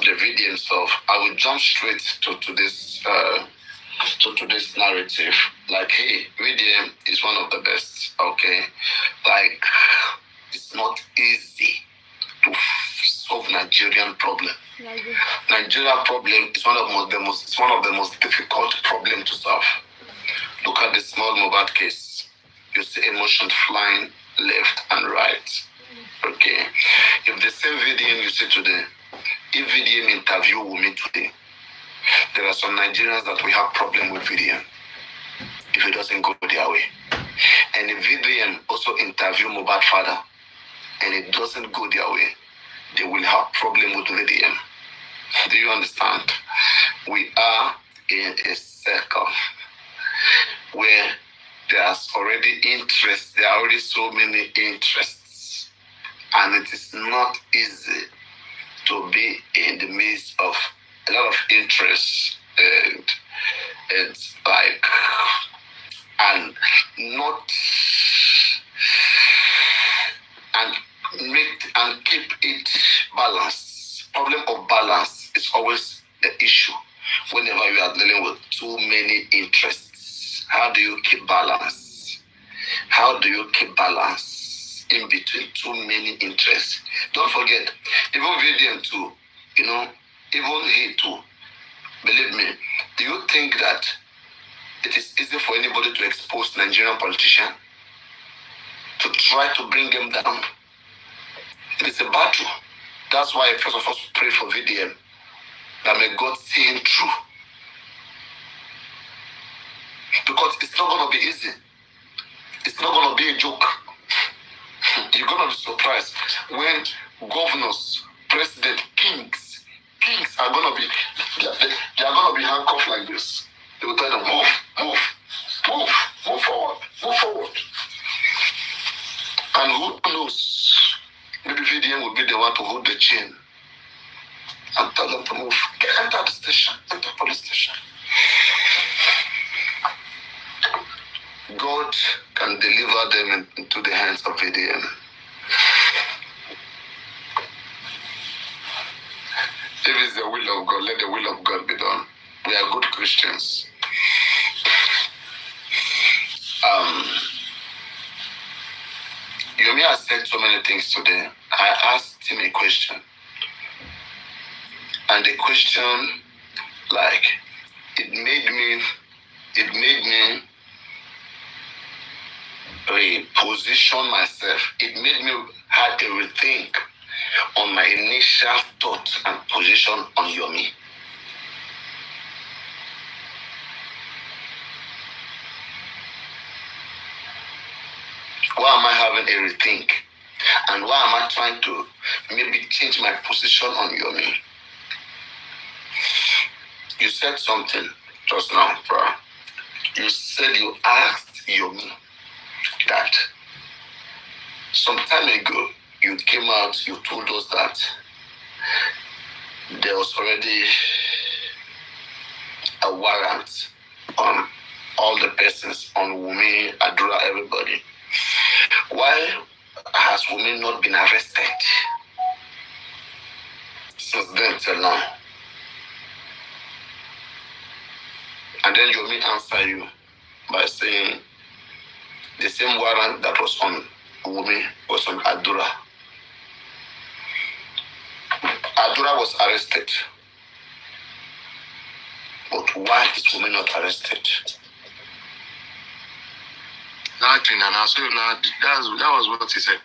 the video itself, I will jump straight to today's narrative. Like, hey, VDM is one of the best. Okay, like it's not easy to solve Nigerian problem. Nigeria problem is one of the most difficult problem to solve. Look at the small Mohbad case. You see emotions flying left and right. Okay, if the same VDM you see today, if VDM interview Omowummi today, there are some Nigerians that we have problem with VDM if it doesn't go their way. And if VDM also interview Mohbad father and it doesn't go their way, they will have problem with VDM. Do you understand? We are in a circle where there's already interest. There are already so many interests, and it is not easy to be in the midst of a lot of interests, and it's like, and not, and make and keep it balanced. Problem of balance is always the issue whenever you are dealing with too many interests. How do you keep balance? How do you keep balance in between too many interests? Don't forget, even VDM too, even he too, believe me, do you think that it is easy for anybody to expose Nigerian politicians, to try to bring them down? It is a battle. That's why I first of all pray for VDM, that may God see him through. Because it's not going to be easy. It's not going to be a joke. You're going to be surprised when governors, president, kings are going to be, they are going to be handcuffed like this. They will tell them, move forward. And who knows, maybe VDM will be the one to hold the chain and tell them to move. Enter the station, enter police station. God can deliver them into the hands of VDM. If it's the will of God, let the will of God be done. We are good Christians. Yomi has said so many things today. I asked him a question. And the question, like, it made me reposition myself. It made me have a rethink on my initial thought and position on Yomi. Why am I having a rethink? And why am I trying to maybe change my position on Yomi? You said something just now, bro. You said you asked Yomi that some time ago you came out, you told us that there was already a warrant on all the persons, on Wunmi, Adura, everybody. Why has Wunmi not been arrested since then till now? And then Yomi answered you by saying the same warrant that was on Wunmi was on Adura. Adura was arrested. But why is Wunmi not arrested? Nothing, and that was what he said.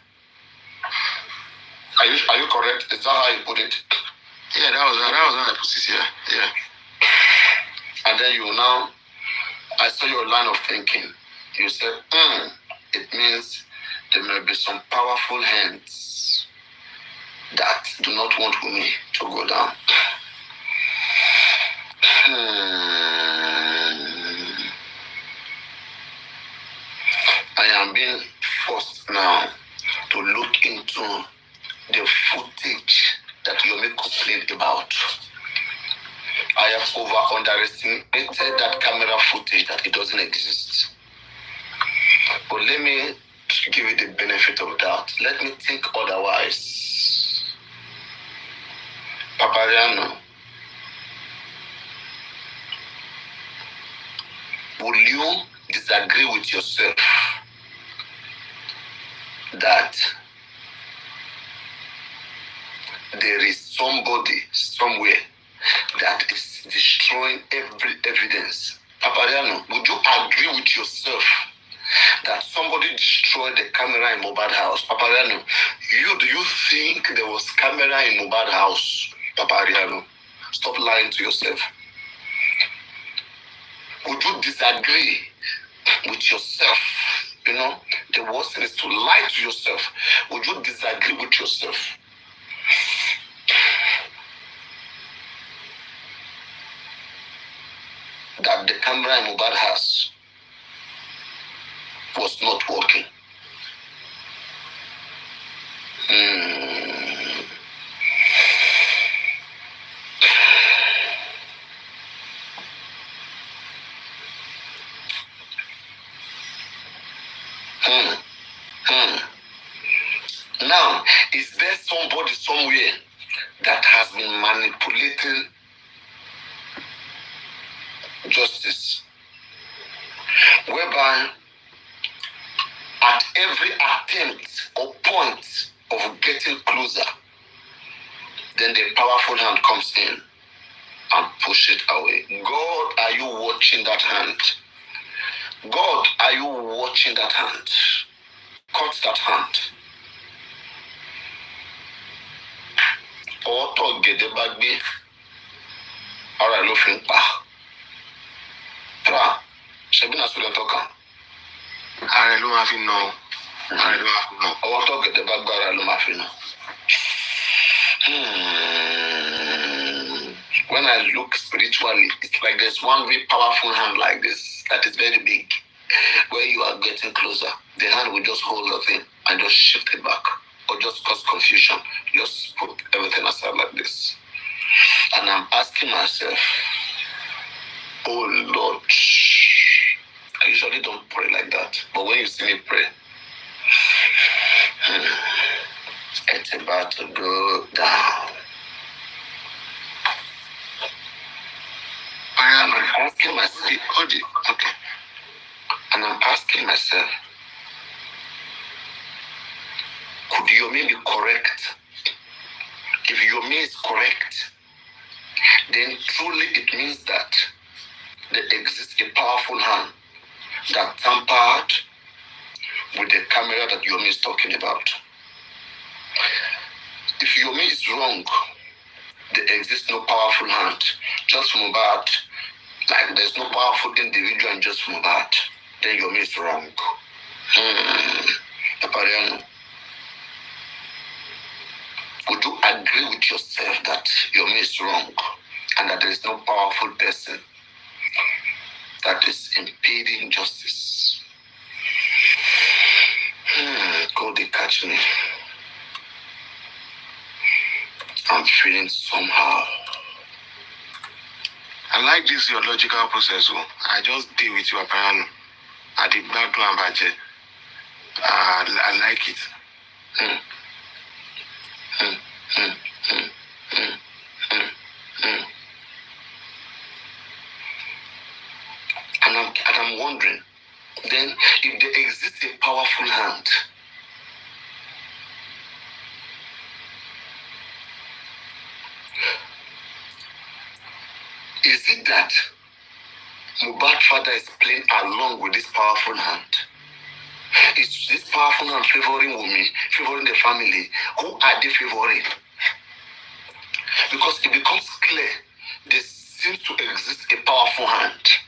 Are you correct? Is that how you put it? Yeah, that was how I put it here. Yeah. And then I saw your line of thinking. You said, it means there may be some powerful hands that do not want Wunmi to go down. I am being forced now to look into the footage that Yomi complained about. I have underestimated that camera footage, that it doesn't exist. But let me give you the benefit of doubt. Let me think otherwise. Paparino Paparino, will you disagree with yourself that there is somebody somewhere that is destroying every evidence? Paparino, would you agree with yourself that somebody destroyed the camera in Mohbad house? Paparino, do you think there was camera in Mohbad house? Paparino, stop lying to yourself. Would you disagree with yourself? You know, the worst thing is to lie to yourself. Would you disagree with yourself? That the camera in Mohbad house was not working. Now, is there somebody somewhere that has been manipulating justice, whereby at every attempt or point of getting closer, then the powerful hand comes in and push it away? God, are you watching that hand? God, are you watching that hand? Cut that hand. Ọ̀tọ̀ gẹ̀dẹ̀ bá gbé ara ló fi ń pa. Tra, ṣebí náà sọ̀rọ̀ tọ́ka. Ààrẹ ló máa fi nà ọ́. Ààrẹ ló máa fi nà ọ́. Ọ̀tọ̀ gẹ̀dẹ̀ bá gbá ara ló máa fi nà. When I look spiritually, it's like there's one very powerful hand like this that is very big. Where you are getting closer, the hand will just hold the thing and just shift it back, or just cause confusion. Just put everything aside like this. And I'm asking myself, oh Lord, I usually don't pray like that, but when you see me pray, it's about to go down. And I'm asking myself, okay. And I'm asking myself, could Yomi be correct? If Yomi is correct, then truly it means that there exists a powerful hand that tampered with the camera that Yomi is talking about. If Yomi is wrong, there exists no powerful hand. Just Mohbad, like there's no powerful individual in just Mohbad, then Yomi is wrong. Paparino, would you agree with yourself that Yomi is wrong and that there is no powerful person that is impeding justice? God, they catch me. I'm feeling somehow. I like this your logical process. I just deal with you apparently. I did not do a budget. I like it. And I'm wondering, then if there exists a powerful hand, is it that Mohbad's father is playing along with this powerful hand? Is this powerful hand favoring Wunmi, favoring the family? Who are they favoring? Because it becomes clear there seems to exist a powerful hand.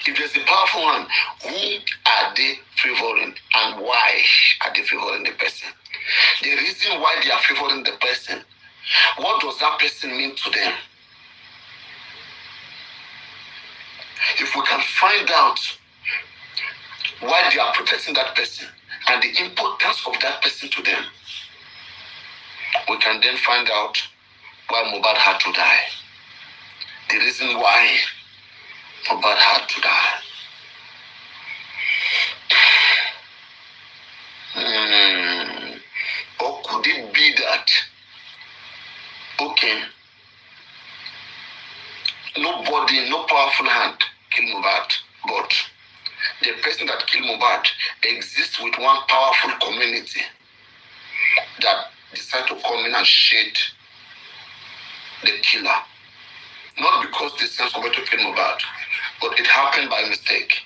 If there's a powerful hand, who are they favoring and why are they favoring the person? The reason why they are favoring the person, what does that person mean to them? If we can find out why they are protecting that person and the importance of that person to them, we can then find out why Mohbad had to die. The reason why Mohbad had to die. Or could it be that Okay, nobody, no powerful hand kill Mohbad, but the person that killed Mohbad exists with one powerful community that decide to come in and shade the killer. Not because they sent somebody to kill Mohbad, but it happened by mistake.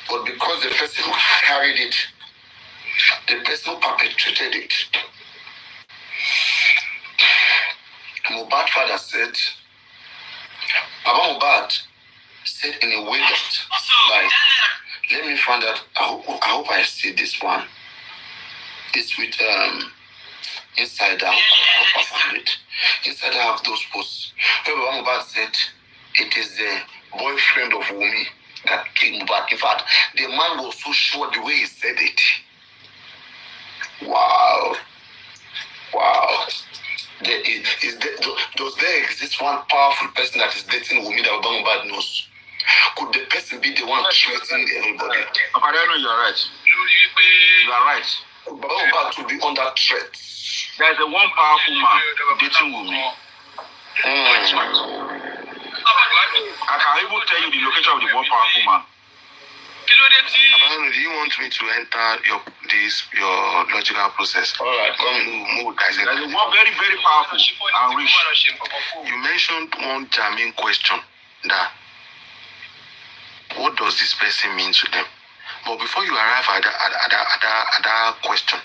But because the person who carried it, the person who perpetrated it, Mohbad father said, Baba Mohbad said in a way that, like, let me find out, I hope I see this one. It's with inside out. I hope I found it. Inside I have those posts. Where Baba Mohbad said it is the boyfriend of Wunmi that killed Mohbad. In fact, the man was so sure the way he said it. Wow. Does there exist one powerful person that is dating Wunmi that Baba Mohbad knows? Could the person be the one threatening everybody? Paparino, you are right. You are right. Could Baba Mohbad to be under threat? There is a one powerful man dating Wunmi. I can even tell you the location of the one powerful man. Paparino, do you want me to enter your logical process? All right, come move. There is one very, very powerful and rich. You mentioned one germane question that what does this person mean to them? But before you arrive at that question,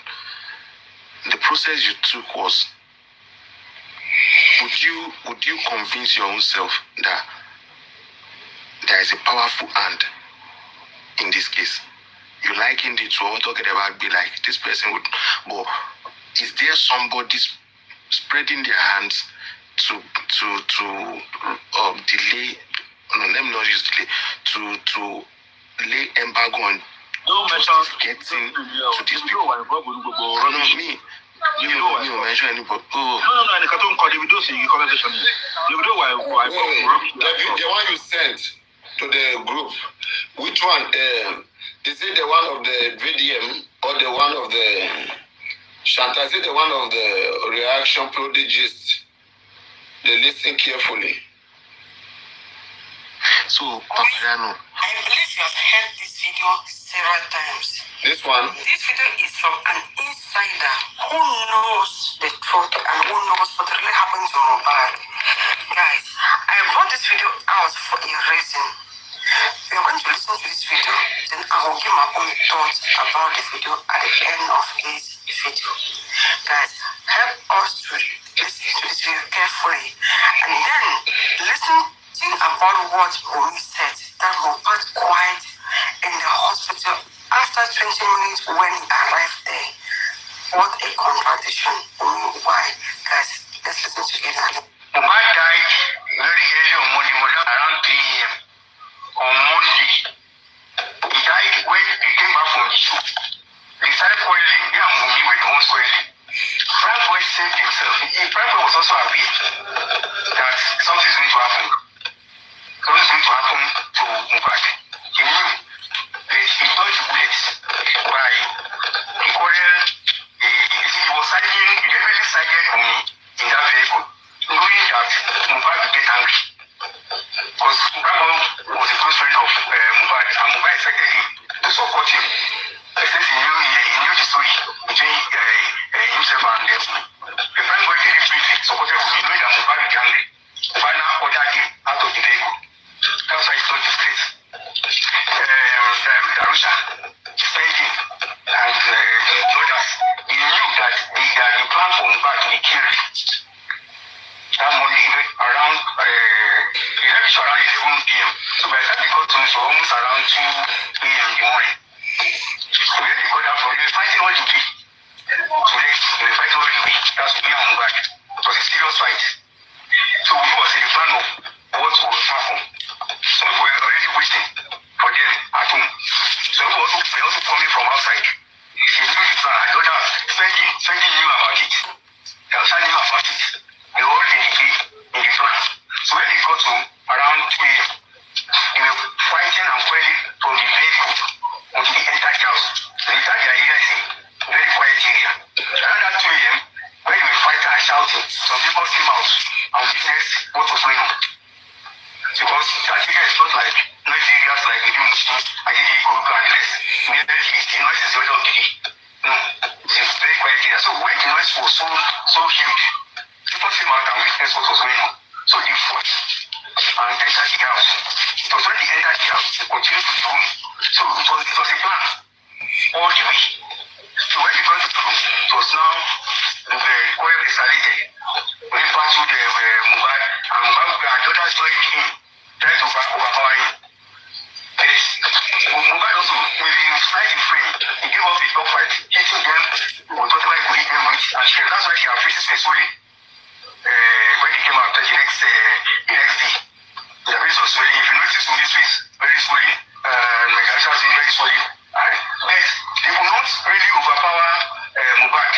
the process you took was, would you convince your own self that there is a powerful hand in this case? You likened it to what talking about, be like this person would, but is there somebody spreading their hands to delay? No, let me not use delay, to lay embargo on justice getting to these people. No, me mention anybody. No, I can't call Davido. See, you conversation. Davido, why? The one you sent to the group, which one? Is it the one of the VDM or the one of the Shanta? Is it the one of the reaction prodigies? They listen carefully. So, Paparino, I believe you have heard this video several times. This one? This video is from an insider who knows the truth and who knows what really happened to Mohbad. Guys, I brought this video out for a reason. We are going to listen to this video, then I will give my own thoughts about the video at the end of this video. Guys, help us to listen to this video carefully and then think about what Wunmi said, that Mohbad quiet in the hospital after 20 minutes when he arrived there. What a contradiction. Why? Guys, let's listen together. Mohbad died very early on Monday morning around 3 a.m. on Monday. He died when he came back from the shoot. They started quarreling. He and Wunmi were the ones quarreling. Primeboy saved himself. Primeboy was also aware that something is going to happen. Something is going to happen to Mohbad. He knew that he dodged bullets by the quarrel. He was siding, he definitely sided Wunmi in that vehicle, knowing that Mohbad would get angry. Because Primeboy was a close friend of Mohbad, and Mohbad expected him to support him. Since he knew the story between himself and them. The Primeboy deliberately supported Wunmi, knowing that Mohbad would be angry. Mohbad now ordered him out of the vehicle. That's why he told the street. Darusha stayed in and the others. He knew that the plan for Mohbad to be killed that Monday around he left around 11 p.m. So by the time he got to it was almost around 2 a.m. in the morning. So when they got out from he was fighting all the way. So they were fighting all the way. That's me and Mohbad. It was a serious fight. So we was in the plan of what would happen. Some people were already waiting for them at home. So we were also coming from outside. He knew the plan. I thought that Fendi knew about it. They also knew about it. They were all in the plan. So when they got to around 2 a.m., they were fighting and quarreling from the vehicle until they entered the house. So they entered their area is a very quiet area. Around that 2 a.m., when they were fighting and shouting, just came out and witnessed what was going on. Because Nigeria is not like noisy areas like the Muslims, Agege, Ikoruka, and the rest. The noise is the order of the day. No, it's a very quiet area. So when the noise was so huge, people came out and witnessed what was going on. So they fought and entered the house. It was when they entered the house, they continued to the room. So it was a plan all the way. So when they got to the room, it was now the quarrel escalated. When they passed through the Mubad, and Mubad and the others joined him, trying to overpower him. Yes. Mubad also, with his fighting frame, he gave up his gunfight, hitting them with whatever he could hit them with, and that's why their faces were swollen. When he came out the next day, the face was swollen. If you notice on his face, very swollen, my character was very swollen. But they could not really overpower Mubad.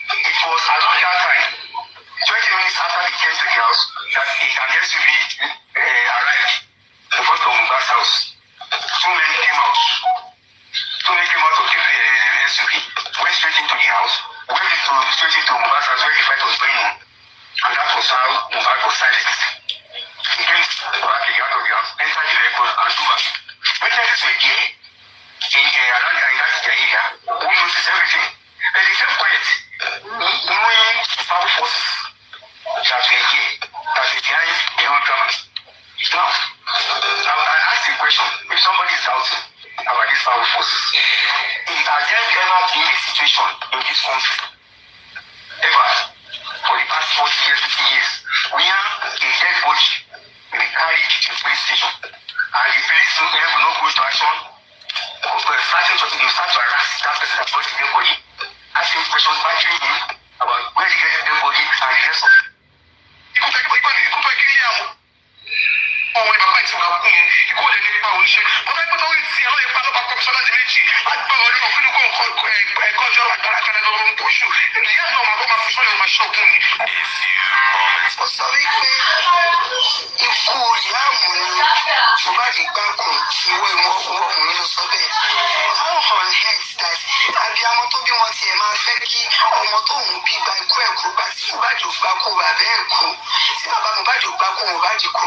It was around that time, 20 minutes after they came to the house, that an SUV arrived in front of Mubad's house. Two men came out. Of the SUV, went straight into the house, straight into Mubad's house where the fight was going on. And that was how Mubad was silenced. He came back out of the house, entered the vehicle, and drove back. Witnesses were there, around in that area, who noticed everything. But they kept quiet, knowing the power forces that were here, that were behind the whole drama. Now, I ask the question, if somebody is doubting about these power forces, has there ever been a situation in this country, ever, for the past 40 years, 50 years, where a dead body will be carried to the police station, and the police will not go to action, start to harass that person that brought the dead body, asking questions, badgering him about where he got the dead body and the rest of it. Ọmọ ìbàbá ìtì wà kún yẹn, ikú ò lè nípa oníṣẹ́. Bọ́lá ẹgbẹ́ tó ń ti ẹ̀rọ ìpa lọ́pàá kọ́míṣọ́ láti méjì, agbára ọdún náà kúlùkù ẹ̀kọ́ ọjọ́ àgbàlagbàlà lọ́rọ̀ ń pọ̀ṣù. Ìyá náà máa bọ́ máa fi sọ́yọ̀ máa ṣọ́gun ni. Ó sọ wípé ikú ìyá àmù ni Mohbad gbàkùn ìwé ọkùnrin ló sọ bẹ́ẹ̀. How on earth that abiyamọ tó bí wọn tiẹ̀ máa fẹ́ kí ọmọ tó ń bí gba ikú ẹ̀ kú, gba tí Mohbad ò gbà kú bàbá ẹ̀ kú, tí bàbá Mohbad ò gbà kú Mohbad kú.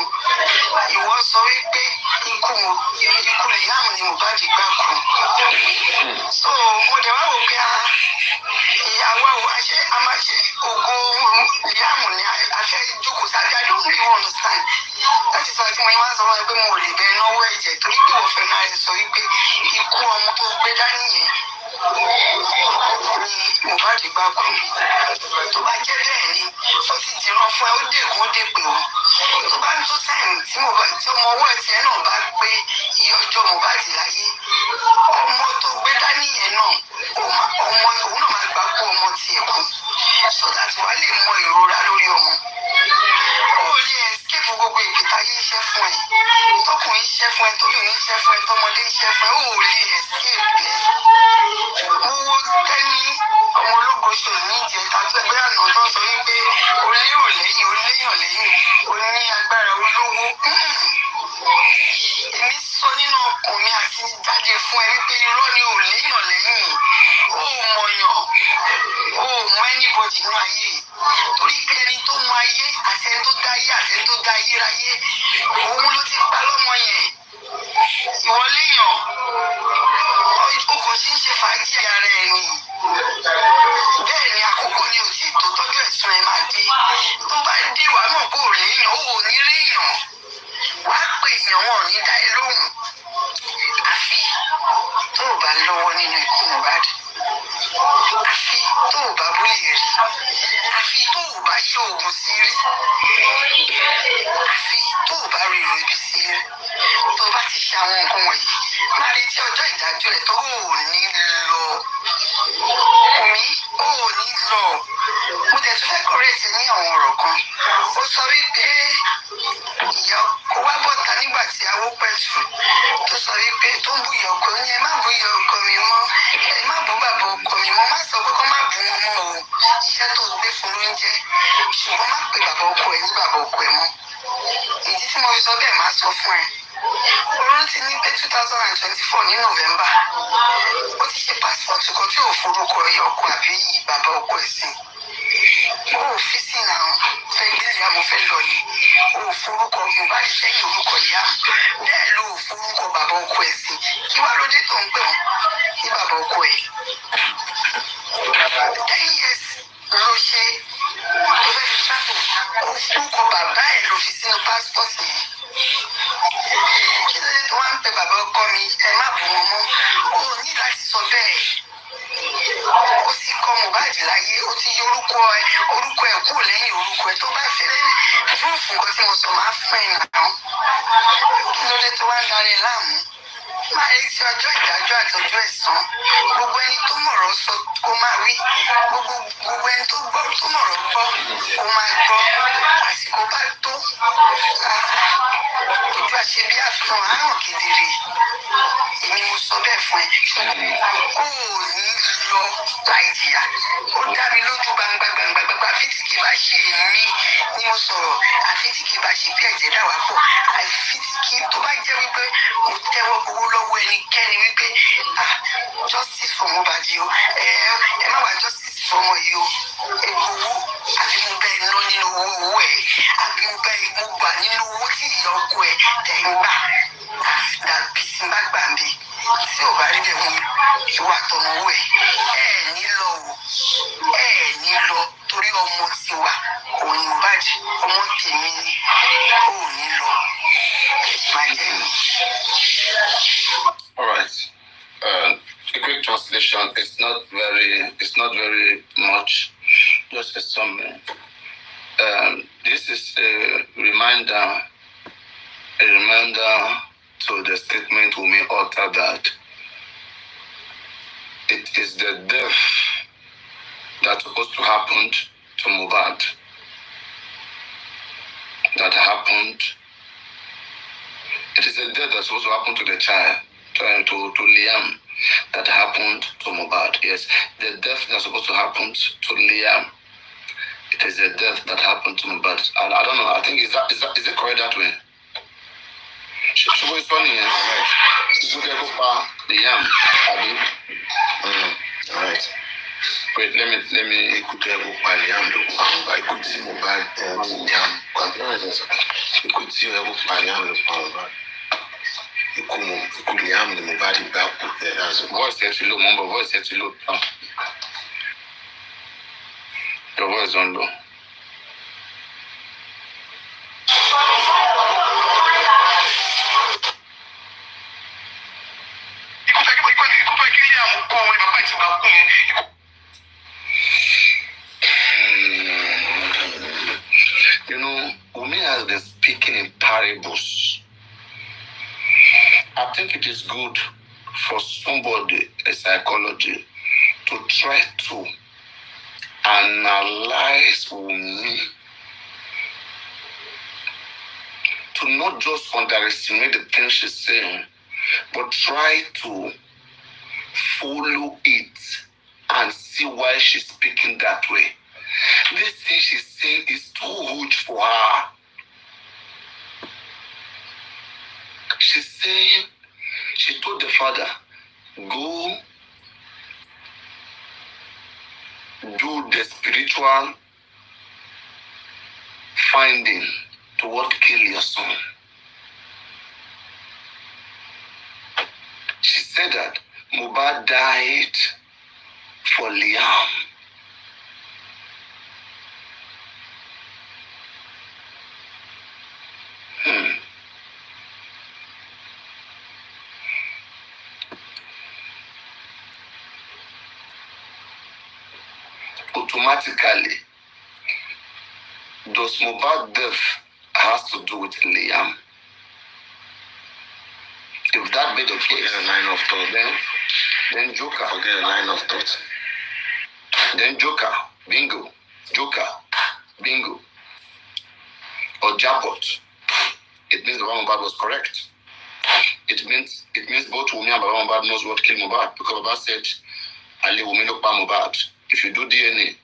Ìwọ sọ wípé ikú ìyáàmù ni Mohbad gbà kú. So mo dẹ̀ wá wò pé ìyàwó a máa ṣe ògo ìyáàmù ni a fẹ́ jókòó sáájú. I don't really understand. Láti sọ àti mo máa ń sọ wọn pé mo ò lè bẹ náwó ẹ̀jẹ̀ torí pé wọ́n fẹ́ náà sọ wípé ikú ọmọ tó gbé dání yẹn ni Mohbad gbà kú. Tó bá jẹ́ bẹ́ẹ̀ ni ó ti dìran fún ẹ, ó dègún ó dèpè o. Tó bá ń tó sáyìn tí ọmọ ọwọ́ ẹ̀sìn ẹ̀ náà bá pé iye ọjọ́ Mohbad láyé, ọmọ tó gbé dání yẹn náà ọmọ òun náà máa gbà kú ọmọ tiẹ̀ kú, so that wàá lè mọ ìrora lórí ọmọ. Ó lè escape gbogbo ìpìtà yìí iṣẹ́ fún ẹ, tọkùnrin iṣẹ́ fún ẹ, tóbìnrin iṣẹ́ fún ẹ, tọmọdé iṣẹ́ fún ẹ, ó lè escape ẹ. Mo wo tẹ́ni ọmọ ológo ṣe ní ìjẹta tó ẹgbẹ́ àná tó sọ wípé olérò lẹ́yìn oléyàn lẹ́yìn oní agbára olówó. Èmi sọ nínú ọkàn mi àti jáde fún ẹ wípé irọ́ ni ò léyàn lẹ́yìn, ó mọ̀yàn, ó mọ anybody nínú ayé, torí pé ẹni tó mọ ayé àti ẹni tó dá ayé àti ẹni tó dá ayérayé, òun ló ti pa lọ́mọ yẹn. Ìwọ léyàn, ó kò sí ń ṣe fàájì ara ẹ ni. Bẹ́ẹ̀ ni àkókò ni ò tí ì tó tọ́jú ẹ̀sùn ẹ̀ máa dé. Tó bá dé wàá mọ̀ pé ò léyàn, ó ò ní léyàn. Wàá pè èèyàn, wọn ò ní dá ẹ lóhùn. Àfi tó o bá lọ́wọ́ nínú ikú Mohbad, àfi tó o bá búlé rí, àfi tó o bá ṣe oògùn sí rí, àfi tó o bá rí ìròbí sí rí, tó o bá ti ṣe àwọn nǹkan wọ̀nyí, máa retí ọjọ́ ìdájọ́ ẹ̀ tó ò ní lọ. Omi ò ní lọ. Mo tẹ̀ tún fẹ́ kọ́rẹ́tì ní àwọn ọ̀rọ̀ kan. Ó sọ wípé ìyá ó wá bọ̀tà nígbà tí awó pẹ̀sù tó sọ wípé tó ń bú ìyá ọkọ ní ẹ má bú ìyá ọkọ mi mọ́, ẹ má bú bàbá ọkọ mi mọ́, má sọ pé kó má bú wọn mọ́ o, iṣẹ́ tó gbé fún lóúnjẹ, ṣùgbọ́n má pe bàbá ọkọ ẹ ní bàbá ọkọ ẹ mọ́. Ìdí tí mo fi sọ bẹ́ẹ̀ máa sọ fún ẹ. Orun ti ní pé 2024 ní November, ó ti ṣe passport kan tí ò forúkọ ìyá ọkọ àbí bàbá ọkọ ẹ̀ sí. ó fi sí náà fẹ́ gbé ìyá mo fẹ́ lọ ni ó forúkọ Mohbad sẹ́yìn orúkọ ìyá mi bẹ́ẹ̀ ló forúkọ bàbá ọkọ ẹ̀ sí kí wàá ló dé tó ń pè wọ́n ní bàbá ọkọ ẹ̀ 10 years ló ṣe tó fẹ́ fi ṣàtò ó forúkọ bàbá ẹ̀ ló fi sínú passport yẹn kí ló dé tó wá ń pe bàbá ọkọ mi ẹ má bù wọn mọ́ ó ní láti sọ bẹ́ẹ̀ ó sì kọ Mohbad láyé ó ti yọ orúkọ ẹ kúrò lẹ́yìn orúkọ ẹ tó bá fẹ́ fún nǹkan tí mo sọ máa fún ẹ náà kí ló dé tó wá ń darí láàmú máa rí sí ọjọ́ ìdájọ́ àti ọjọ́ ẹ̀san gbogbo ẹni tó mọ̀rọ̀ sọ kó máa wí gbogbo ẹni tó gbọ́ tó mọ̀rọ̀ gbọ́ kó máa gbọ́ àsìkò bá tó ojú àṣebí àfihàn àrùn kedere èmi mo sọ bẹ́ẹ̀ fún ẹ kó o ní lọ láì jìyà ó dá mi lójú gbangba àfi tí kì bá ṣe èmi ni mo sọ̀rọ̀ àfi tí kì bá ṣe bí ẹ̀jẹ̀ dà wá pọ̀ àfi tí kì tó bá jẹ́ wípé mo tẹ́wọ́ gbowó lọ́wọ́ ẹnikẹ́ni wípé justice for Mohbad o ẹ má wá justice for ọmọ yìí o egbowó àbí mo bẹ́ẹ̀ ná nínú owó ẹ̀ àbí mo gbà nínú owó tí ìyá ọkọ ẹ̀ tẹ̀ ń gbà dàbí tí n bá gbà ń bẹ tí ò bá rí bẹ́ẹ̀ mú ìwà àtọmọ owó ẹ̀ ní lọ o ní lọ torí ọmọ tiwa òun ni Mohbad ọmọ tèmi ni ò ní lọ máa jẹ́ mi. All right. A quick translation. It's not very much. Just a summary. This is a reminder to the statement we may utter that it is the death that's supposed to happen to Mohbad that happened. It is the death that's supposed to happen to the child, to Liam, that happened to Mohbad. Yes, the death that's supposed to happen to Liam. It is the death that happened to Mohbad. I don't know. I think is it correct that way? Should we funny? Liam, all right. Wait, let me. I could see Mohbad Liam. You could see Liam Liam ni Mohbad back there. Voice set to low, mumbo. Voice set to low. Your voice on low. You know, Wunmi has been speaking in parables. I think it is good for somebody, a psychology, to try to analyze Wunmi, to not just underestimate the things she's saying, but try to follow it and see why she's speaking that way. This thing she's saying is too huge for her. She's saying, she told the father, go do the spiritual finding to what kill your son. She said that Mohbad died for Liam. Automatically, does Mohbad death has to do with Liam? If that be the case, forget a line of thought. Then Joker. Forget a line of thought. Then Joker, bingo. Joker, bingo. Or jackpot. It means Baba Mohbad was correct. It means both Wunmi and Baba Mohbad knows what killed Mohbad, because Baba said, Ali Wunmi no pa Mohbad. If you do DNA,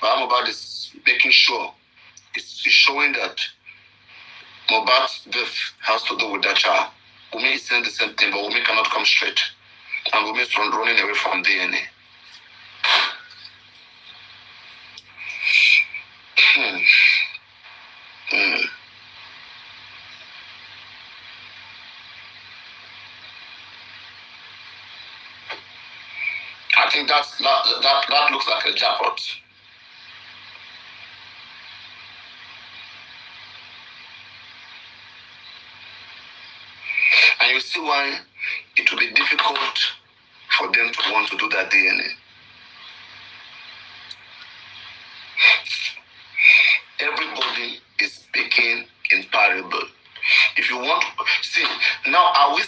Baba Mohbad is making sure, it's showing that Mohbad's death has to do with that child. Wunmi is saying the same thing, but Wunmi cannot come straight. And Wunmi is running away from DNA. think that looks like a jackpot. And you see why it will be difficult for them to want to do that DNA. Everybody is speaking in parable. If you want to see, now are we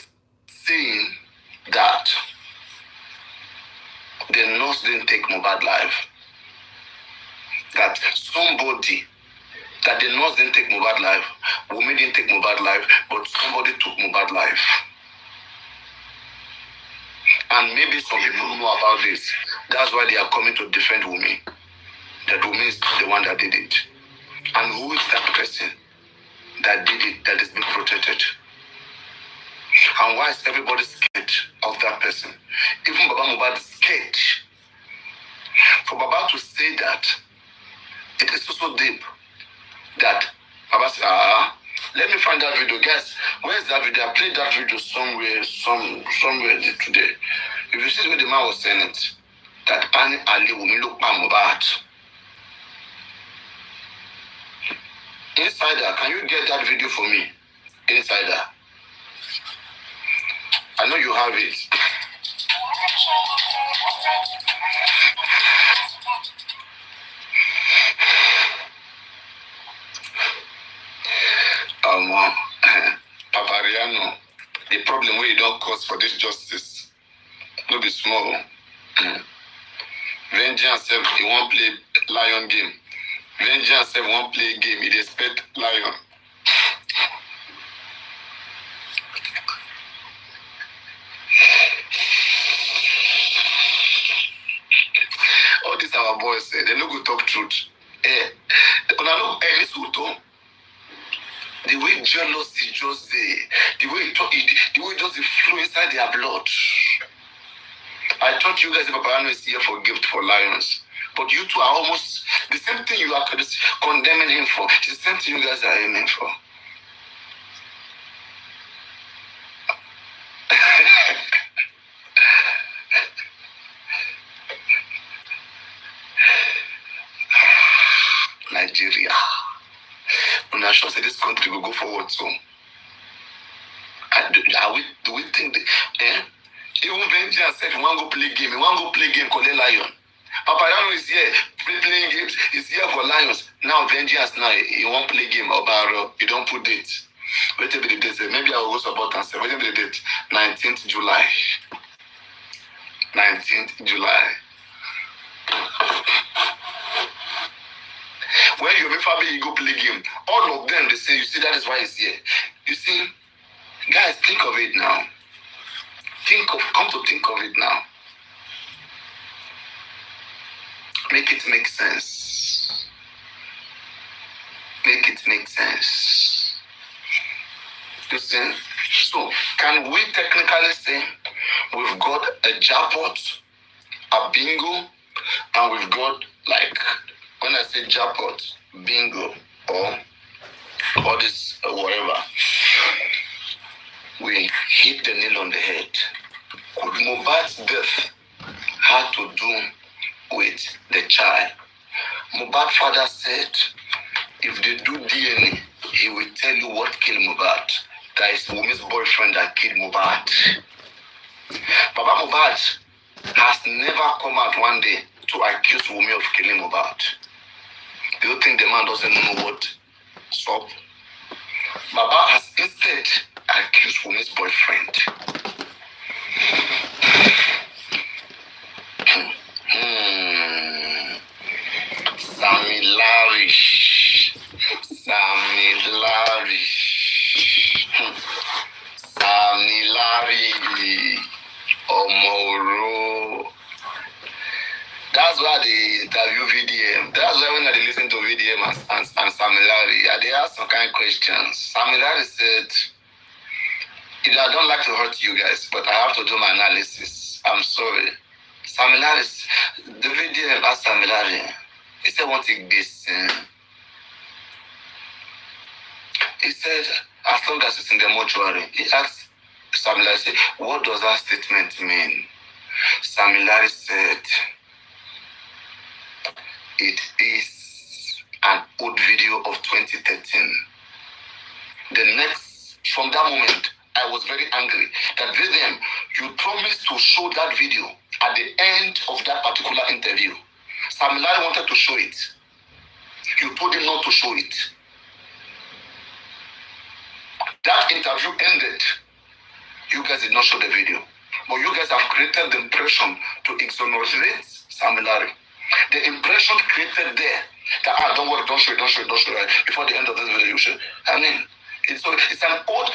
saying that the nurse didn't take Mohbad life? That somebody, that the nurse didn't take Mohbad life, Wunmi didn't take Mohbad life, but somebody took Mohbad life. And maybe some people know about this. That's why they are coming to defend Wunmi. That Wunmi is the one that did it. And who is that person that did it, that is being protected? And why is everybody scared of that person? Even Baba Mohbad is scared. For Baba to say that, it is so deep that Baba said, let me find that video. Guys, where is that video? I played that video somewhere today. If you see where the man was saying it, that Annie Ali will look at Mohbad. Insider, can you get that video for me? Insider. I know you have it. Paparino, the problem where you don't cause for this justice, no be small. Vengeance, he won't play lion game. Vengeance, he won't play game. He expect lion. All these our boys, they no go talk truth. The way jealousy just the way it just flow inside their blood. I thought you guys, Paparino is here for gift for lions, but you two are almost the same thing you are condemning him for. It's the same thing you guys are aiming for. Nigeria. I'm not sure that this country will go forward soon. Do we think that, even Vengeance said, he want to play game, call it lion. Paparino is here playing games, he's here for lions. Now Vengeance, now he won't play game, Obaro, you don't put date. Wait till the date, maybe I will go support and say, wait till the date, 19th July. 19th July. When you family go play game, all of them they say, you see, that is why he's here. You see, guys, think of it now. Come to think of it now. Make it make sense. Make it make sense. You see? So, can we technically say we've got a jackpot, a bingo, and we've got, like, when I say jackpot, bingo, or all this, whatever, we hit the nail on the head. Could Mohbad's death have to do with the child? Mohbad's father said, if they do DNA, he will tell you what killed Mohbad. That is Wunmi's boyfriend that killed Mohbad. Baba Mohbad has never come out one day to accuse Wunmi of killing Mohbad. Do you think the man doesn't know what's up? Baba has instead accused Wunmi's boyfriend. Samilari, Omowummi. That's why they interview VDM. That's why when they listen to VDM and Samilari, they ask some kind of questions. Samilari said, I don't like to hurt you guys, but I have to do my analysis. I'm sorry. Samilari, the VDM asked Samilari, he said, what is this? He said, as long as it's in the mortuary, he asked Samilari, what does that statement mean? Samilari said it is an old video of 2013. From that moment, I was very angry that VDM, you promised to show that video at the end of that particular interview. Samilari wanted to show it. You told him not to show it. That interview ended. You guys did not show the video. But you guys have created the impression to exonerate Samilari. The impression created there that, don't worry, don't show it. Before the end of this video, you should. I mean, it's an odd,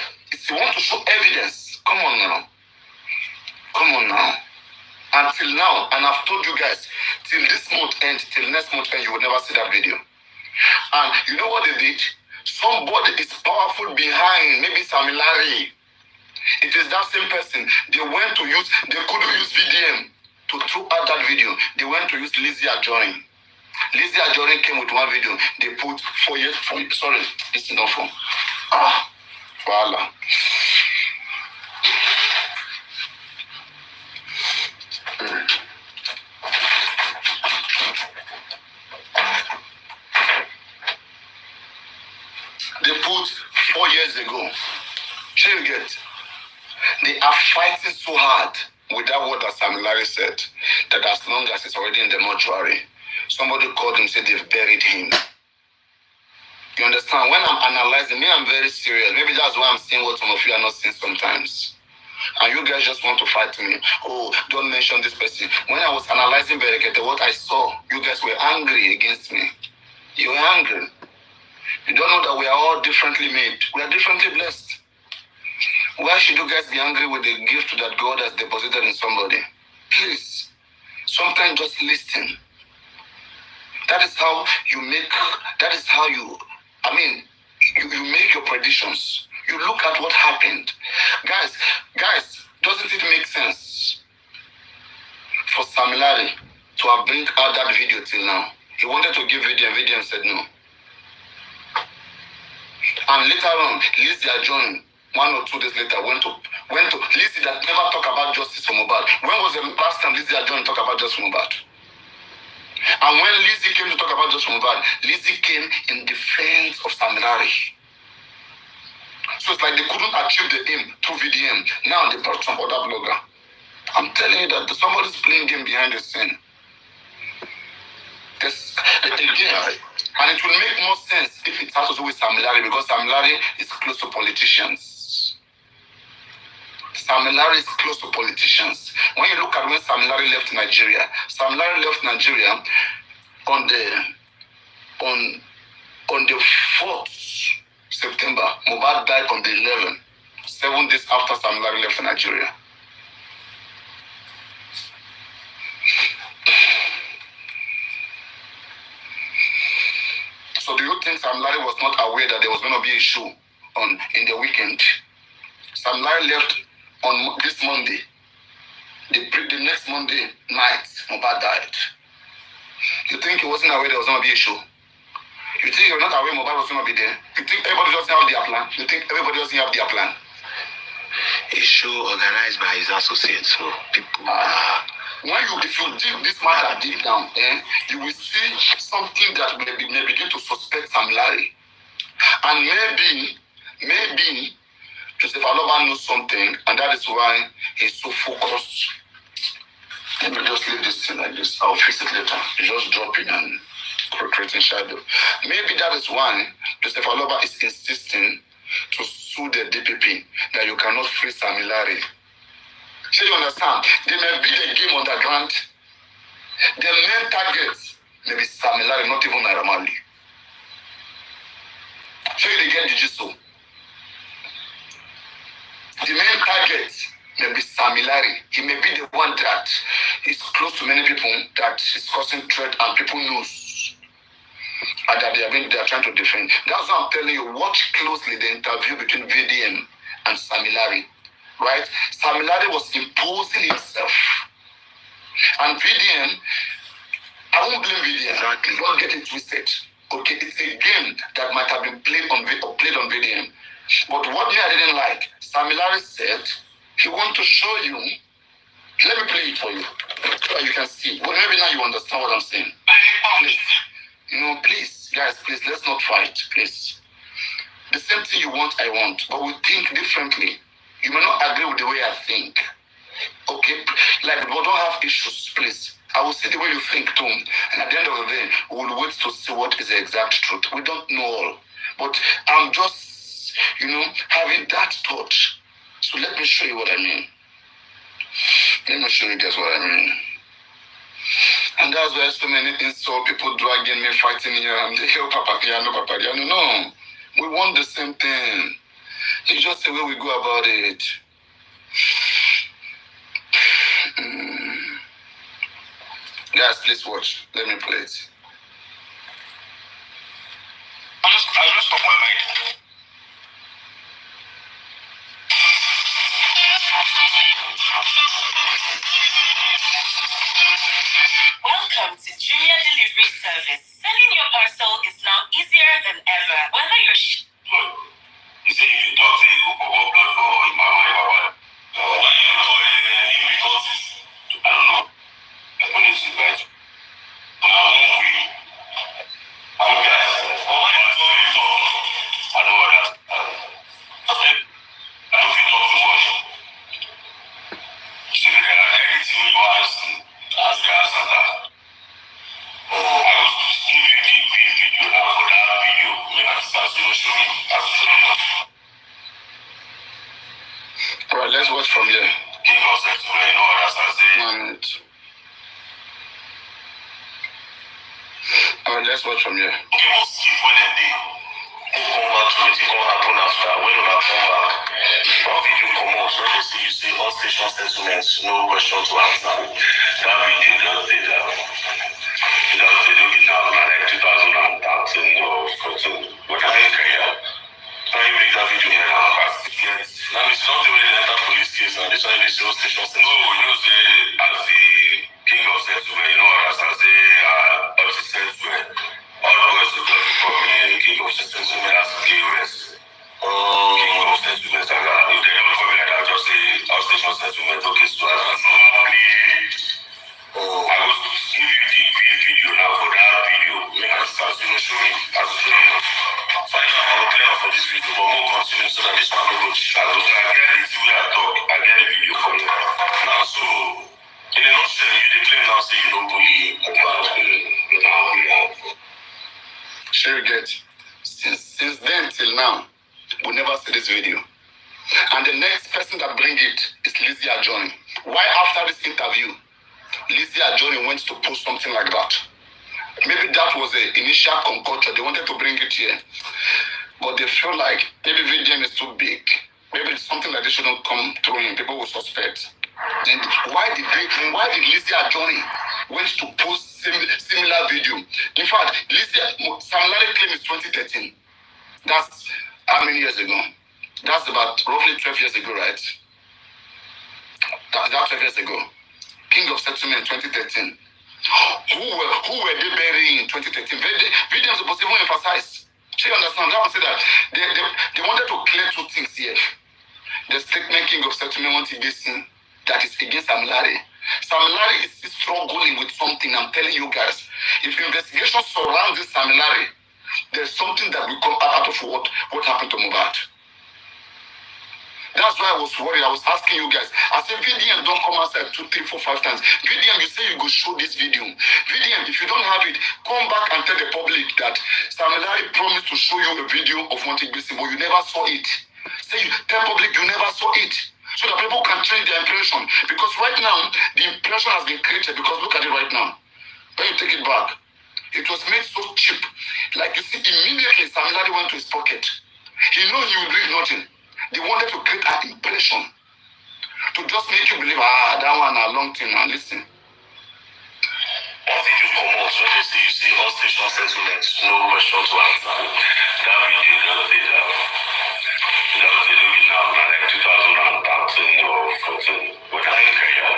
you want to show evidence. Come on now. Until now, and I've told you guys, till this month end, till next month end, you will never see that video. And you know what they did? Somebody is powerful behind, maybe Samilari. It is that same person. They couldn't use VDM to throw out that video. They went to use Lizzie Ajorin. Lizzie Ajorin came with one video. They put 4 years, sorry, this is not for. Voila. They put 4 years ago. Shall you get? They are fighting so hard with that word that Samilari said, that as long as it's already in the mortuary, somebody called him and said they've buried him. You understand? When I'm analyzing, I'm very serious. Maybe that's why I'm seeing what some of you are not seeing sometimes. And you guys just want to fight me. Oh, don't mention this person. When I was analyzing Berekete, what I saw, you guys were angry against me. You were angry. You don't know that we are all differently made. We are differently blessed. Why should you guys be angry with the gift that God has deposited in somebody? Please, sometimes just listen. That is how you make your predictions. You look at what happened. Guys, doesn't it make sense for Samilari to have bring out that video till now? He wanted to give video and VDM said no. And later on, Lizzie Ajorin, 1 or 2 days later, went to Lizzie that never talk about justice for Mohbad. When was the last time Lizzie Ajorin talk about justice for Mohbad? And when Lizzie came to talk about justice for Mohbad, Lizzie came in defense of Samilari. So it's like they couldn't achieve the aim through VDM. Now they brought some other blogger. I'm telling you that somebody's playing game behind the scene. Again, and it will make more sense if it has to do with Samilari, because Samilari is close to politicians. Samilari is close to politicians. When you look at when Samilari left Nigeria on the 4th September. Mohbad died on the 11th, 7 days after Samilari left Nigeria. So do you think Samilari was not aware that there was going to be a show in the weekend? Samilari left on this Monday. The next Monday night, Mohbad died. You think he wasn't aware there was going to be a show? You think you're not aware Mohbad was going to be there? You think everybody doesn't have their plan? You think everybody doesn't have their plan? A show organized by his associates, so people if you dig this matter deep down, you will see something that may begin to suspect Samilari. And maybe Joseph Aloba knows something, and that is why he's so focused. Let me just leave this thing like this. I'll fix it later. You just drop in and creating shadow. Maybe that is why Joseph Aloba is insisting to sue the DPP that you cannot free Samilari. So you understand? They may be the game underground. The main target may be Samilari, not even Marley. So you get the gist. The main target may be Samilari. He may be the one that is close to many people, that is causing threat and people knows. And that they are trying to defend. That's why I'm telling you, watch closely the interview between VDM and Samilari. Right? Samilari was imposing himself. And VDM, I won't blame VDM. Exactly. Don't get it twisted. Okay, it's a game that might have been played on VDM. But what I didn't like, Samilari said he wants to show you Let me play it for you. So you can see. Well, maybe now you understand what I'm saying. Please. Please, guys, please, let's not fight, please. The same thing you want, I want, but we think differently. You may not agree with the way I think. Okay? Like, we don't have issues, please. I will see the way you think too. And at the end of the day, we will wait to see what is the exact truth. We don't know all. But I'm just, having that thought. So let me show you what I mean. Let me show you guys what I mean. And that's why so many things saw people dragging me, fighting here, and they hear Paparino. No. We want the same thing. It's just the way we go about it. Guys, please watch. Let me play it. I just talk my mind. Welcome to Junior Delivery Service. Sending your parcel is now easier than ever. Whether you're You say if you talk, say you go for blood for my wife. Why you call him because I don't know. The police is right. I won't win. You guys, why you tell me talk? I know what that. I don't feel talk too much. So they are anything you ask the answer that. I was give you the video now for that video. Make a start. So you show me. I'll show you. Alright, let's watch from here. King of sex, you know what I say. 1 minute. Alright, let's watch from here. Okay, most if when they did, who come back to it, it won't happen after. When you come back, one video come out, when they see you say all station settlements, no question to answer. That video just did that. It just did it now, like 2013 or 14. But I ain't care. Can you make that video here now? Now it's not the way they enter police case now. This one is the station settlement. No, you know, say, as the king of settlement, you know, as I say, as the settlement, all the boys who come from me, king of settlement, as KOS. King of settlement, and if they ever come like that, just say, our station settlement, okay, so as normally, I will give you the video now for that video. Make a start, show me, as show you. Find out how to play out for this video, but more continue so that this one will go. I get it where I talk, I get the video for you. Now, so, in a nutshell, you declare now, say you don't bully Sure you get. Since then till now, we never see this video. And the next person that bring it is Lizzie Ajoni. Why after this interview, Lizzie Ajoni went to post something like that? Maybe that was the initial concoction. They wanted to bring it here. But they feel like maybe VDM is too big. Maybe something like this shouldn't come through him. People will suspect. Then why did Lizzie Ajoni went to post similar video? In fact, Sam Larry claim is 2013. That's how many years ago? That's about roughly 12 years ago, right? That's 12 years ago. King of Settlement 2013. Who were they burying in 2013? Videos supposed to even emphasize. She understand. That one say that they wanted to clear two things here. The statement King of Settlement wanted this thing that is against Sam Larry. Sam Larry is struggling with something. I'm telling you guys. If investigation surrounds this Sam Larry, there's something that will come out of what happened to Mohbad. That's why I was worried. I was asking you guys. I said, VDM, don't come outside 2, 3, 4, 5 times. VDM, you say you go show this video. VDM, if you don't have it, come back and tell the public that Sam Larry promised to show you a video of Monty Gbese, but you never saw it. Tell public you never saw it. So that people can change their impression. Because right now, the impression has been created. Because look at it right now. When you take it back, it was made so cheap. Like you see, immediately Sam Larry went to his pocket. He knew he would read nothing. They wanted to create an impression to just make you believe, that one a long thing. Now listen. Once you come out, when they see you say all station settlements, no question to answer. That video just did that. Just did it now, like 2013 or 14. But I ain't care.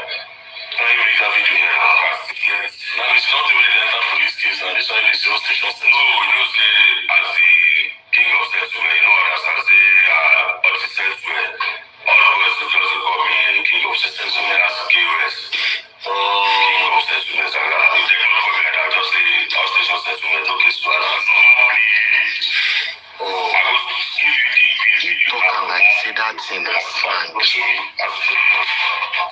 Can you make that video here now? Yes. Now it's not the way they enter police case now. This one is all station settlement. No, you know, say as the king of settlement, you know what I say, all the settlement, all the boys who just call me king of settlement as KOS. that thing as slang.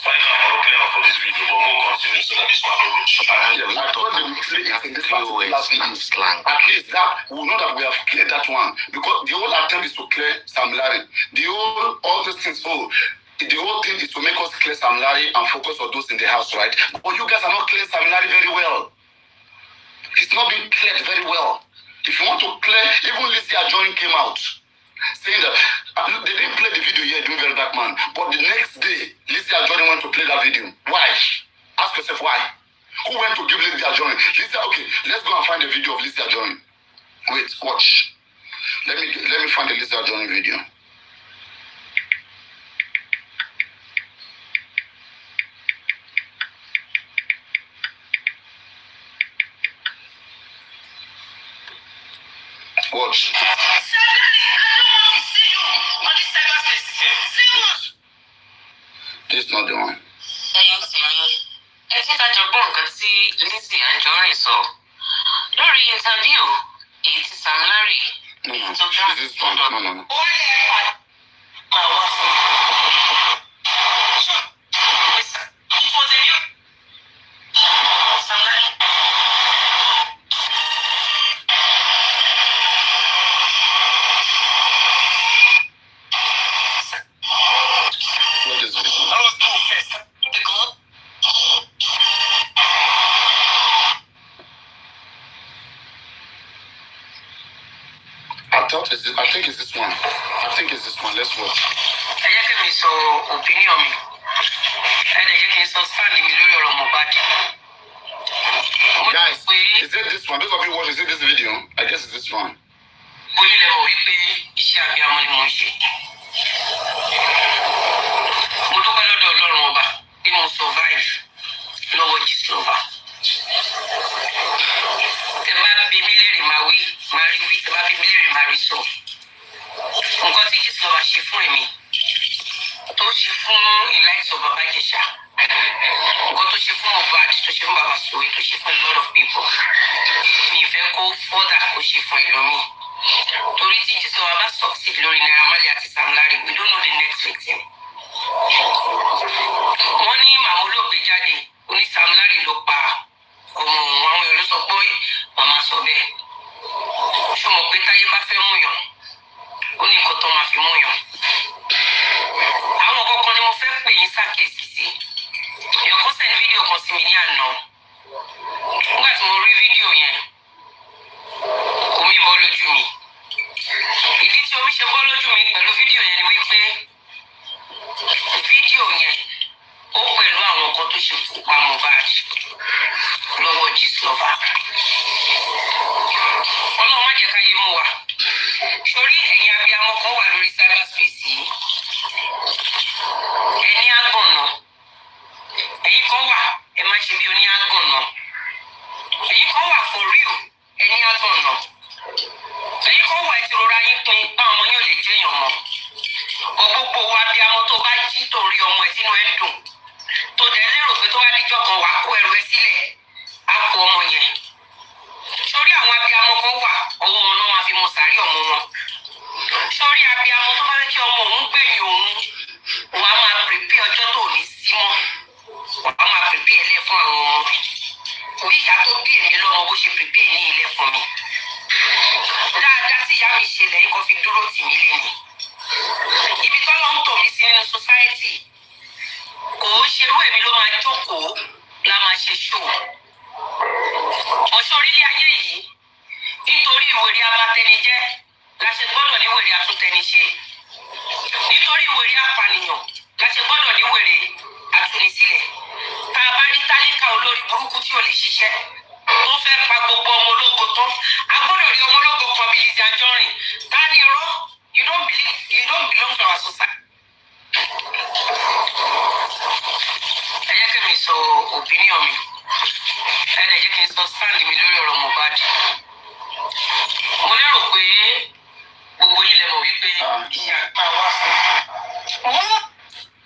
Find out how to clear for this video, but we'll continue so that this one will reach. I told them to say it in this particular video. Slang. At least that we know that we have cleared that one, because the whole attempt is to clear Sam Larry. All these things. The whole thing is to make us clear Sam Larry and focus on those in the house, right? But you guys are not clearing Sam Larry very well. It's not being cleared very well. If you want to clear, even Lizzie Ajorin came out saying that they didn't play the video yet, doing very dark man. But the next day, Lizzie Ajorin went to play that video. Why? Ask yourself why. Who went to give Lizzie Ajorin? Lizzie, okay, let's go and find the video of Lizzie Ajorin. Wait, watch. Let me find the Lizzie Ajorin video. Watch. This is not the one. No, is this one? No. What is this? I think it's this one. Let's watch. Guys, is it this one? Those of you watching, is it this video? I guess it's this one.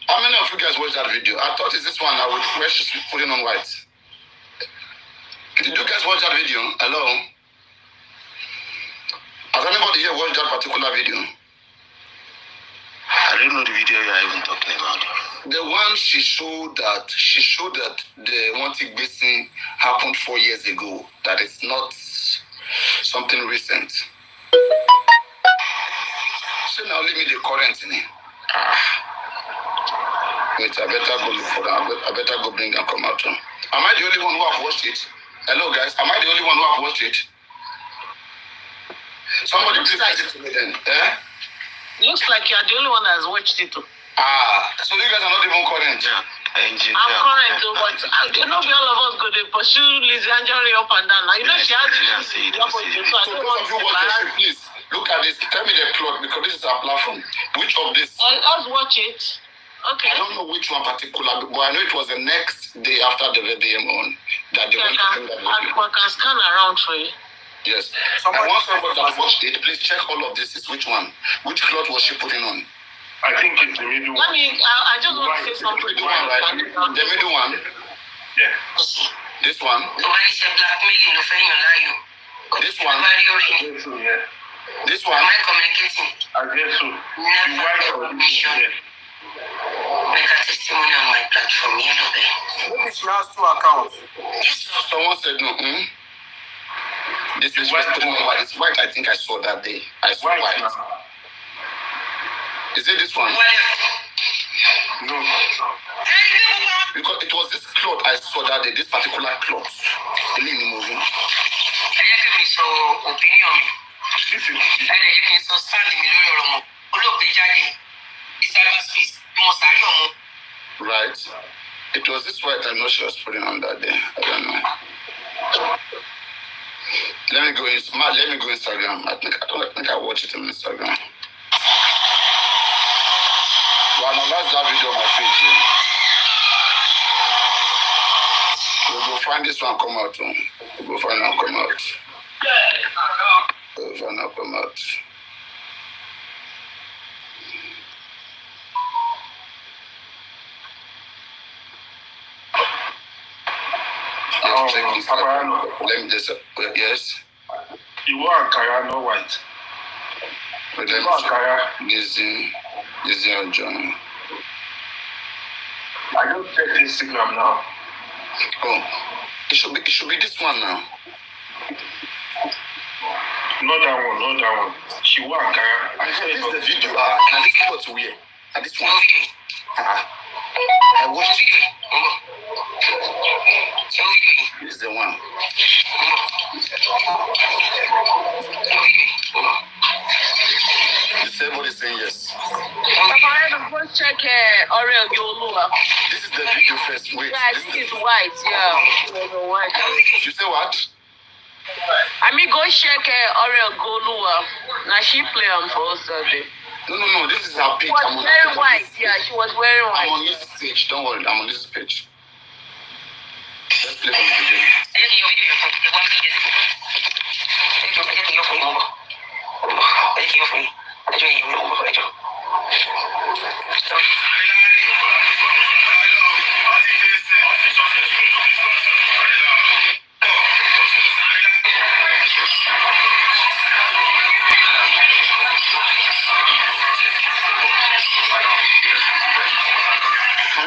How many of you guys watched that video? I thought it's this one now where she's putting on white. Did you guys watch that video? Hello? Has anybody here watched that particular video? I I don't know the video you are even talking about. The one she showed that the one thing missing happened 4 years ago. That is not something recent. So now leave me the current in it. Wait, I better go look for that. I better go bring and come out. Am I the only one who have watched it? Hello guys, am I the only one who have watched it? Somebody please send it to me then. Looks like you are the only one that has watched it too. So you guys are not even current. Yeah. I'm current too, but you know, all of us go to pursue Lizzie Anjorin up and down. Now, you know, she has So those of you watch this, please look at this. Tell me the plot because this is our platform. Which of this? Let's watch it. Okay. I don't know which one particular, but I know it was the next day after the VDM on that they went to bring that video. I can scan around for you. Yes. I want somebody that watched it. Please check all of this. Is which one? Which cloth was she putting on? I think it's the middle one. I just want to say something. The middle one, right? The middle one? Yeah. This one? This one? Yeah. This one? I guess so. The white or the yeah. Make a testimony on my platform. Maybe she has 2 accounts. Someone said no. This is white. It's white. I think I saw that day. I saw white. Is it this one? No. Because it was this cloth I saw that day. This particular cloth. This is right. It was this white I know she was putting on that day. I don't know. Let me go Instagram. I think I watched it on Instagram. Well, I analyze that video on my page. We'll go find this one come out. We'll go find out come out. We'll find out come out. Paparino. Let me just yes. You want Kaya, no white. Let You want Kaya. Lizzie and John. I don't check Instagram now. Oh, it should be this one now. Not that one. She want Kaya. I said this is the video. And this is what's weird. And this one. I watched it. This is the one. Everybody saying yes. Paparino, go check Oriel Yolua. This is the video first. Wait. Yeah, I think it's white. Yeah. White. You say what? I mean, go check Oriel Golua. Now she play on for us that day. No. This is her page. She was wearing white. Yeah, she was wearing white. I'm on this page. Don't worry. I'm on this page. Let's play from the beginning. Can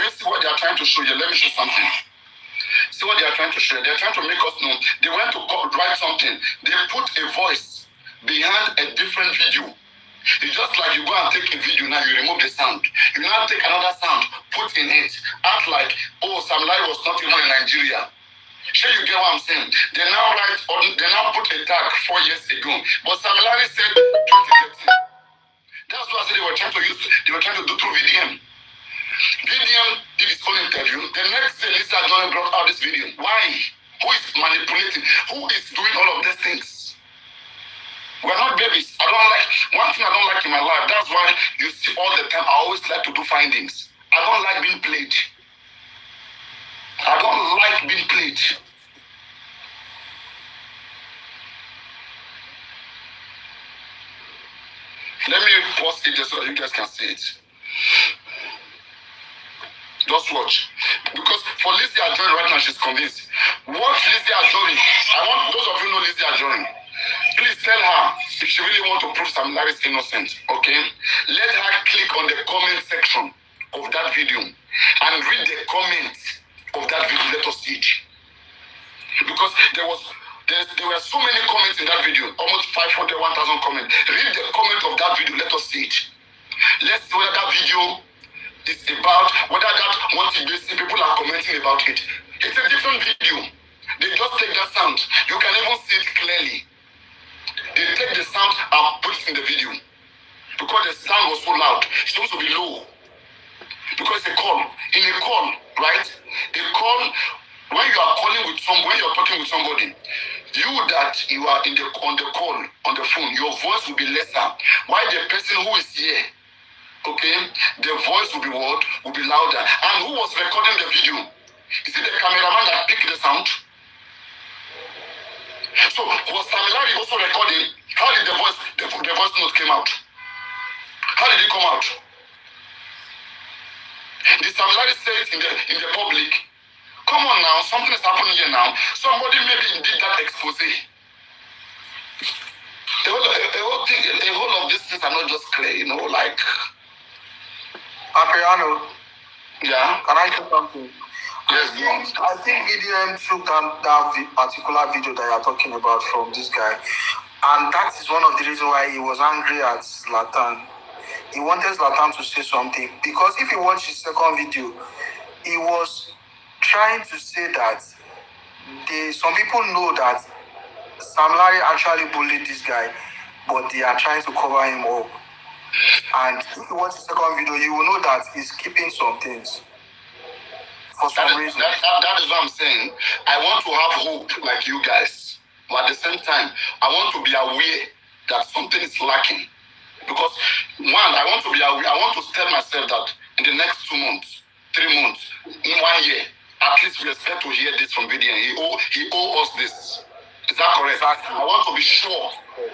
you see what they are trying to show you? Let me show something. See what they are trying to show you. They are trying to make us know. They went to write something. They put a voice behind a different video. It's just like you go and take a video now, you remove the sound. You now take another sound, put in it, act like, oh, Sam Larry was not even in Nigeria. Sure, you get what I'm saying? They now put a tag 4 years ago. But Sam Larry said 2013. That's what I said they were trying to do through VDM. VDM did his own interview. The next day, Lisa Johnny brought out this video. Why? Who is manipulating? Who is doing all of these things? We're not babies. One thing I don't like in my life, that's why you see all the time, I always like to do findings. I don't like being played. I don't like being played. Let me pause it just so you guys can see it. Just watch. Because for Lizzie Anjorin right now, she's convinced. Watch Lizzie Anjorin. I want those of you who know Lizzie Anjorin. please tell her if she really want to prove Sam Larry is innocent, okay? Let her click on the comment section of that video and read the comments of that video. Let us see it. Because there were so many comments in that video, almost 500, 1,000 comments. Read the comment of that video. Let us see it. Let's see whether that video is about, whether that one thing people are commenting about it. It's a different video. They just take that sound. You can even see it clearly. They take the sound and put it in the video. Because the sound was so loud. It's supposed to be low. Because it's a call. In a call, right? A call, when you are calling with someone, when you are talking with somebody, you are on the call, on the phone, your voice will be lesser. While the person who is here, okay, the voice will be what? Will be louder. And who was recording the video? Is it the cameraman that picked the sound? So was Sam Larry also recording? How did the voice note came out? How did it come out? Did Sam Larry say it in the public? Come on now, something is happening here now. Somebody maybe did that expose. A whole of these things are not just clear, you know, like. Paparino. Yeah. Can I say something? Yes, I think VDM took that particular video that you're talking about from this guy, and that is one of the reasons why he was angry at Zlata. He wanted Zlata to say something, because if you watch his second video, he was trying to say that some people know that Sam Larry actually bullied this guy, but they are trying to cover him up. And if you watch the second video, you will know that he's keeping some things. For some reason. That is what I'm saying. I want to have hope like you guys. But at the same time, I want to be aware that something is lacking. Because, one, I want to be aware. I want to tell myself that in the next 2 months, 3 months, in 1 year, at least we expect to hear this from Vidian. He owe us this. Is that correct? Exactly. I want to be sure.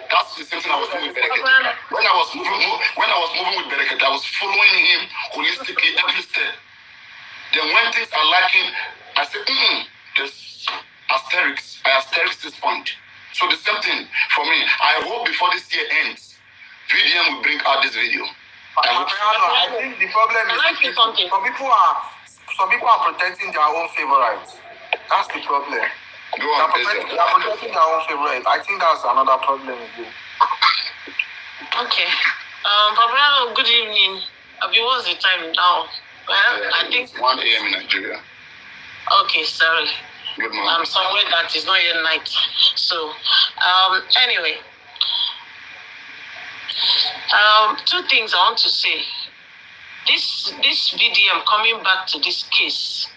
That's the same thing I was doing with Bereket. When I was moving with Bereket, I was following him holistically every step. Then when things are lacking, I say, there's asterisks. I asterisk this point. So the same thing for me. I hope before this year ends, VDM will bring out this video. I think the problem is some people are protecting their own favorites. That's the problem. They are protecting their own favorites. I think that's another problem again. Okay. Paparino, good evening. What's the time now? Well, I think 1 a.m. in Nigeria. Okay, sorry. Good morning. I'm somewhere that is not yet night. So, anyway, 2 things I want to say. This VDM, coming back to this case,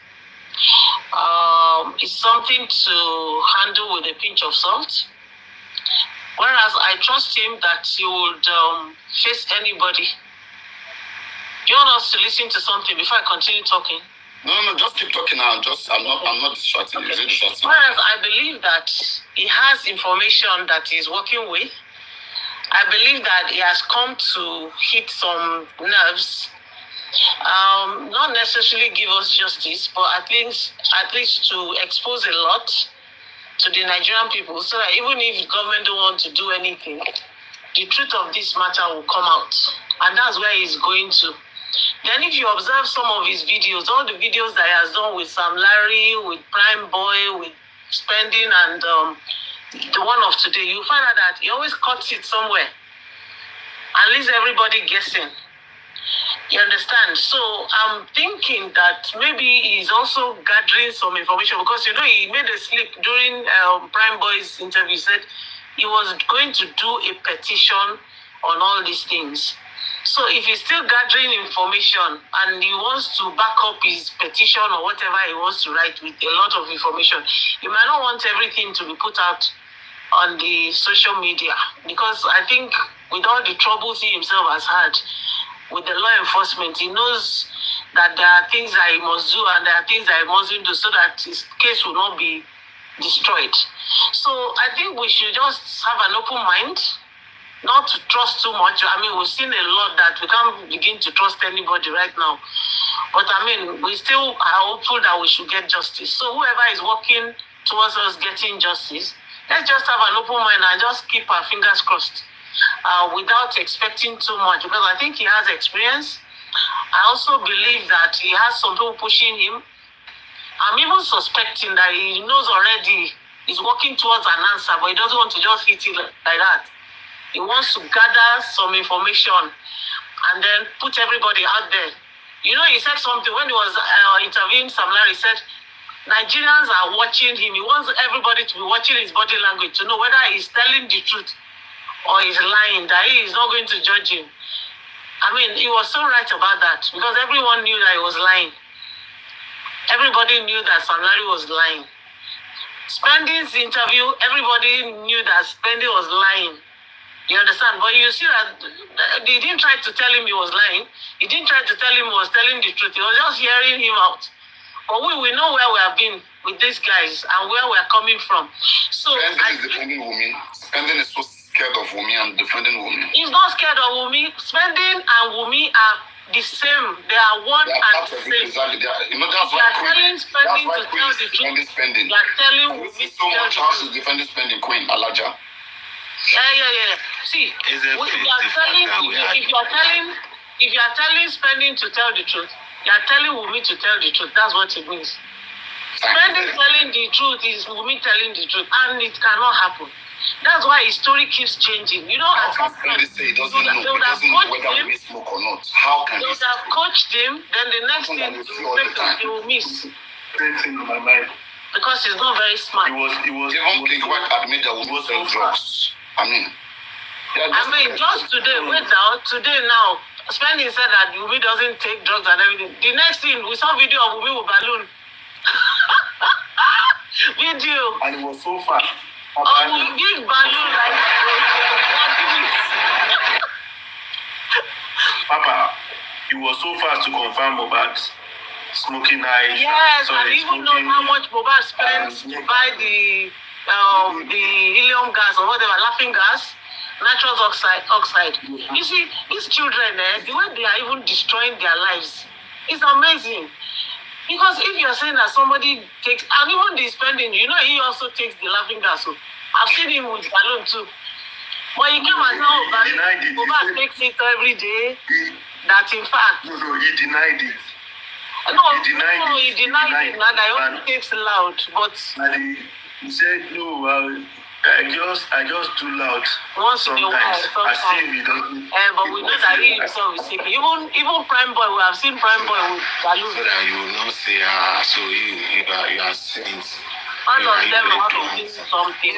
is something to handle with a pinch of salt. Whereas I trust him that he would face anybody. You want us to listen to something before I continue talking? No, just keep talking now. I'm not distracting. Okay. Is it distracting? Whereas I believe that he has information that he's working with. I believe that he has come to hit some nerves. Not necessarily give us justice, but at least to expose a lot to the Nigerian people, so that even if the government don't want to do anything, the truth of this matter will come out. And that's where he's going to. Then if you observe some of his videos, all the videos that he has done with Sam Larry, with Primeboy, with Spending, and the one of today, you find out that he always cuts it somewhere and leaves everybody guessing. You understand? So I'm thinking that maybe he's also gathering some information, because he made a slip during Primeboy's interview. He said he was going to do a petition on all these things. So if he's still gathering information and he wants to back up his petition or whatever he wants to write with a lot of information, he might not want everything to be put out on the social media, because I think with all the troubles he himself has had with the law enforcement, he knows that there are things that he must do and there are things that he mustn't do, so that his case will not be destroyed. So I think we should just have an open mind, not to trust too much. I mean, we've seen a lot that we can't begin to trust anybody right now. But I mean, we still are hopeful that we should get justice. So whoever is working towards us getting justice, let's just have an open mind and just keep our fingers crossed without expecting too much, because I think he has experience. I also believe that he has some people pushing him. I'm even suspecting that he knows already he's working towards an answer, but he doesn't want to just hit it like that. He wants to gather some information and then put everybody out there. You know, he said something when he was interviewing Sam Larry. He said, Nigerians are watching him. He wants everybody to be watching his body language to know whether he's telling the truth or he's lying, that he is not going to judge him. I mean, he was so right about that because everyone knew that he was lying. Everybody knew that Sam Larry was lying. Spending's interview, everybody knew that Spending was lying. You understand? But you see that they didn't try to tell him he was lying. He didn't try to tell him he was telling the truth. He was just hearing him out. But we know where we have been with these guys and where we are coming from. So Spending is defending Wunmi. Spending is so scared of Wunmi and defending Wunmi. He's not scared of Wunmi. Spending and Wunmi are the same. They are one and the same. Exactly. You know, that's they why are telling Spending to tell the truth. Spending. They are telling Wunmi to so tell much the how truth. she's defending Spending, Queen Alaja. Yeah. See, if you are telling Spending to tell the truth, you are telling Wunmi to tell the truth. That's what it means. Spending telling the truth is Wunmi telling the truth, and it cannot happen. That's why his story keeps changing. You know, how can Spending say he doesn't know whether Wunmi smoke or not? How can they would have coached him, then the next thing he will miss. Same in my mind. Because he's not very smart. He was even King White admit that Wunmi sell drugs. I mean, just today, today now, Spending said that Wunmi doesn't take drugs and everything. The next thing, we saw video of Wunmi with balloon. Video. And it was so fast. Big balloon like Papa, he was so fast to confirm about smoking eyes. Yes, and even know how much Mohbad spends to buy the helium gas or whatever, laughing gas, nitrous oxide. You see, these children, the way they are even destroying their lives is amazing. Because if you're saying that somebody takes, and even the Spending, you know, he also takes the laughing gas. So I've seen him with balloon too. But he came and said, Mohbad takes it every day. That in fact. No, he denied it. He denied it. Now that he only takes loud, but. And he said, no, I just do loud. Once in a while, I see if he doesn't. But we know that he himself is sick. Even Primeboy, we have seen Primeboy with balloon. So that you will not say, so you are saying. All of them have to do something.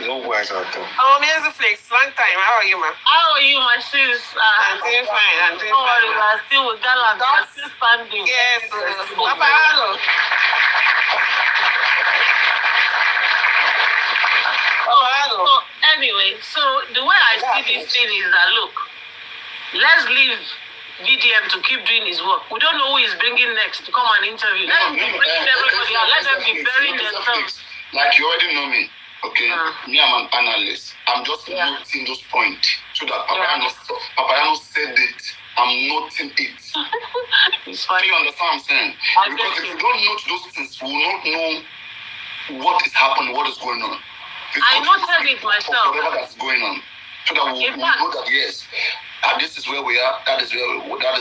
No words at all. Oh, Mr. Flex, long time. How are you, ma? How are you, my sis? I'm doing fine. I'm doing Don't worry, fine. we are still with Gallant. We are still standing. Yes, Paparino. So anyway, so the way I see this thing is that, look, let's leave VDM to keep doing his work. We don't know who he's bringing next to come and interview. Let him be bringing everybody out. Let them be burying themselves. Like you already know me, okay? Me, I'm an analyst. I'm just noting those points so that Paparino said it. I'm noting it. It's fine. Do you understand what I'm saying? Because if you don't note those things, we will not know what is happening, what is going on. I noted it myself. Whatever that's going on, so that we know that yes, this is where we are. That is where we are.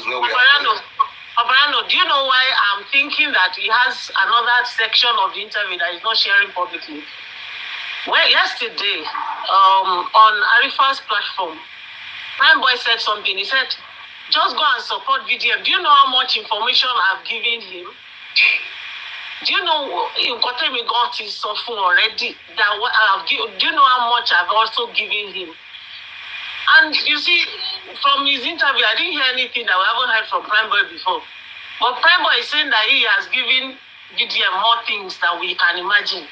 Paparino, do you know why I'm thinking that he has another section of the interview that he's not sharing publicly? Well, yesterday, on Arifa's platform, Primeboy said something. He said, just go and support VDM. Do you know how much information I've given him? Do you know Nkotemi got his phone already? Do you know how much I've also given him? And you see, from his interview, I didn't hear anything that we haven't heard from Primeboy before. But Primeboy is saying that he has given VDM more things than we can imagine.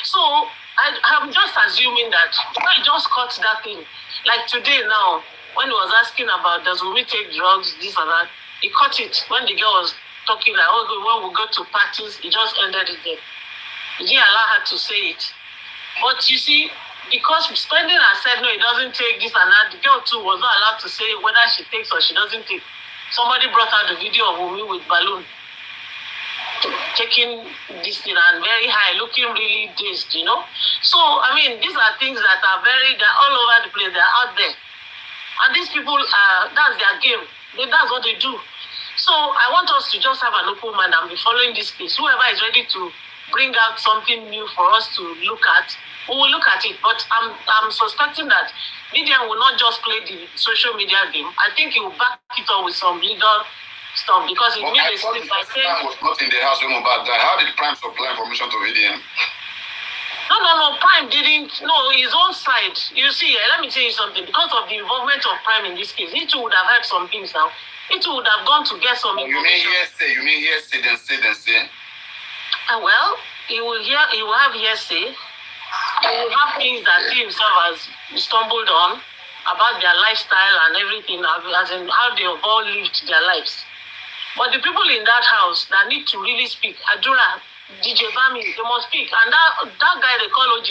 So I'm just assuming that I just cut that thing. Like today now, when he was asking about does Wunmi take drugs, this and that, he cut it when the girl was talking like, oh, when we go to parties, he just ended it there. He didn't allow her to say it. But you see, because Spending has said no, he doesn't take this and that, the girl too was not allowed to say whether she takes or she doesn't take. Somebody brought out the video of Wunmi with balloon. taking this thing and very high, looking really dazed, you know. So, I mean, these are things that are they're all over the place, they're out there. And these people, that's their game. That's what they do. So I want us to just have an open mind and be following this case. Whoever is ready to bring out something new for us to look at, we will look at it. But I'm suspecting that media will not just play the social media game. I think it will back it up with some legal stuff because it made a slip by saying Prime was not in the house when Mohbad died. How did Prime supply information to VDM? No. Prime didn't. No, his own side. You see, let me tell you something. Because of the involvement of Prime in this case, he too would have heard some things now. He too would have gone to get some information. You mean hearsay, then say. Well, he will have hearsay. He will have things that he himself has stumbled on about their lifestyle and everything, as in how they have all lived their lives. But the people in that house that need to really speak, Adura, DJ Bami, they must speak. And that guy they call OG.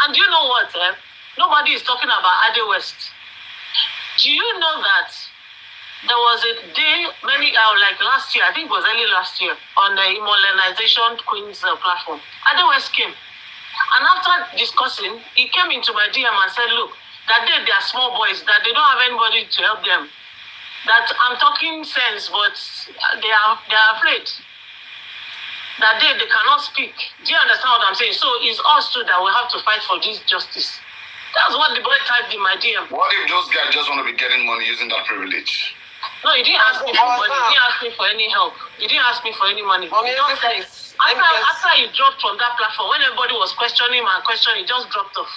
And do you know what? Nobody is talking about Ade West. Do you know that there was a day, like last year, I think it was early last year, on the Immobilization Queen's platform. Ade West came. And after discussing, he came into my DM and said, look, that they are small boys, that they don't have anybody to help them. That I'm talking sense, but they are afraid. That they cannot speak. Do you understand what I'm saying? So it's us too that we have to fight for this justice. That's what the boy typed in my DM. What if those guys just want to be getting money using that privilege? No, he didn't ask me for money. He didn't ask me for any help. He didn't ask me for any money. After he dropped from that platform, when everybody was questioning him, he just dropped off.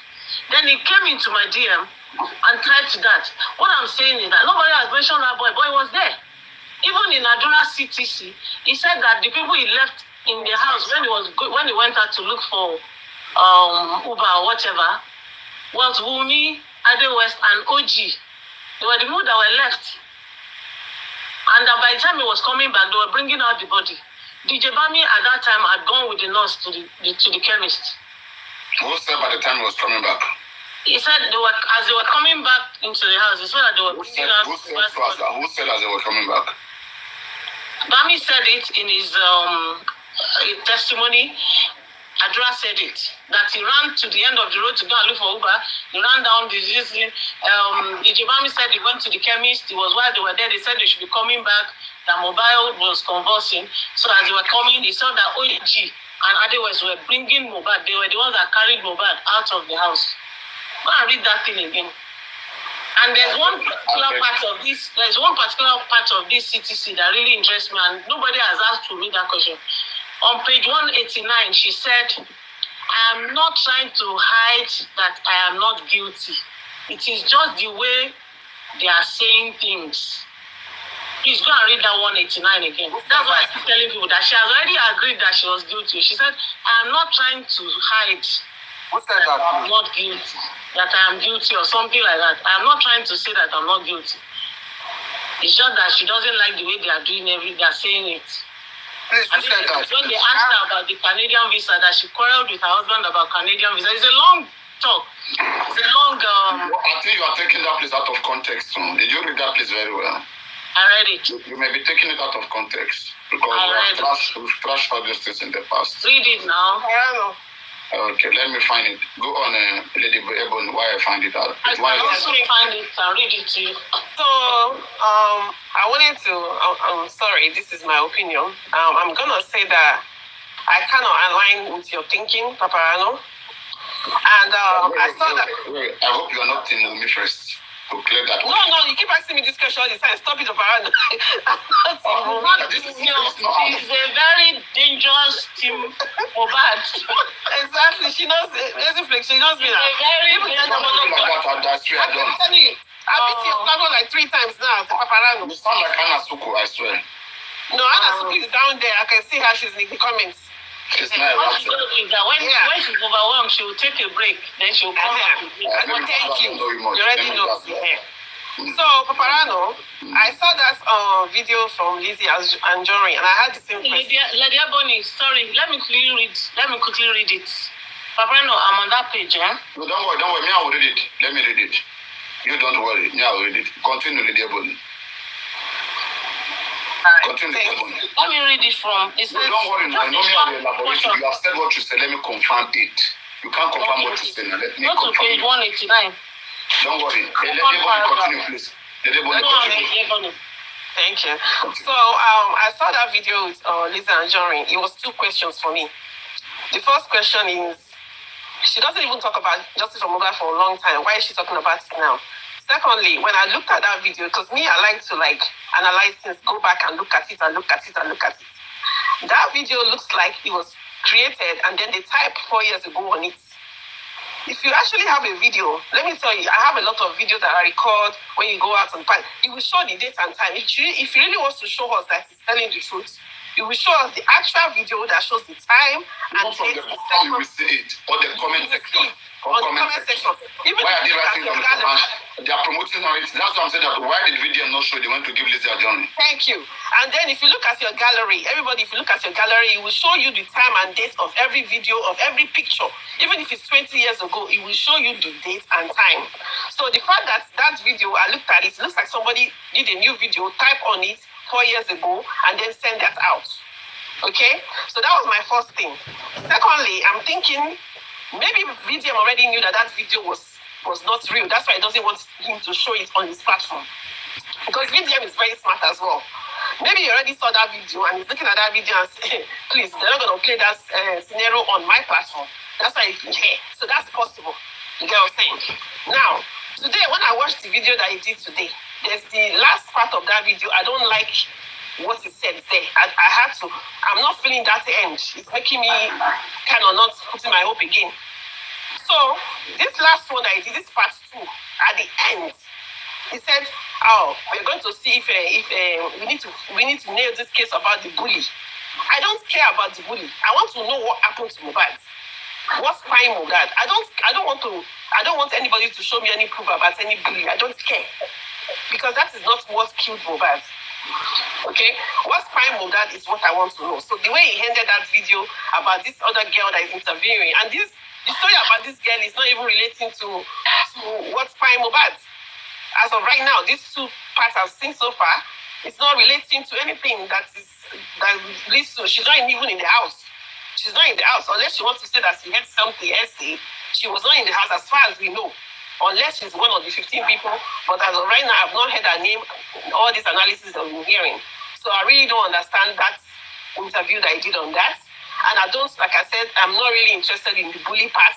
Then he came into my DM and typed that. What I'm saying is that nobody has mentioned that boy. Boy was there. Even in Adura CTC, he said that the people he left in the house when he went out to look for Uber or whatever was Wumi, Ade West, and OG. They were the people that were left. And by the time he was coming back, they were bringing out the body. DJ Bami at that time had gone with the nurse to the chemist. Who said by the time he was coming back? He said as they were coming back into the house, he said that they were bringing out the body. Who said as they were coming back? Bami said it in his testimony. Adra said it, that he ran to the end of the road to go and look for Uber. He ran down the DJ Bami said he went to the chemist. It was while they were there, they said they should be coming back. That mobile was convulsing. So as they were coming, he saw that OG and Ade West were bringing Mohbad. They were the ones that carried Mohbad out of the house. Go and read that thing again. And there's one particular part of this CTC that really interests me, and nobody has asked to read that question. On page 189, she said, I am not trying to hide that I am not guilty. It is just the way they are saying things. Please go and read that 189 again. That's why I keep telling people that she has already agreed that she was guilty. She said, I am not trying to hide that I'm not guilty, that I am guilty or something like that. I am not trying to say that I'm not guilty. It's just that she doesn't like the way they are doing they are saying it. Please, when they asked her about the Canadian visa, that she quarreled with her husband about Canadian visa. It's a long talk. It's a long... I think you are taking that place out of context. Did you read that place very well? I read it. You may be taking it out of context because we've trashed all these things in the past. Read it now. Okay, let me find it. Go on, Lady Ebon, why I find it out. I also find it and read it to you. So, I wanted to, I'm sorry, this is my opinion. I'm going to say that I cannot align with your thinking, Paparino. And I saw that... Wait, I hope you are not in me first. To clear that. No, you keep asking me this question all the time. Stop it, Paparino. It's a very dangerous team for bad. Exactly. She knows it. She knows me now. I've been to your platform like 3 times now, Paparino. You sound like Anna Suku, I swear. No, Anna Suku is down there. I can see her. She's in the comments. She's not what she's going to do is that when she's overwhelmed, she will take a break. Then she will come back. Thank you. You already know. So, Paparino, I saw that video from Lizzie Anjorin, and I had the same question. Lady Bonnie, sorry, let me quickly read it. Paparino, I'm on that page, eh? No, don't worry. Me, I will read it. Let me read it. You don't worry. Me, I will read it. Continue, Lady Bonnie. Continue. Let me read it from. It says, no, don't worry, I know me I will elaborate. You have said what you said. Let me confirm it. You can't confirm what you said. Now let me go to page 189. Don't worry. Let everybody continue, please. Let everybody continue. Thank you. So I saw that video with Lisa and Jory. It was 2 questions for me. The first question is, she doesn't even talk about justice for Mohbad for a long time. Why is she talking about it now? Secondly, when I looked at that video, because me, I like to analyze things, go back and look at it and look at it and look at it. That video looks like it was created and then they typed 4 years ago on it. If you actually have a video, let me tell you, I have a lot of videos that I record when you go out and find. It will show the date and time. If you really wants to show us that it's telling the truth, it will show us the actual video that shows the time and date. You will see it, or the comment section. On the comment section. Even why if you look at your gallery. They are promoting it. That's what I'm saying. That why did video not show? They want to give Lizzie a journey. Thank you. And then if you look at your gallery, everybody, if you look at your gallery, it will show you the time and date of every video, of every picture. Even if it's 20 years ago, it will show you the date and time. So the fact that that video, I looked at it, it looks like somebody did a new video, type on it 4 years ago, and then send that out. Okay? So that was my first thing. Secondly, I'm thinking, maybe VDM already knew that video was not real. That's why he doesn't want him to show it on his platform. Because VDM is very smart as well. Maybe he already saw that video and he's looking at that video and saying, please, they're not going to play that scenario on my platform. That's why he's here. So that's possible. You get what I'm saying? Now, today, when I watched the video that he did today, there's the last part of that video. I don't like what he said there. I'm not feeling that end. It's making me kind of not putting my hope again. So this last one that I did, this part 2, at the end, he said, "Oh, we're going to see if we need to nail this case about the bully." I don't care about the bully. I want to know what happened to Mohbad. What's spying Mohbad? I don't want anybody to show me any proof about any bully. I don't care, because that is not what killed Mohbad. Okay, what's spying Mohbad is what I want to know. So the way he ended that video about this other girl that is interviewing, and the story about this girl is not even relating to what's spying Mohbad. As of right now, these 2 parts I've seen so far, it's not relating to anything that leads to. She's not even in the house. She's not in the house unless she wants to say that she had something else. She was not in the house as far as we know. Unless she's one of the 15 people, but as of right now, I've not heard her name, all this analysis that we're hearing. So I really don't understand that interview that I did on that. And I don't, like I said, I'm not really interested in the bully part.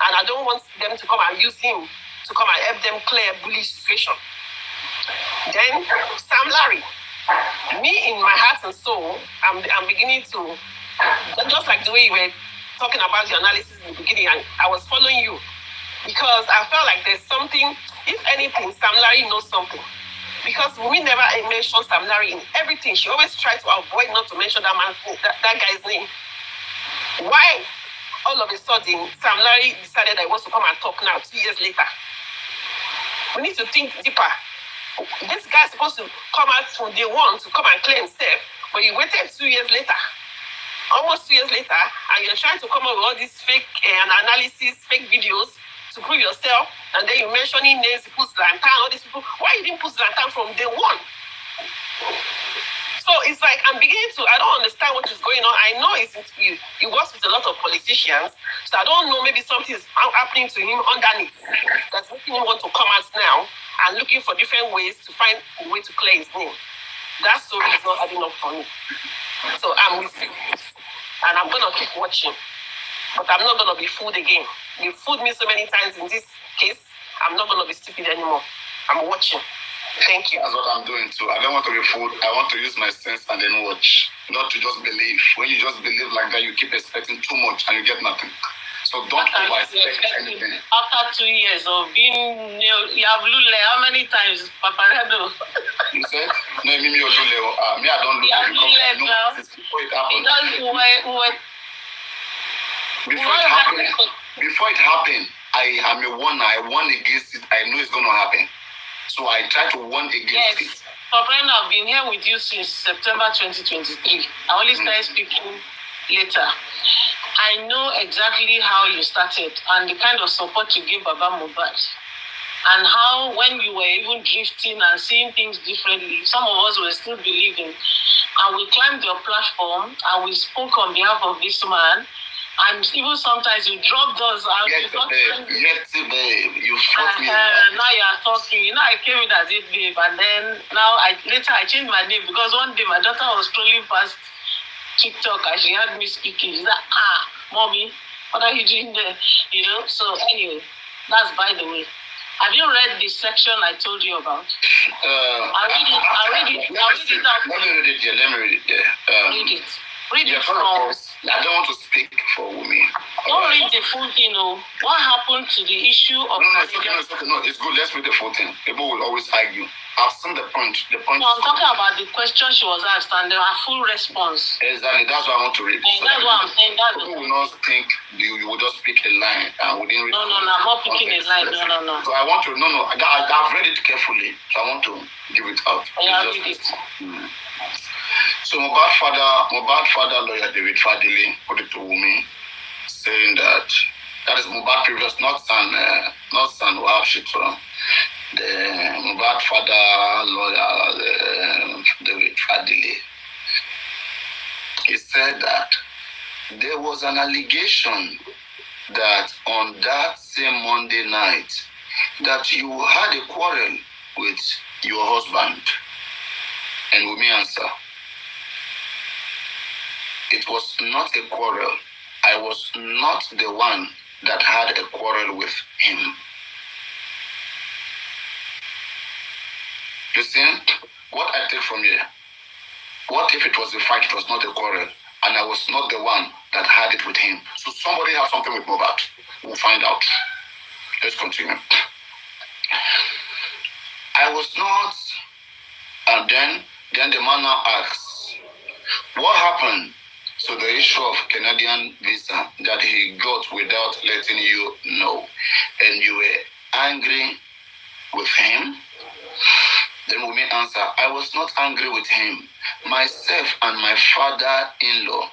And I don't want them to come and use him to come and help them clear a bully situation. Then, Sam Larry. Me, in my heart and soul, I'm beginning to, just like the way you were talking about the analysis in the beginning, and I was following you. Because I felt like there's something, if anything, Sam Larry knows something. Because we never mentioned Sam Larry in everything. She always tried to avoid not to mention that man's name, that guy's name. Why all of a sudden Sam Larry decided that he wants to come and talk now, 2 years later? We need to think deeper. This guy's supposed to come out from day one to come and claim himself, but you waited 2 years later. Almost 2 years later, and you're trying to come up with all these fake analysis, fake videos, to prove yourself, and then you're mentioning names, you put Zlata, all these people. Why you didn't put Zlata from day one? So it's like I'm beginning to, I don't understand what is going on. I know it works with a lot of politicians, so I don't know, maybe something is happening to him underneath that's making him want to come out now and looking for different ways to find a way to clear his name. That story is not adding up for me. So I'm with you, and I'm going to keep watching. But I'm not going to be fooled again. You fooled me so many times in this case, I'm not going to be stupid anymore. I'm watching. Thank you. That's what I'm doing too. I don't want to be fooled. I want to use my sense and then watch. Not to just believe. When you just believe like that, you keep expecting too much and you get nothing. So don't over-expect anything. After 2 years of being you have lule, how many times, Paparino? You said? No, me or lule. Me, I don't lule. Before it happened. Before it happened, I am a warner. I warn against it. I know it's going to happen. So I try to warn against it. Paparino, I've been here with you since September 2023. I only started speaking later. I know exactly how you started and the kind of support you gave Baba Mohbad. and how when you were even drifting and seeing things differently, some of us were still believing. And we climbed your platform and we spoke on behalf of this man. And even sometimes you dropped us out. Yes, babe. You fought me. Now you are talking. I came in as it babe, and then later I changed my name because one day my daughter was scrolling past TikTok and she heard me speaking. She's like, mommy, what are you doing there? So anyway, that's by the way. Have you read the section I told you about? I'll read it. Let me read it here. Read it. Read it from. I don't want to speak for women. Don't read the full thing, What happened to the issue of... No, it's okay. No, it's good. Let's read the full thing. People will always argue. I've seen the point. The point. No, I'm talking about the question she was asked and the full response. Exactly. That's what I want to read. So that's what I'm saying. People will not think you will just pick a line and we didn't read. No, I'm not picking a line. No. So I want to... No. I've read it carefully. So I want to give it out. Yeah, read it. So Mohbad father lawyer David Fadili put it to Wunmi, saying that is Mohbad previous, not son Wahab Shitron. The Mohbad father lawyer David Fadili. He said that there was an allegation that on that same Monday night that you had a quarrel with your husband. And Wunmi answered, it was not a quarrel. I was not the one that had a quarrel with him. You see, what I take from here, what if it was a fight, it was not a quarrel, and I was not the one that had it with him? So somebody has something with Mohbad. We'll find out. Let's continue. I was not, and then the man now asks, what happened to the issue of Canadian visa that he got without letting you know, and you were angry with him? Then Wunmi answer, I was not angry with him. Myself and my father-in-law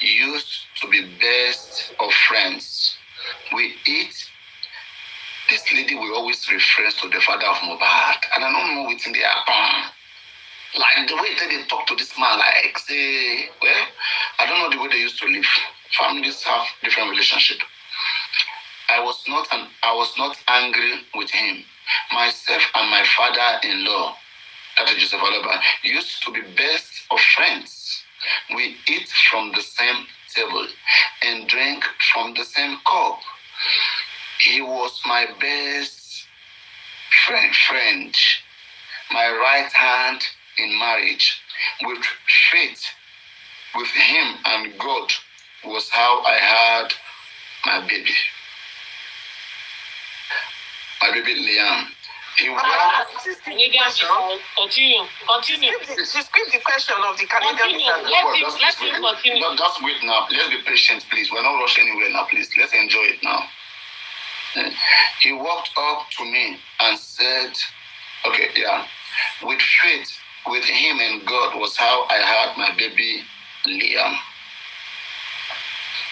used to be best of friends. We eat. This lady will always refer to the father of Mohbad, and I don't know what's in their palm. Like the way they talk to this man, like say, well, I don't know the way they used to live. Families have different relationship. I was not angry with him. Myself and my father-in-law, that is Joseph Alaba, used to be best of friends. We eat from the same table and drink from the same cup. He was my best friend, my right hand in marriage. With faith, with him and God was how I had my baby. My baby Liam. He Continue. She skipped the question of the Canadian visa. Let him continue. Just wait now. Let's be patient, please. We're not rushing anywhere now, please. Let's enjoy it now. He walked up to me and said, with faith, with him and God was how I had my baby Liam.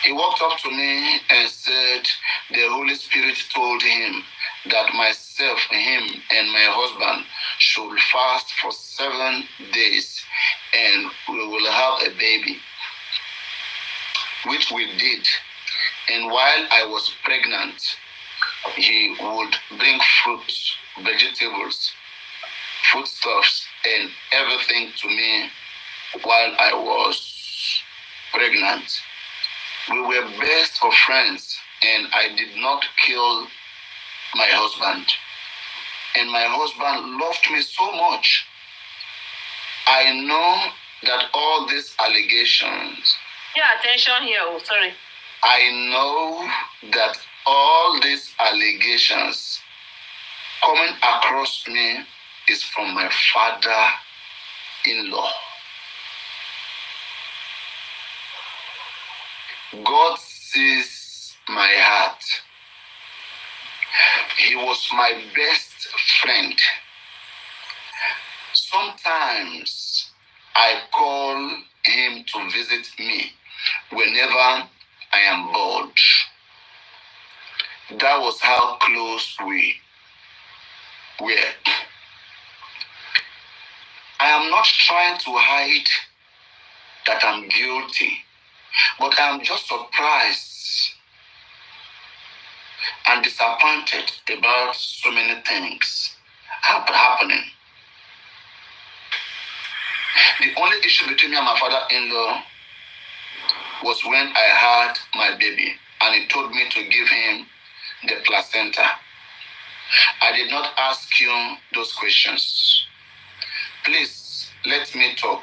He walked up to me and said, the Holy Spirit told him that myself, him, and my husband should fast for 7 days and we will have a baby, which we did. And while I was pregnant, he would bring fruits, vegetables, foodstuffs, and everything to me while I was pregnant. We were best of friends, and I did not kill my husband. And my husband loved me so much. I know that all these allegations... Pay attention here, sorry. I know that all these allegations coming across me is from my father-in-law. God sees my heart. He was my best friend. Sometimes I call him to visit me whenever I am bored. That was how close we where I am not trying to hide that I'm guilty, but I'm just surprised and disappointed about so many things happening. The only issue between me and my father-in-law was when I had my baby and he told me to give him the placenta. I did not ask you those questions. Please, let me talk.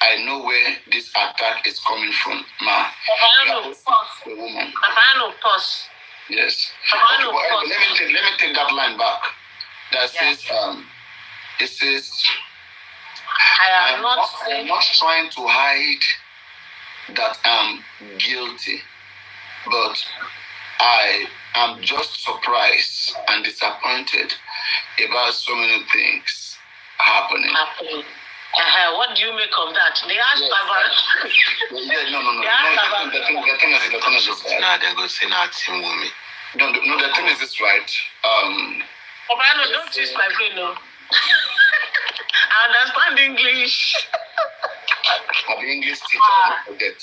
I know where this attack is coming from, ma. Paparino, pause. The woman. Paparino, pause. Yes. Paparino, Okay, pause. let me take that line back. That says, it says, I am not trying to hide that I'm guilty, but I am just surprised and disappointed about so many things happening. What do you make of that? They asked Paparino. Yeah, no. The thing is this, Now they're going to say now Team Wumi. No, the thing is this, right? Paparino, don't twist my brain, no. I understand English. I'm the English teacher, I don't forget.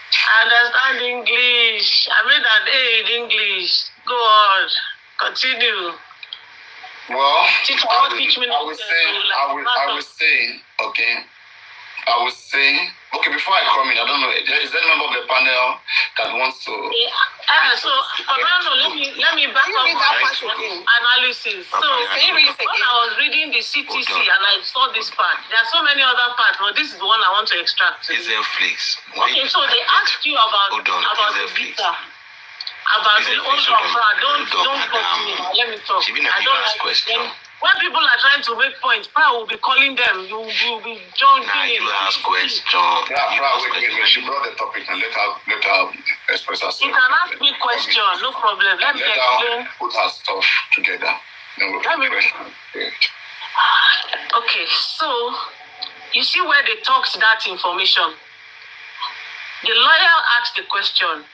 I understand English. I made an A in English. Go on. Continue. Well, Teacher, I will say, okay, before I come in, I don't know, is there a member of the panel that wants to... So, Paparino, let me back up my analysis. So, when I was reading the CTC and I saw this part, there are so many other parts, but this is the one I want to extract. Is there flex? Okay, so they asked you about the visa. About the old opera. Don't put me. Let me talk. I don't like question. When people are trying to make points, Pra will be calling them. You will be jumping in. You ask question. Wait. She brought the topic and let her express herself. You can ask me question, no problem. Let me explain. Put her stuff together. Let me. Okay, so you see where they talked that information. The lawyer asked the question,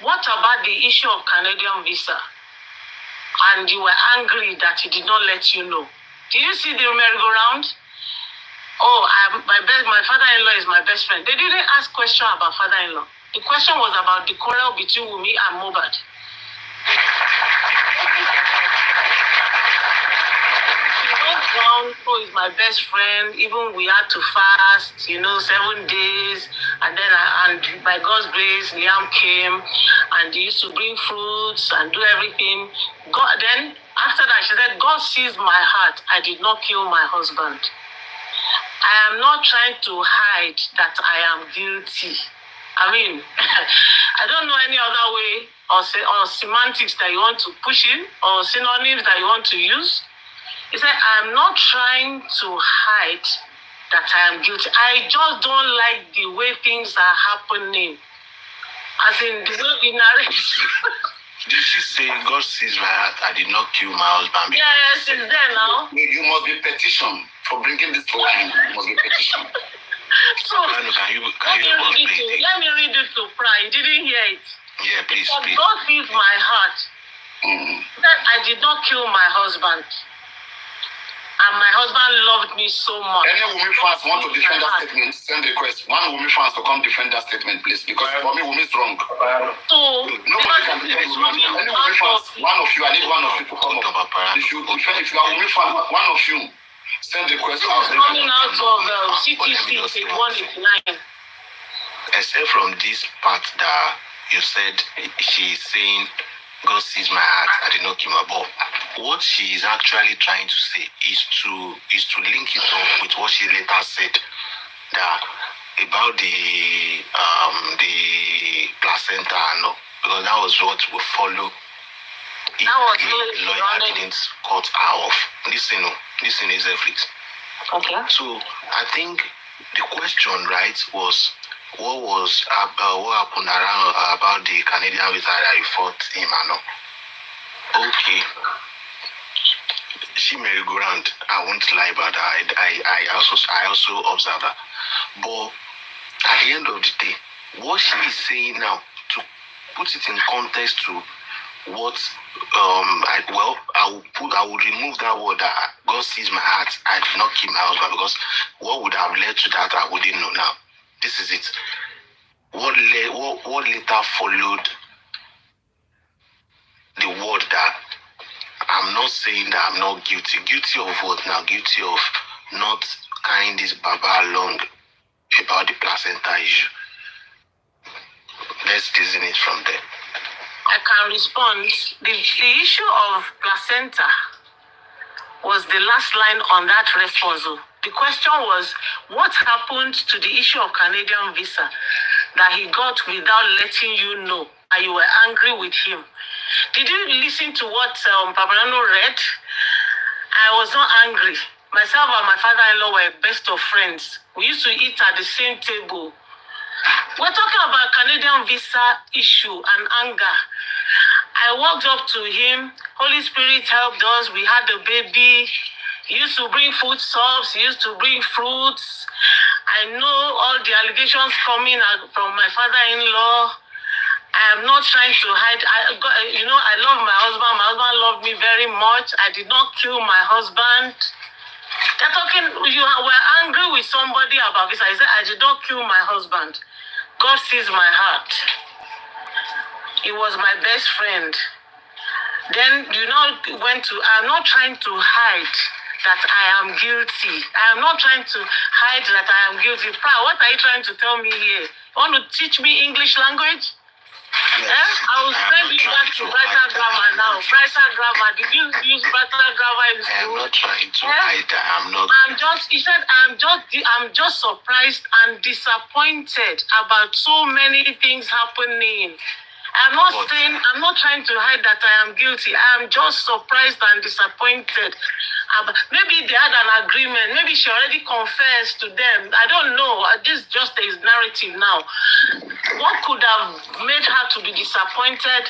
what about the issue of Canadian visa? And you were angry that he did not let you know. Did you see the merry-go-round? My father-in-law is my best friend. They didn't ask question about father-in-law. The question was about the quarrel between Wumi and Mohbad. So is my best friend. Even we had to fast, 7 days, and then and by God's grace, Liam came, and he used to bring fruits and do everything. Then after that, she said, "God sees my heart. I did not kill my husband. I am not trying to hide that I am guilty." I mean, I don't know any other way or semantics that you want to push in or synonyms that you want to use. He said, I'm not trying to hide that I am guilty. I just don't like the way things are happening. As in, the way we narrate. Did she say, God sees my heart, I did not kill my husband? Yes, it's there now. You must be petitioned for bringing this to light. You must be petitioned. So, let me read it to Pride. You didn't hear it? Yeah, please. God sees my heart. That I did not kill my husband. And my husband loved me so much. Any woman fans want to defend that statement, send request. One woman fans to come defend that statement, please. Because for me, woman is wrong. So, nobody can defend woman. Any woman fans, one of you, I need one of you to come up. If you are a woman fan, one of you, send request. Coming out of CTC, page 189. Except from this part that you said she is saying, God sees my heart, I did not kill my boy. What she is actually trying to say is to link it up with what she later said that about the placenta, no, because that was what will follow. If the lawyer didn't cut her off. Listen is Netflix. Okay. So I think the question, right, was what happened around about the Canadian visa that you fought him and all. Okay. She merry-go-round. I won't lie about that. I also observe that. But at the end of the day, what she is saying now, to put it in context to what I will remove that word that God sees my heart. I did not kill my husband, because what would have led to that I wouldn't know now. This is it. What later followed the word that I'm not saying that I'm not guilty. Guilty of what now? Guilty of not carrying this Baba along about the placenta issue. Let's reason it from there. I can respond. The issue of placenta was the last line on that response. The question was, what happened to the issue of Canadian visa that he got without letting you know, and you were angry with him? Did you listen to what Paparino read? I was not angry. Myself and my father-in-law were best of friends. We used to eat at the same table. We're talking about Canadian visa issue and anger. I walked up to him. Holy Spirit helped us. We had a baby. He used to bring food stuffs. He used to bring fruits. I know all the allegations coming from my father-in-law. I am not trying to hide. I love my husband. My husband loved me very much. I did not kill my husband. They're talking, you were angry with somebody about this. I said, I did not kill my husband. God sees my heart. He was my best friend. Then I'm not trying to hide that I am guilty. I am not trying to hide that I am guilty. What are you trying to tell me here? You want to teach me English language? Yes. I will send you back to Brighter Grammar now. Brighter Grammar. Did you use Brighter Grammar in school? I'm not trying to hide that. He said, I'm just surprised and disappointed about so many things happening. I'm not trying to hide that I am guilty. I am just surprised and disappointed. Maybe they had an agreement. Maybe she already confessed to them. I don't know. This is just a narrative now. What could have made her to be disappointed disappointed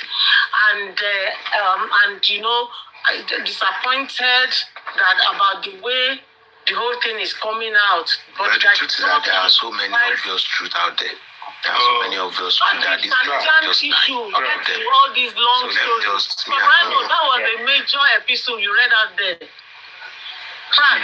about the way the whole thing is coming out? But the truth is that there are so many obvious truths out there. There are so many obvious truths that this girl just lied. All these long stories. That was a major episode you read out there.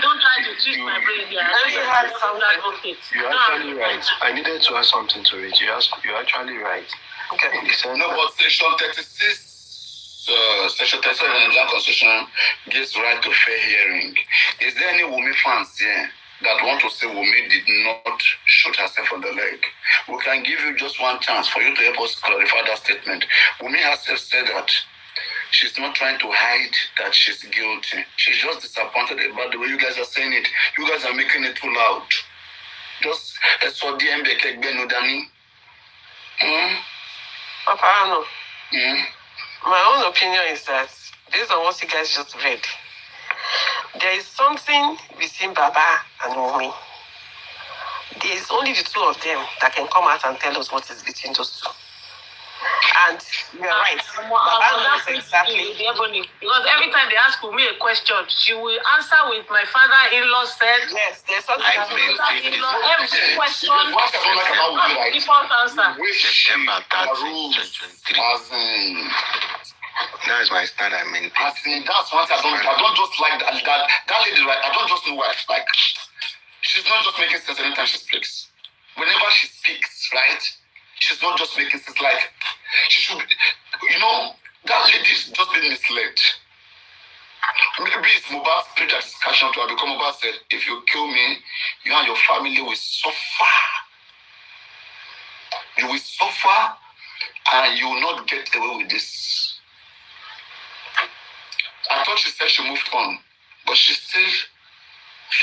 Don't try to twist my brain here. You're actually right. I needed to add something to it. You're actually right. Okay. No, but Section 36, Section 37 of the Nigerian Constitution gives right to fair hearing. Is there any Wunmi fans here that want to say Wunmi did not shoot herself on the leg? We can give you just one chance for you to help us clarify that statement. Wunmi herself said that she's not trying to hide that she's guilty. She's just disappointed about the way you guys are saying it. You guys are making it too loud. Just as for DMB Kekbenudani. Paparino. My own opinion is that, based on what you guys just read, there is something between Baba and Wunmi. There is only the two of them that can come out and tell us what is between those two. And you're right. Baba knows exactly. Because every time they ask me a question, she will answer with my father-in-law said. Yes, there's something. Every question, default answer. That is my stand. That's what I don't just like that lady, right? I don't just know why. Like, she's not just making sense anytime she speaks. Whenever she speaks, right? She's not just making sense. Like, she should be, that lady's just been misled. Maybe it's Mohbad's spirit that is catching up to her, because Mohbad said, if you kill me, you and your family will suffer. You will suffer, and you will not get away with this. I thought she said she moved on, but she's still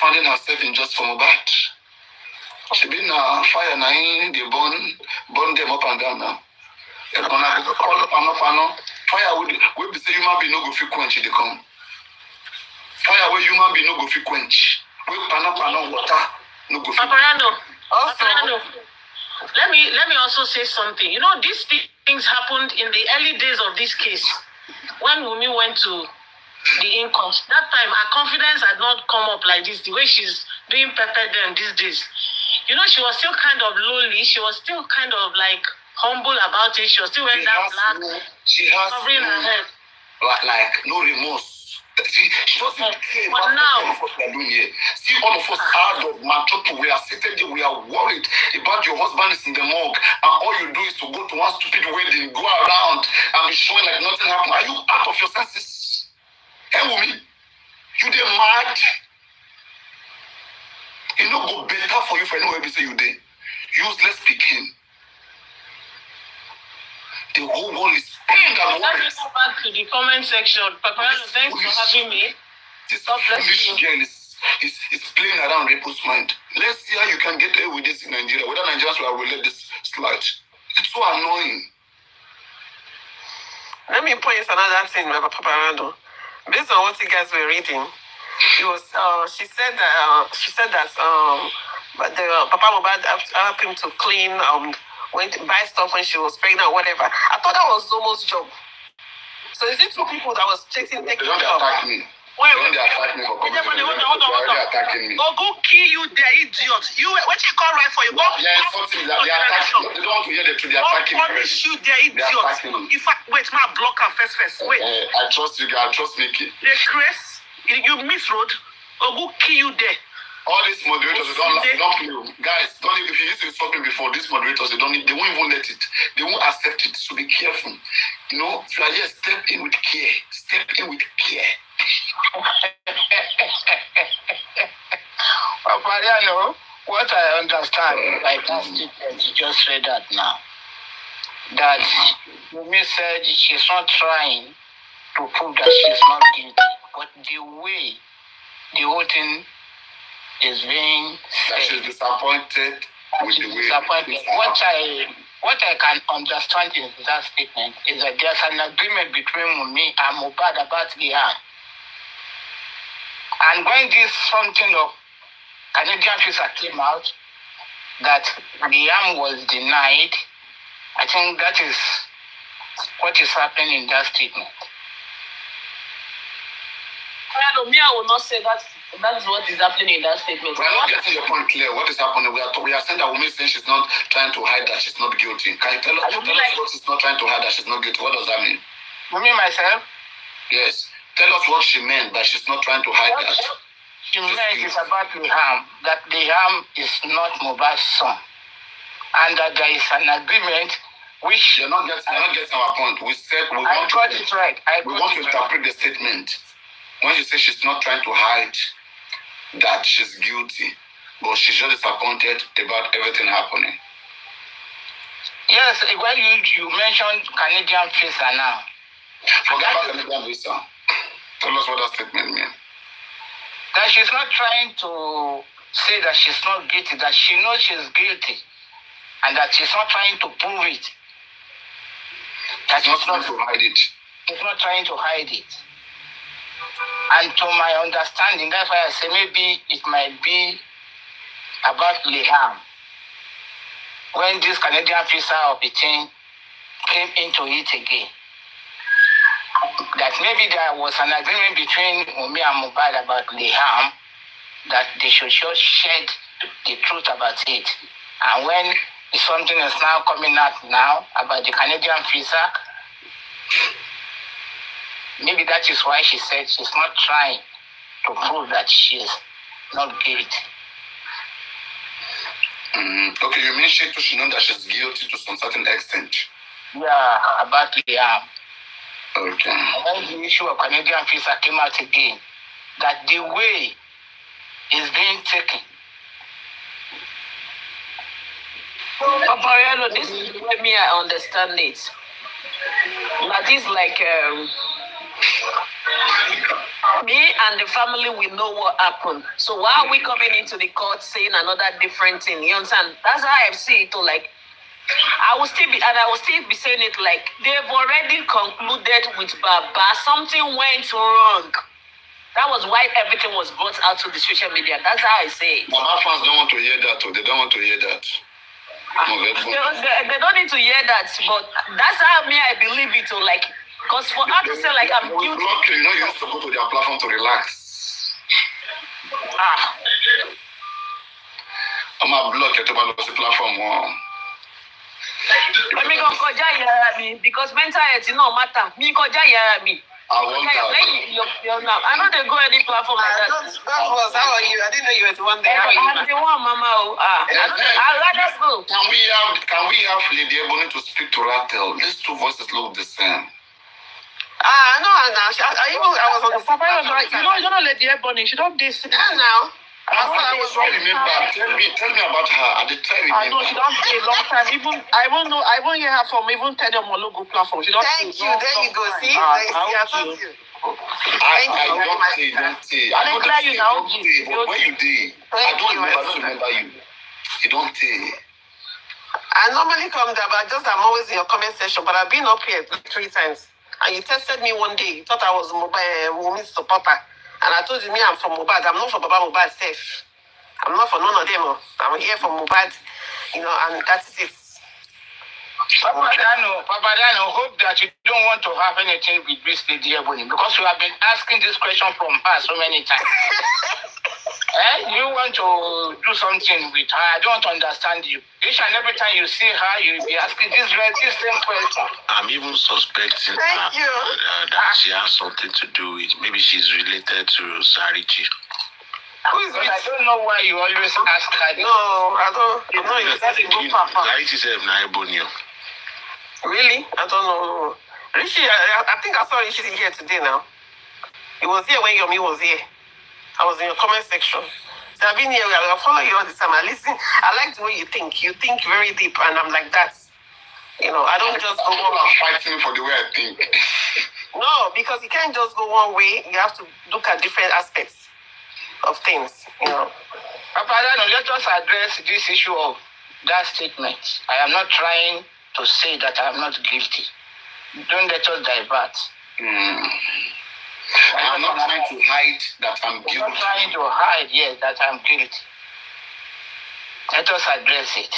finding herself in just for Mohbad. She been fire nine, they burn them up and down now. They're gonna call up and fire we be say human being no go fit quench they come. Fire where human being no go fit quench. We pan up water no go fit. Paparino. Let me also say something. These things happened in the early days of this case. When Wunmi went to the inquest, that time her confidence had not come up like this, the way she's doing pepper them these days. She was still kind of lowly. She was still kind of like humble about it. She was still wearing that black. She has no remorse. She doesn't care about what they are doing here. See, all of us adult, mature people, we are sitting there, we are worried about your husband is in the morgue, and all you do is to go to one stupid wedding, go around and be showing like nothing happened. Are you out of your senses? Hey, woman, you dey mad? It no go better for you for anywhere we say you dey. Useless speaking. The whole world is paying and worried. Let's go back to the comment section. Paparino, thanks for having me. This foolish girl is playing around people's mind. Let's see how you can get away with this in Nigeria. Whether Nigerians will let this slide. It's so annoying. Let me point another thing about Paparino. Based on what you guys were reading, it was she said that but the Papa Mohbad helped him to clean went to buy stuff when she was pregnant or whatever. I thought that was Zomo's job. So is it two people that was taking care of her? Attack me. Wait, they attack me for coming. Hold on. Attacking me. Go kill you, there, idiot. You what you call right for you? Go. Yeah, something that they attacking. They don't want to hear the truth. They attacking me. Punish you, there, idiot. If I wait, my block her first. Wait. I trust you. I trust Mickey. The Chris, you miss road. Go kill you there. All these moderators, they don't play. Guys, don't if you used to insult me before, these moderators, they won't even let it. They won't accept it. So be careful. You know, if you are here, step in with care. Step in with care. Paparino, what I understand, like that statement you just read that now, that Wunmi said she's not trying to prove that she's not guilty, but the way the whole thing is being said. That she's disappointed with the way. What I can understand in that statement is that there's an agreement between Wunmi and Mohbad about the arm. And when this something of Canadian visa came out, that the arm was denied, I think that is what is happening in that statement. Well, me, I will not say that. That's what is happening in that statement. We're not getting your point clear. What is happening? We are saying that Wunmi saying she's not trying to hide that she's not guilty. Can you tell us what she's not trying to hide that she's not guilty? What does that mean? Wunmi myself? Yes. Tell us what she meant that she's not trying to hide that. She meant it's about Liam, that Liam is not Mohbad's son. And that there is an agreement which... You're not getting our point. We said we want to interpret the statement. When you say she's not trying to hide that she's guilty, but she's just disappointed about everything happening. Yes, when you mentioned Canadian visa now. Forget about Canadian visa. Tell us what that statement means. That she's not trying to say that she's not guilty, that she knows she's guilty, and that she's not trying to prove it. That she's not trying to hide it. She's not trying to hide it. And to my understanding, that's why I say maybe it might be about Liam. When this Canadian visa of the thing came into it again, that maybe there was an agreement between Wunmi and Mohbad about Liam, that they should just shed the truth about it. And when something is now coming out now about the Canadian visa, maybe that is why she said she's not trying to prove that she's not guilty. Okay, you mean she knows that she's guilty to some certain extent? Yeah, about Liam. Okay. And when the issue of Canadian visa came out again, that the way is being taken. Paparino, this is where me I understand it. That is like me and the family, we know what happened. So why are we coming into the court saying another different thing? You understand? That's how I see it. Too. Like I will still be saying it. Like they've already concluded with Baba. Something went wrong. That was why everything was brought out to the social media. That's how I say it. Mama fans don't want to hear that. They don't want to hear that. They don't need to hear that, but that's how me I believe it. Or like, because for her to say like I'm guilty. You know, you have to go to their platform to relax. I'm a block at the platform. Let me go koja because mental health no matter. Me koja me. I want that. I know they go any platform like that. That was how are you? I didn't know you were the one there. I'm the one, Mama. I'll let us go. Can we have Lady Ebony to speak to Ratel? These two voices look the same. No, I was on the Papa, you don't let the Ebony. She don't this. Now. I was right. Remember, tell me about her. At the time, I know she don't stay a long time. Even I won't hear her from even tell them logo platform. She don't. Thank you. There you go. See, I told you. Don't say. I don't tell you now. But when you did, I don't remember you. You don't say. I normally come there, but I'm always in your comment section. But I've been up here 3 times, and you tested me one day. You thought I was Omowummi supporter. And I told you, I'm from Mohbad. I'm not for Baba Mohbad safe. I'm not for none of them. I'm here for Mohbad, and that is it. Paparino, hope that you don't want to have anything with this Lady Ebony because you have been asking this question from her so many times. You want to do something with her. I don't understand you. Each and every time you see her, you'll be asking this same question. I'm even suspecting that she has something to do with, maybe she's related to Sarichi. Who is it? I don't know why you always ask her. No, I don't. I'm not interested in Papa. Sarichi said, Naibonio. Really? I don't know. Rishi, I think I saw Rishi here today now. He was here when Yomi was here. I was in your comment section. So I've been here. I follow you all the time. I listen. I like the way you think. You think very deep, and I'm like that. I don't just go I'm fighting for the way I think. No, because you can't just go one way. You have to look at different aspects of things. Paparino, let us address this issue of that statement. I am not trying to say that I am not guilty. Don't let us divert. I'm not trying to hide that I'm guilty. I'm not trying to hide, yes, that I'm guilty. Let us address it.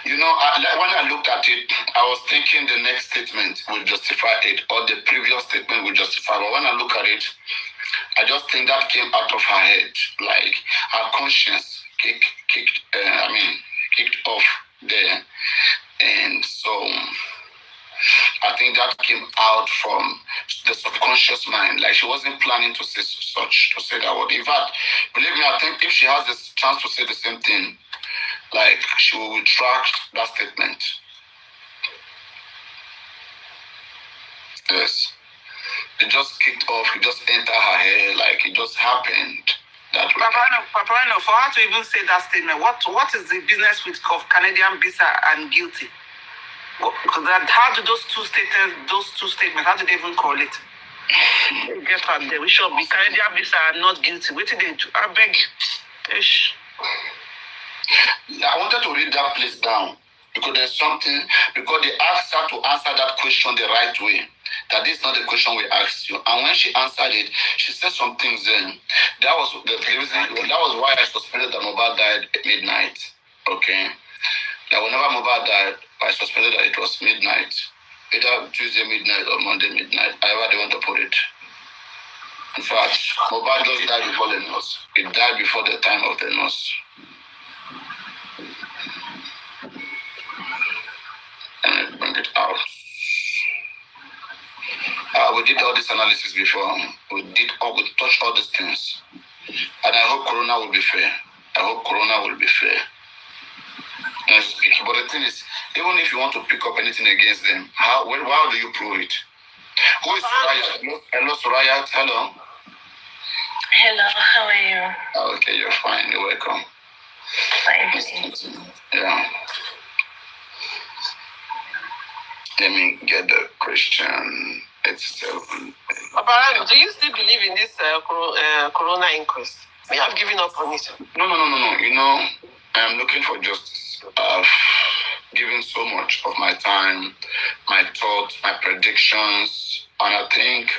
When I looked at it, I was thinking the next statement will justify it, or the previous statement will justify. But when I look at it, I just think that came out of her head, like her conscience kicked off there, and so I think that came out from the subconscious mind. Like she wasn't planning to say that word. In fact, believe me, I think if she has this chance to say the same thing, like she will retract that statement. Yes. It just kicked off, it just entered her head, like it just happened that way. Paparino, for her to even say that statement, what is the business of Canadian visa and guilty? How do those two statements, how do they even call it? Get out there. We should be Canadian visa and not guilty. What did they do? I beg. Ish. I wanted to read that place down because there's something, because they asked her to answer that question the right way. That this is not the question we asked you. And when she answered it, she said some things then. That was the reason, that was why I suspected that Mohbad died at midnight. Okay. That whenever Mohbad died, I suspected that it was midnight. Either Tuesday midnight or Monday midnight, however they want to put it. In fact, Mohbad just died before the nurse. It died before the time of the nurse. And bring it out. We did all this analysis before. We touched all these things. And I hope Corona will be fair. But the thing is, even if you want to pick up anything against them, how do you prove it? Who is Soraya? Hello, Soraya. Hello. Hello, how are you? Okay, you're fine. You're welcome. Fine. Yeah. Let me get the question. Paparino, do you still believe in this Corona inquest? We have given up on it. No. I'm looking for justice. I've given so much of my time, my thoughts, my predictions, and I think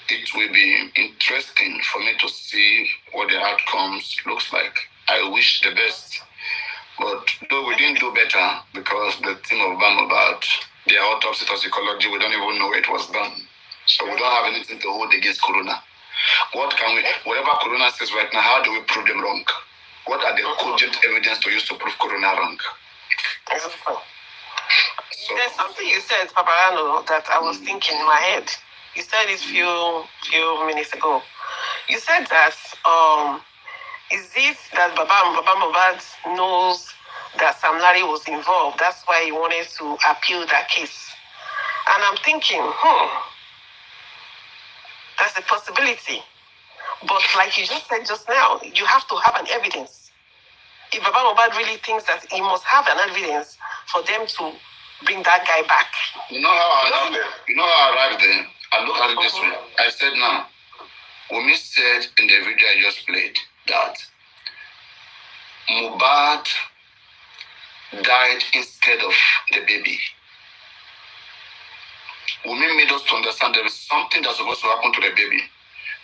it will be interesting for me to see what the outcomes looks like. I wish the best, but though we didn't do better because the team of Mohbad, their autopsy toxicology, we don't even know it was done. So we don't have anything to hold against Corona. Whatever Corona says right now, how do we prove them wrong? What are the cogent evidence to use to prove Corona wrong? So, there's something you said, Paparino, that I was thinking in my head. You said it few minutes ago. You said that is it that Baba Mohbad knows that Sam Larry was involved? That's why he wanted to appeal that case. And I'm thinking, that's a possibility. But like you just said just now, you have to have an evidence. If Baba Mohbad really thinks that he must have an evidence for them to bring that guy back. You know how I arrived there? I look at it this way. I said now, Wunmi said in the video I just played that Mohbad died instead of the baby. Wunmi made us to understand there is something that's supposed to happen to the baby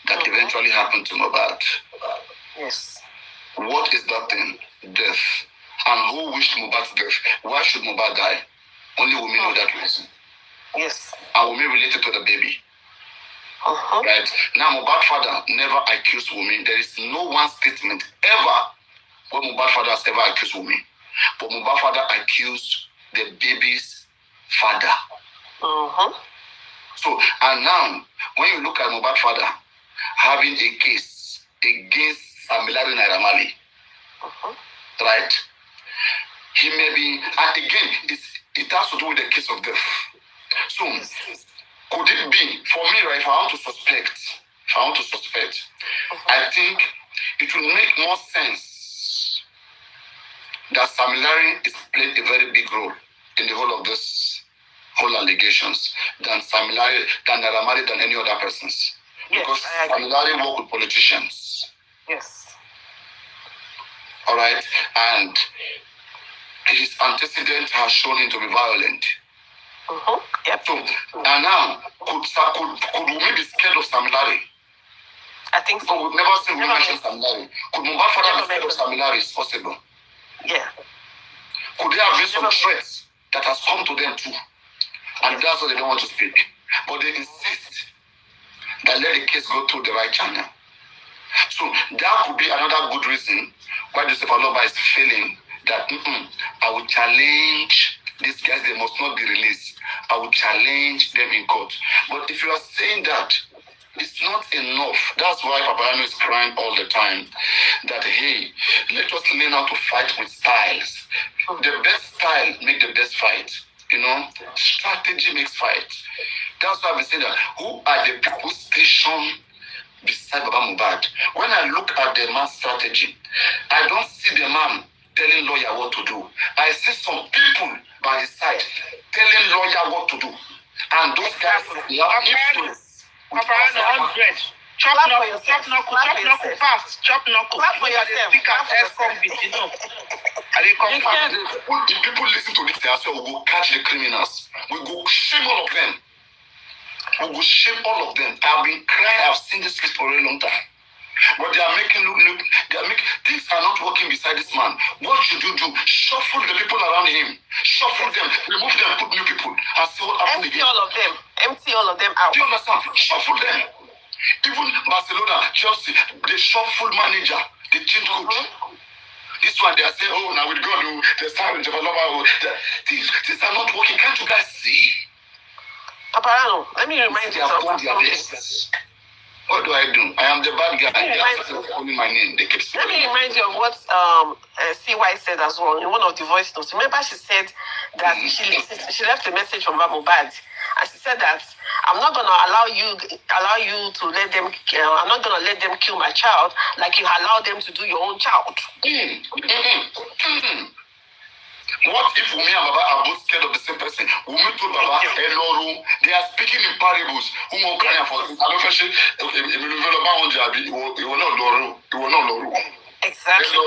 that eventually happened to Mohbad. Yes. What is that thing? Death. And who wished Mohbad's death? Why should Mohbad die? Only Wunmi know that reason. Yes. And Wunmi related to the baby. Right? Now, Mohbad's father never accused Wunmi. There is no one statement ever where Mohbad's father has ever accused Wunmi. But Mohbad's father accused the baby's father. So, and now, when you look at Mohbad's father having a case against Sam Larry and Marley, right? He may be, and again, it has to do with the case of death. So, could it be, for me, right, if I want to suspect, I think it will make more sense that Sam Larry is playing a very big role in the whole of this whole allegations than Sam Larry, than Naira Marley, than any other persons. Yes, because Sam Larry work with politicians. Yes. All right, and his antecedent has shown him to be violent. Yep. So, and now, could Wunmi be scared of Sam Larry? I think so. But we've never seen Wunmi mention Sam Larry. Could Mohbad's father be scared of Sam Larry? It's possible. Yeah. Could there have been some threats that has come to them too? And that's why they don't want to speak. But they insist that let the case go through the right channel. So that could be another good reason why Joseph Aloba is feeling that I will challenge these guys, they must not be released. I will challenge them in court. But if you are saying that, it's not enough. That's why Paparino is crying all the time. That, hey, let us learn how to fight with styles. The best style make the best fight. You know, strategy makes fight. That's why we say that. Who are the people stationed beside Baba Mohbad? When I look at the man's strategy, I don't see the man telling lawyer what to do. I see some people by his side telling lawyer what to do. And those guys, they have influence. Paparino 100. Chop knuckle fast. Chop knuckle. Clap for yourself. You know. Are they confirmed? If people listen to this, they say, we'll go catch the criminals. We'll go shame all of them. We'll go shame all of them. I've been crying. I've seen this case for a long time. But they are making things are not working beside this man. What should you do? Shuffle the people around him. Shuffle them. Remove them. Put new people. And see what happens Empty again. all of them. Empty all of them out. Do you understand? Shuffle them. Even Barcelona, Chelsea, they shuffle manager. They change coach. This one, they are saying, oh, now with God, the star and developer. Things are not working. Can't you guys see? Paparino, let me remind you of something. What do I do? I am the bad guy. They are calling my name. They keep Let speaking. me remind you of what CY said as well in one of the voice notes. Remember, she said that she left a message from Mohbad, and she said that I'm not gonna allow you to let them. I'm not gonna let them kill my child like you allow them to do your own child. What if Wunmi and Baba are both scared of the same person? Wunmi told Baba, Eloru, they are speaking in parables. Who won't carry for this? I don't know if you will not Loru. Exactly.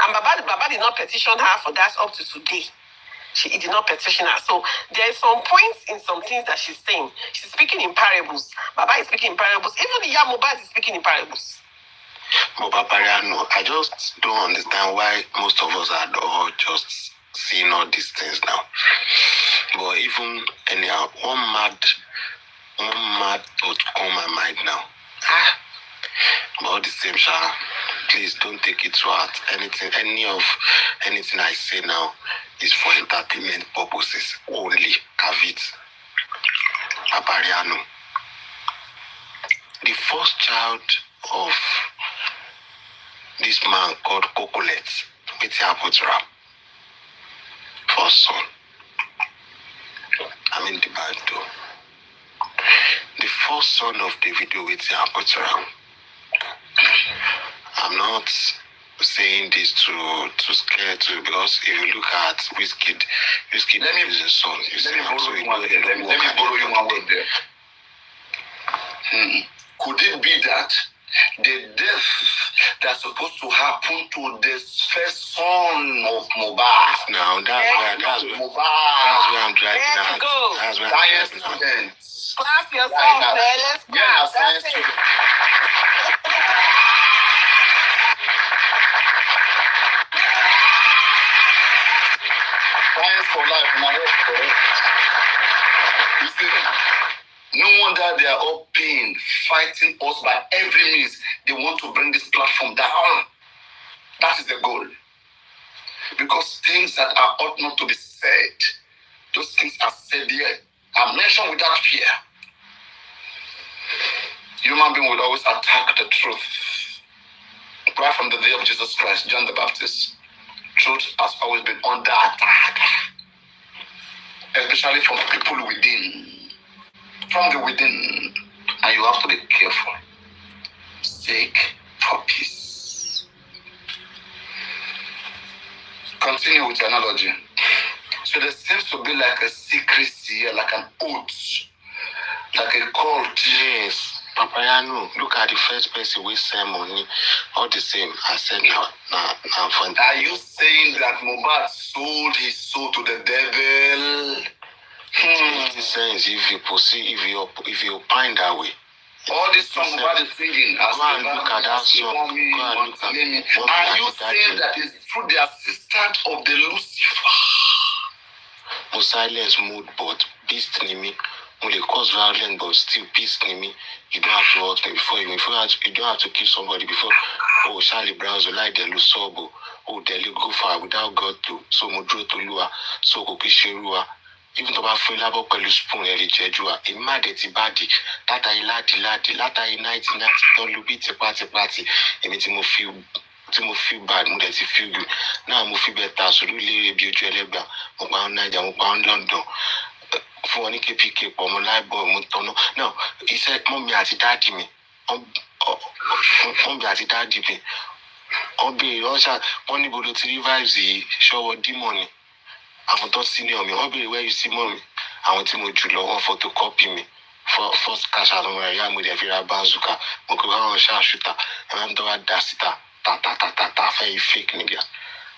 And Baba did not petition her for that up to today. He did not petition her. So there are some points in some things that she's saying. She's speaking in parables. Baba is speaking in parables. Even the Mohbad is speaking in parables. But Paparino, I just don't understand why most of us are all just seeing all these things now. But even anyhow, one mad thought come my mind now. But all the same, Sha, please don't take it to heart. Anything I say now, is for entertainment purposes only. Kavit. Paparino. The first child of this man called Cocolet, with Apotra, first son. I'm in the band too. The first son of Davido with Apotra. I'm not saying this to scare to, because if you look at Wizkid is a son. Let me borrow you one word there. Could it be that the death that's supposed to happen to this first son of Mohbad? Now that's where I'm driving at. That's where I'm driving at. Clap yourself, man. Let's go. Yeah, that's it. Science for life, my head. You see, no wonder they are all pained, fighting us by every means. They want to bring this platform down. That is the goal. Because things that are ought not to be said, those things are said here, are mentioned without fear. Human being will always attack the truth. Right from the day of Jesus Christ, John the Baptist, truth has always been under attack. Especially from people within. From the within. And you have to be careful. Seek for peace. Continue with your analogy. So there seems to be like a secrecy, like an oath, like a cult. Yes. Paparino, look at the first person we send money. All the same, I said now for Are you saying that Mohbad sold his soul to the devil? In the sense, if you opine that way. All this song Mohbad is singing, go and look at that song. Are you saying that it's through the assistance of the Lucifer? No silence mode, but beast in me. Only cause violence, but still peace in me. You don't have to hurt me before you don't have to kill somebody before. Oh, Charlie Brown's like the Lusobo. Oh, they go far without God to. So Mudro to Lua. So Kokishirua. Even though I feel about Pelu spoon, Eli Jedua. Immediately body. That I ladi. That I night. Don't look it party. And it's more feel. Mo feel bad, mo deti feel good. Now mo feel better. So really be Jeleba. Mo pa Niger, mo pa London. For any KPK, or my life boy, Montono. No, he said, Mommy, I did daddy me. Mommy, I did daddy me. Obi, also, only go to revive the show of demon. I want to see me. Obi, where you see mommy? I want to move you long for to copy me. For first cash out of my yam with a Vera Bazooka. Moko on shooter. And I'm doing Dasita. Ta, fake nigga.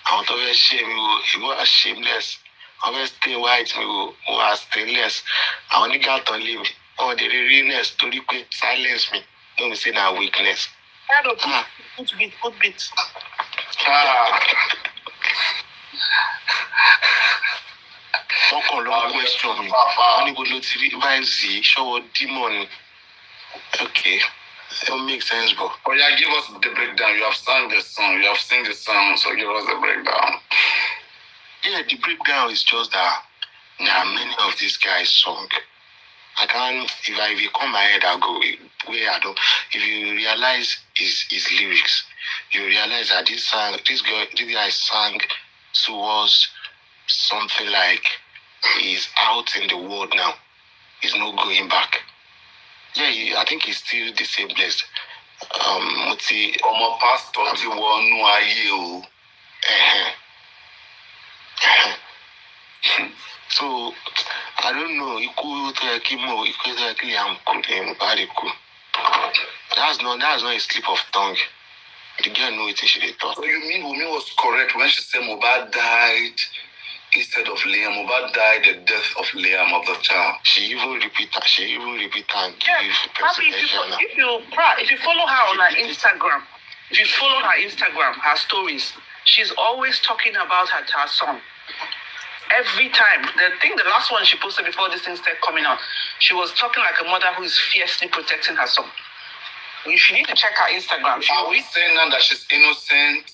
I want to shame you. You are shameless. I will stay white, who are stainless. I only got on leave. Oh, the realness to request silence me. Don't say that weakness. Put bit. Long question me. Only go to revive the show demon. Okay. It don't make sense, bro. Oh yeah, give us the breakdown. You have sung the song. You have sing the song, so give us the breakdown. Yeah, the breakdown is just that there are many of these guys' songs. I can't, if you come my head, I'll go where I don't. If you realize his lyrics, you realize that this guy sang towards something like he's out in the world now. He's not going back. Yeah, I think he's still the same place. Omo pastor ti wonu aye o. So I don't know. That's not a slip of tongue. The girl know it she thought. So you mean Wunmi was correct when she said Mohbad died instead of Liam? Mohbad died the death of Liam, of the child. She even repeat and give if you follow her on her Instagram, her stories, she's always talking about her son. Every time. The last one she posted before this thing started coming out, she was talking like a mother who is fiercely protecting her son. You need to check her Instagram. Are we saying now that she's innocent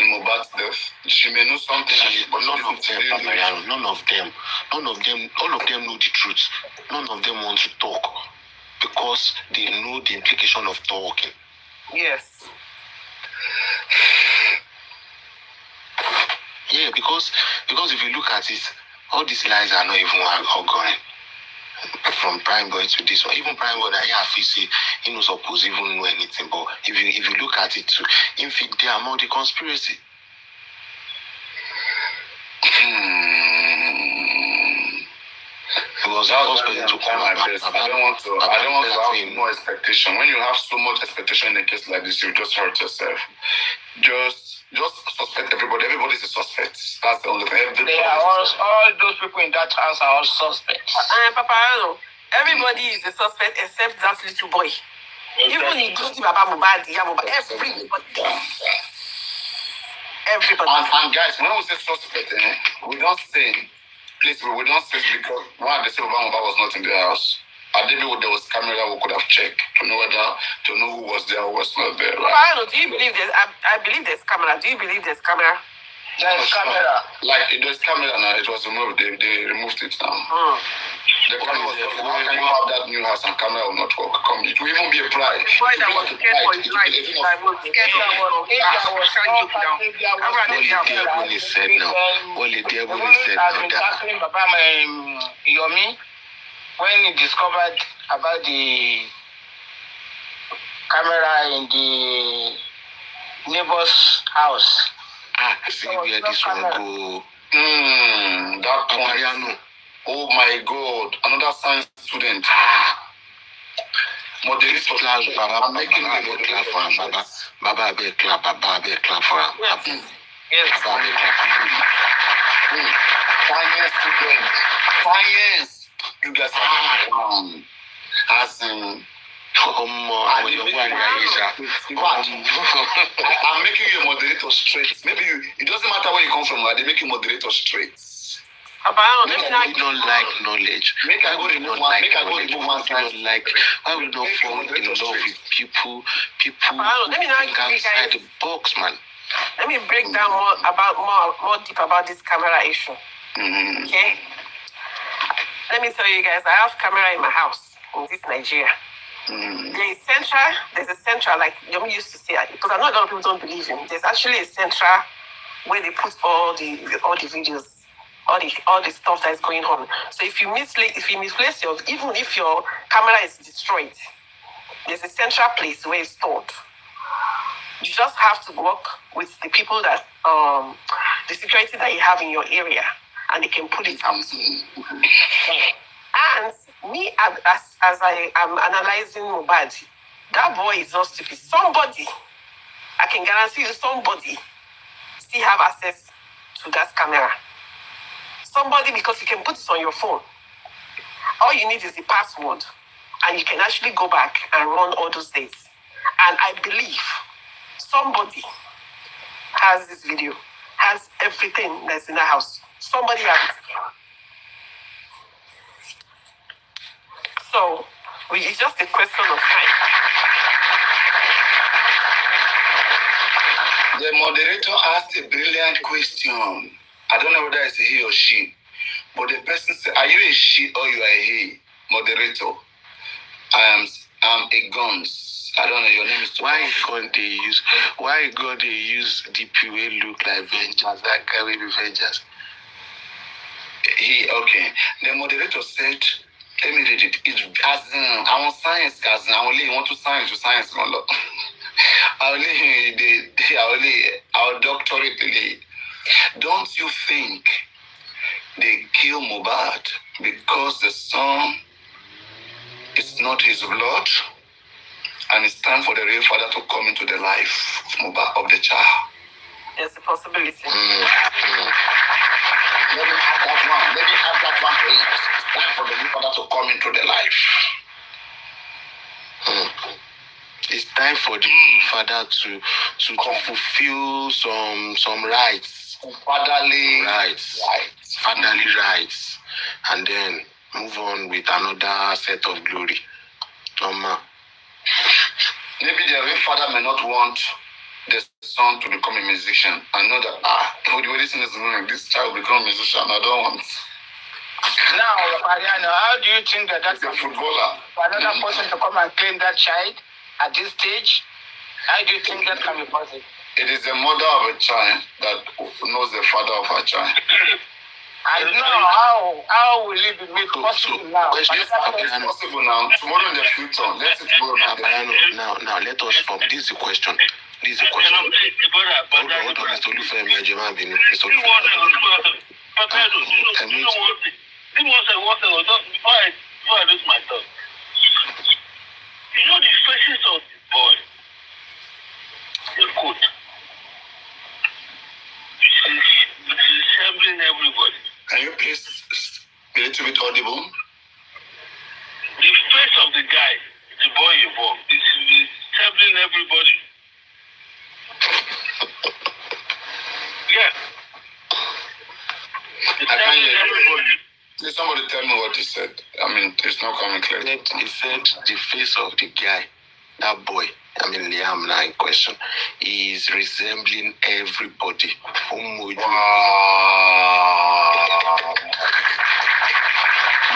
in Mohbad's death. She may know something, but none of them, Paparino, none of them, all of them know the truth. None of them want to talk because they know the implication of talking. Yes. Yeah, because if you look at it, all these lies are not even ongoing. From Primeboy to this one, even Primeboy, I feel say he knows supposed even know anything. But if you look at it too, in fact, they are more the conspiracy. Because I don't want to have more expectation. When you have so much expectation in a case like this, you just hurt yourself. Just suspect everybody. Everybody's a suspect. That's the only thing. They are all those people in that house are all suspects. Paparino, everybody is a suspect except that little boy. Even including Baba Mohbad, everybody. And guys, when we say suspect, we don't say. Please, we don't say because one, they say Baba Mohbad was not in the house. And maybe there was camera we could have checked to know who was there, who was not there. Right? Do you believe there's? I believe there's camera. Do you believe there's camera? There's camera. Like there's camera now. It was removed. They removed it now. The camera was how can you have that new house and camera will not work? It will even be a pride. The boy that was scared for his life. What the devil said now. Yomi, when he discovered about the camera in the neighbor's house. See where this one go. That Paparino. Oh my God! Another science student. Moderator class. I'm making a clap for him. Baba be clap for him. Yes. Science student. Science. You guys are as in. I'm making you a moderator straight. Maybe it doesn't matter where you come from, they make you moderator straight. We don't like knowledge. Why we don't fall in love with people think outside the box, man. Let me break down more deep about this camera issue. Okay? Let me tell you guys, I have camera in my house in this Nigeria. There's a central, like Yomi used to say, because I know a lot of people don't believe him. There's actually a central where they put all the videos, all the stuff that is going on. So if you misplace even if your camera is destroyed, there's a central place where it's stored. You just have to work with the people that the security that you have in your area, and they can pull it out. And me, as I am analyzing Mohbad, that boy is not stupid. Somebody, I can guarantee you, somebody still have access to that camera. Somebody, because you can put it on your phone. All you need is the password, and you can actually go back and run all those days. And I believe somebody has this video, has everything that's in the house. Somebody has it. So, it's just a question of time. The moderator asked a brilliant question. I don't know whether it's a he or she, but the person said, "Are you a she or you are a he?" Moderator, I'm a guns. I don't know, your name is. Why God they use DP will look like Vengers? That guy will be Vengers. Okay. The moderator said, let me read it. It's as I want science, guys. I only want to science, our doctorate. Don't you think they kill Mohbad because the son is not his blood, and it's time for the real father to come into the life of Mohbad, of the child? There's a possibility. Let me add that one to it. It's time for the real father to come into the life. It's time for the new father to fulfill some rights. Fatherly rights, and then move on with another set of glory. Maybe the real father may not want the son to become a musician. I know that for the way this is going, this child will become a musician. I don't want. Now, Paparino, how do you think that that's a footballer? For another person to come and claim that child at this stage? How do you think that can be possible? It is the mother of a child that knows the father of her child. I know how will it be made possible now? It's possible now. Tomorrow in the future. Let's say tomorrow now. Now let us from this is the question. This is the question. Hold on, Mr. Olufemi Ajemabinu. Mr. Olufemi. Before I lose my thought. You know the faces of the boy. The coat. It's resembling everybody. Can you please be a little bit audible? The face of the guy, the boy involved, is resembling everybody. Yeah. I can't hear you. Please somebody tell me what he said. I mean, it's not coming clear. He said the face of the guy, that boy, Liam now in question, is resembling everybody. Wow.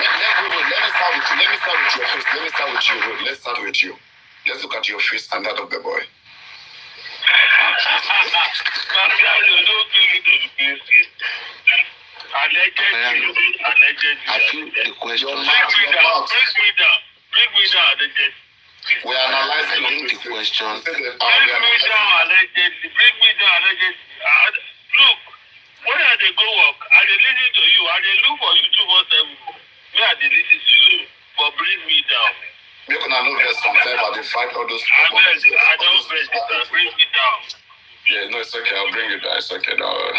Let me start with your face. Let's start with you. Let's look at your face and that of the boy. I feel the question. Bring me down. We are analyzing the question. Bring me down, allegedly. Look, when I go work, I listen to you. I look for you 247. Where I listen to you, but bring me down. You can know there's sometimes I fight all those people. I don't bring me down. Yeah, no, it's okay. I'll bring you down. It's okay. Don't worry.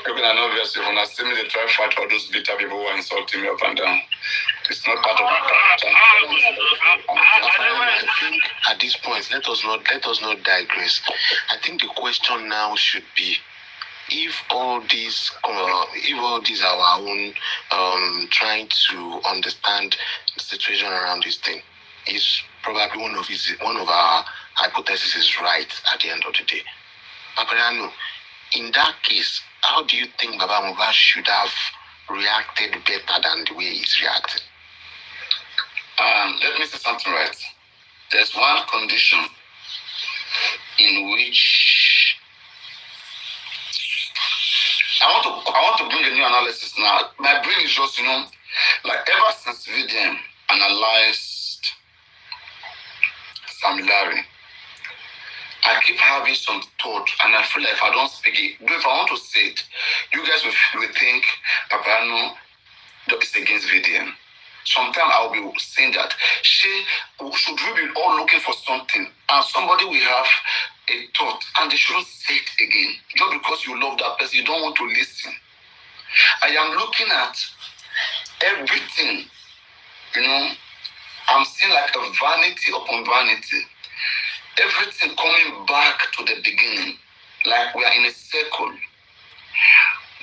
You can know obviously when I see me, they try to fight all those bitter people who are insulting me up and down. It's not part of my character. I think at this point, let us not digress. I think the question now should be, if all these are our own trying to understand the situation around this thing, is probably one of our hypotheses is right at the end of the day. Paparino, in that case, how do you think Baba Mohbad should have reacted better than the way he's reacting? Let me say something right. There's one condition in which I want to bring a new analysis now. My brain is just, like ever since VDM analyzed Sam Larry, I keep having some thought, and I feel like if I don't speak it, if I want to say it, you guys will think Paparino is against VDM. Sometimes I will be saying that should we be all looking for something, and somebody will have a thought, and they shouldn't say it again. Just because you love that person, you don't want to listen. I am looking at everything, I'm seeing like a vanity upon vanity. Everything coming back to the beginning, like we are in a circle.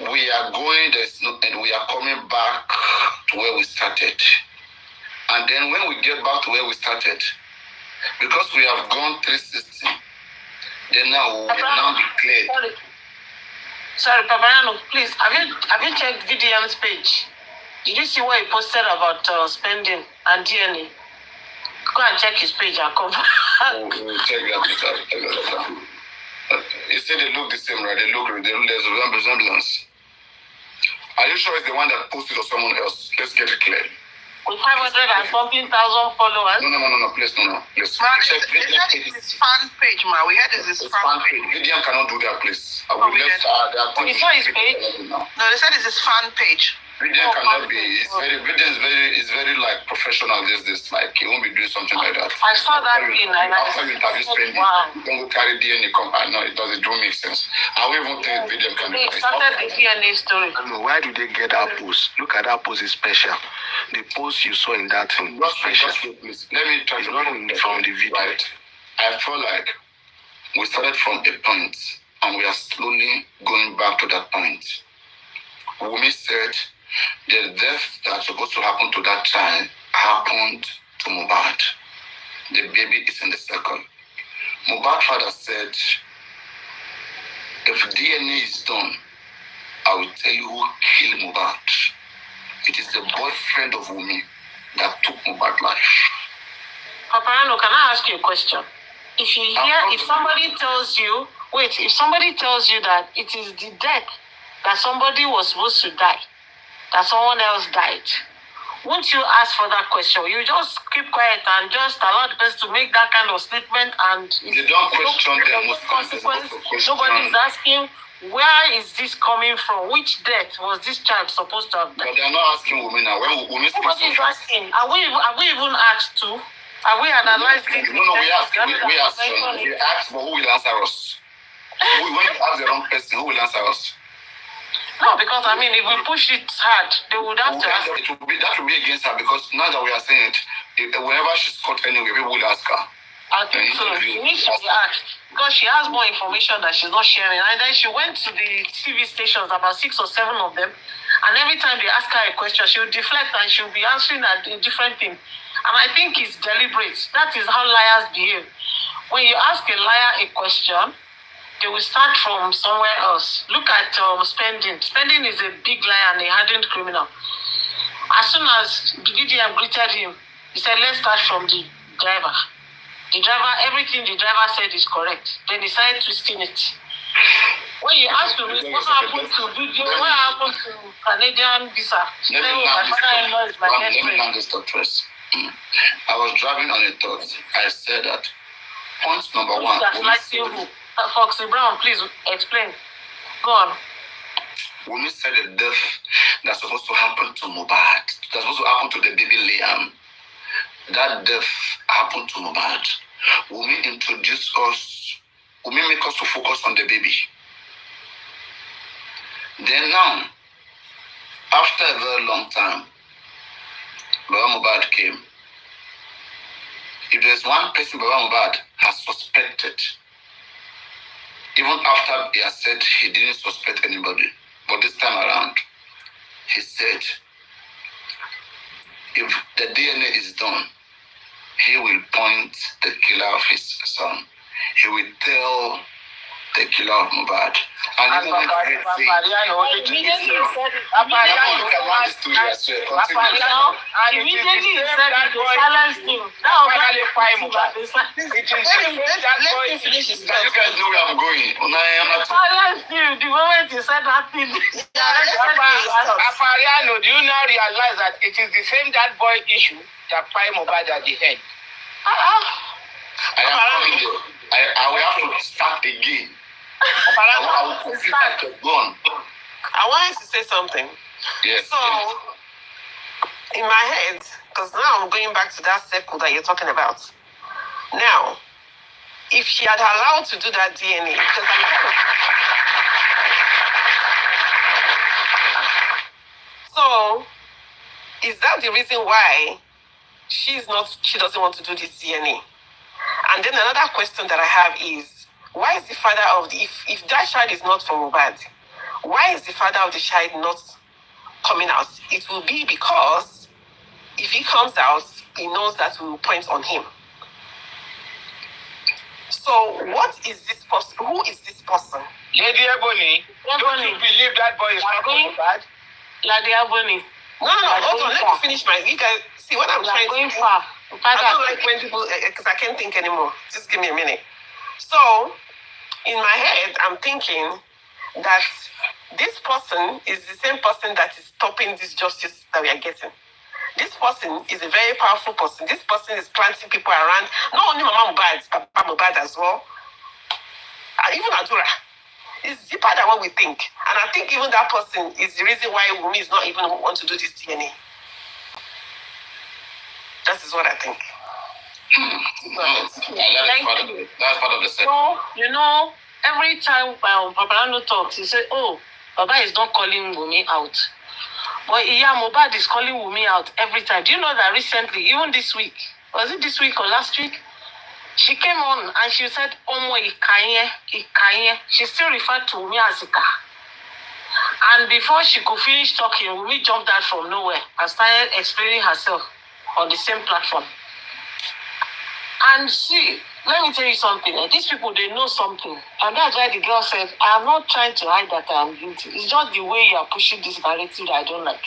We are going, and we are coming back to where we started. And then when we get back to where we started, because we have gone 360, then now we will now be cleared. Sorry, Paparino, please, have you checked VDM's page? Did you see what he posted about spending and DNA? Go and check his page and come back. We'll check that. You say they look the same, right? There's a resemblance. Are you sure it's the one that posted or someone else? Let's get it clear. With 500 and something thousand followers? No, please, no. Please. Check VDM. It's fan page, ma. We had this fan page. VDM cannot do that, please. It's not his page? No, they said it's his fan page. VDM cannot be. It's very like professional. This like he won't be doing something like that. I saw that thing. After you interview spending, you don't go carry DNA. I know it doesn't make sense. I won't even think VDM can do it. They started the DNA story. Why do they get that post? Look at that post, is special. The post you saw in that thing was special. Let me try to run from the video. Right. I feel like we started from a point and we are slowly going back to that point. Omowummi said the death that's supposed to happen to that child happened to Mohbad. The baby is in the circle. Mohbad's father said, if DNA is done, I will tell you who killed Mohbad. It is the boyfriend of Wunmi that took Mohbad's life. Paparino, can I ask you a question? If you hear, if somebody tells you, if somebody tells you that it is the death that somebody was supposed to die, that someone else died, won't you ask for that question? You just keep quiet and just allow the person to make that kind of statement, and they don't question them. No consequence. Nobody is asking, where is this coming from? Which death was this child supposed to have died? But they are not asking women now. When women nobody is asking. Are we even asked to? Have we analyzed it? No, we ask. We ask, but who will answer us? When you ask the wrong person, who will answer us? No, because I mean, if we push it hard, they would have to ask. That will be against her, because now that we are saying it, whenever she's caught anyway, people will ask her. I think so. She needs to be asked, because she has more information that she's not sharing. And then she went to the TV stations, about 6 or 7 of them, and every time they ask her a question, she will deflect and she will be answering a different thing. And I think it's deliberate. That is how liars behave. When you ask a liar a question, they will start from somewhere else. Look at Spending. Spending is a big liar and a hardened criminal. As soon as the VDM greeted him, he said, let's start from the driver. The driver, everything the driver said is correct. Then he started twisting it. When you ask me, what happened to video? What happened to Canadian visa? She said, oh, my father-in-law is my best friend. Let me land this thought first. I was driving on a thought. I said that point number one. Foxy Brown, please explain. Go on. When you said the death that's supposed to happen to Mohbad, that's supposed to happen to the baby Liam, that death happened to Mohbad. Will we introduce us? Will we make us to focus on the baby? Then now, after a very long time, Baba Mohbad came. If there's one person Baba Mohbad has suspected, even after he has said he didn't suspect anybody, but this time around, he said, if the DNA is done, he will point the killer of his son. He will tell the killer of Mohbad. And even when he immediately said it. Immediately he said it, they silenced him. You guys know where I'm going. Silenced him the moment he said that thing. Paparino, do you now realize that it is the same that boy issue that fired Mohbad at the head? I am coming there. I will have to start again. I wanted to say something. Yes. So, in my head, because now I'm going back to that circle that you're talking about. Now, if she had allowed to do that DNA, because so, is that the reason why she doesn't want to do this DNA? And then another question that I have is, why is the father of the, if that child is not from Mohbad, why is the father of the child not coming out? It will be because if he comes out, he knows that we will point on him. So what is this person? Who is this person? Lady Ebony, don't you believe that boy is not from Mohbad? Lady Ebony. No, hold on, let me finish my, you guys, see what I'm trying to do. I don't like when people, because I can't think anymore. Just give me a minute. So, in my head, I'm thinking that this person is the same person that is stopping this justice that we are getting. This person is a very powerful person. This person is planting people around. Not only Mama Mohbad, Papa Mohbad as well. And even Adura. It's deeper than what we think. And I think even that person is the reason why Wunmi is not even want to do this DNA. That is what I think. That's part of the set. So, you know, every time Paparino talks, he says, oh, Baba is not calling Wunmi out. But yeah, Mohbad is calling Wunmi out every time. Do you know that recently, even this week, was it this week or last week? She came on and she said, Omo Ikanye. She still referred to Wunmi as Ika. And before she could finish talking, Wunmi jumped out from nowhere and started explaining herself on the same platform. And see, let me tell you something. These people, they know something. And that's why the girl said, I'm not trying to hide that I'm guilty. It's just the way you are pushing this narrative that I don't like.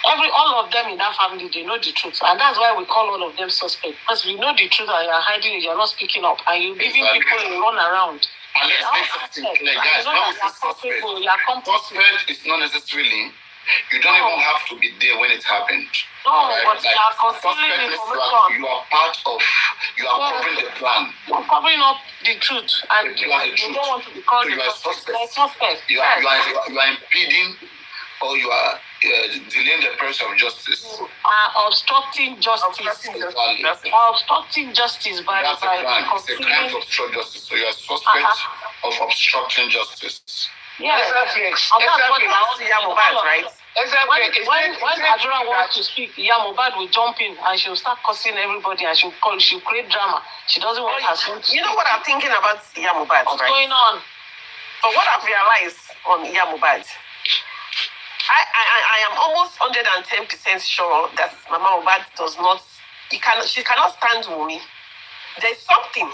All of them in that family, they know the truth. And that's why we call all of them suspect. Because we know the truth and you're hiding it, you're not speaking up. And you're giving people a run around. And let's say something clear, guys. When we say suspect is not necessarily, you don't even have to be there when it happened. No, right? But you are concealing information. You are part of, you are covering the plan. You are covering up the truth. And you don't want to be called a suspect. You are impeding, or you are delaying the process of justice. You are obstructing justice. Obstructing justice by that's a crime. It's a crime to obstruct justice. So you are suspect of obstructing justice. Yes, exactly. Right? Exactly. When Adura wants to speak, Mobad will jump in and she'll start cussing everybody and she'll create drama. She doesn't want her son to speak. You know what I'm thinking about Mobad? What's going on? But what I've realized on Mobad, I am almost 110% sure that Mama Mobad does not, she cannot stand Wunmi. There's something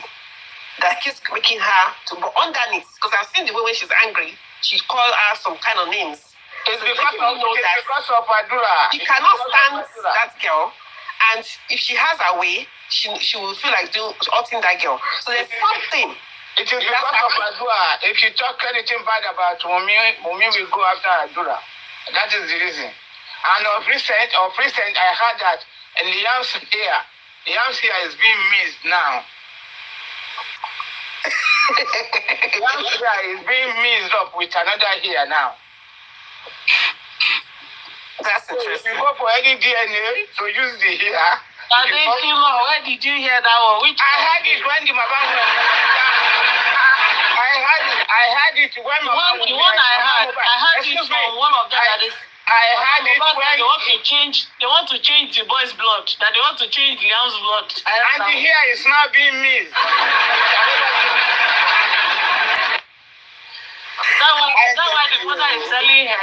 that keeps making her to go underneath, because I've seen the way when she's angry, she calls her some kind of names. It's because of Adura. She cannot stand that girl, and if she has her way, she will feel like hurting that girl. So there's something. It is because of Adura. If you talk anything bad about Wunmi will go after Adura. That is the reason. And of recent, I heard that Liam's hair is being missed now. Liam's hair is being mixed up with another hair now. That's interesting. If you go for any DNA to use the hair. Where did you hear that one? I heard it when the Mama was I heard it when Mama was I heard it from one of them that is. I heard it when they want to change the boy's blood. That they want to change Liam's blood. And the hair is not being missed. That's why the mother is selling hair.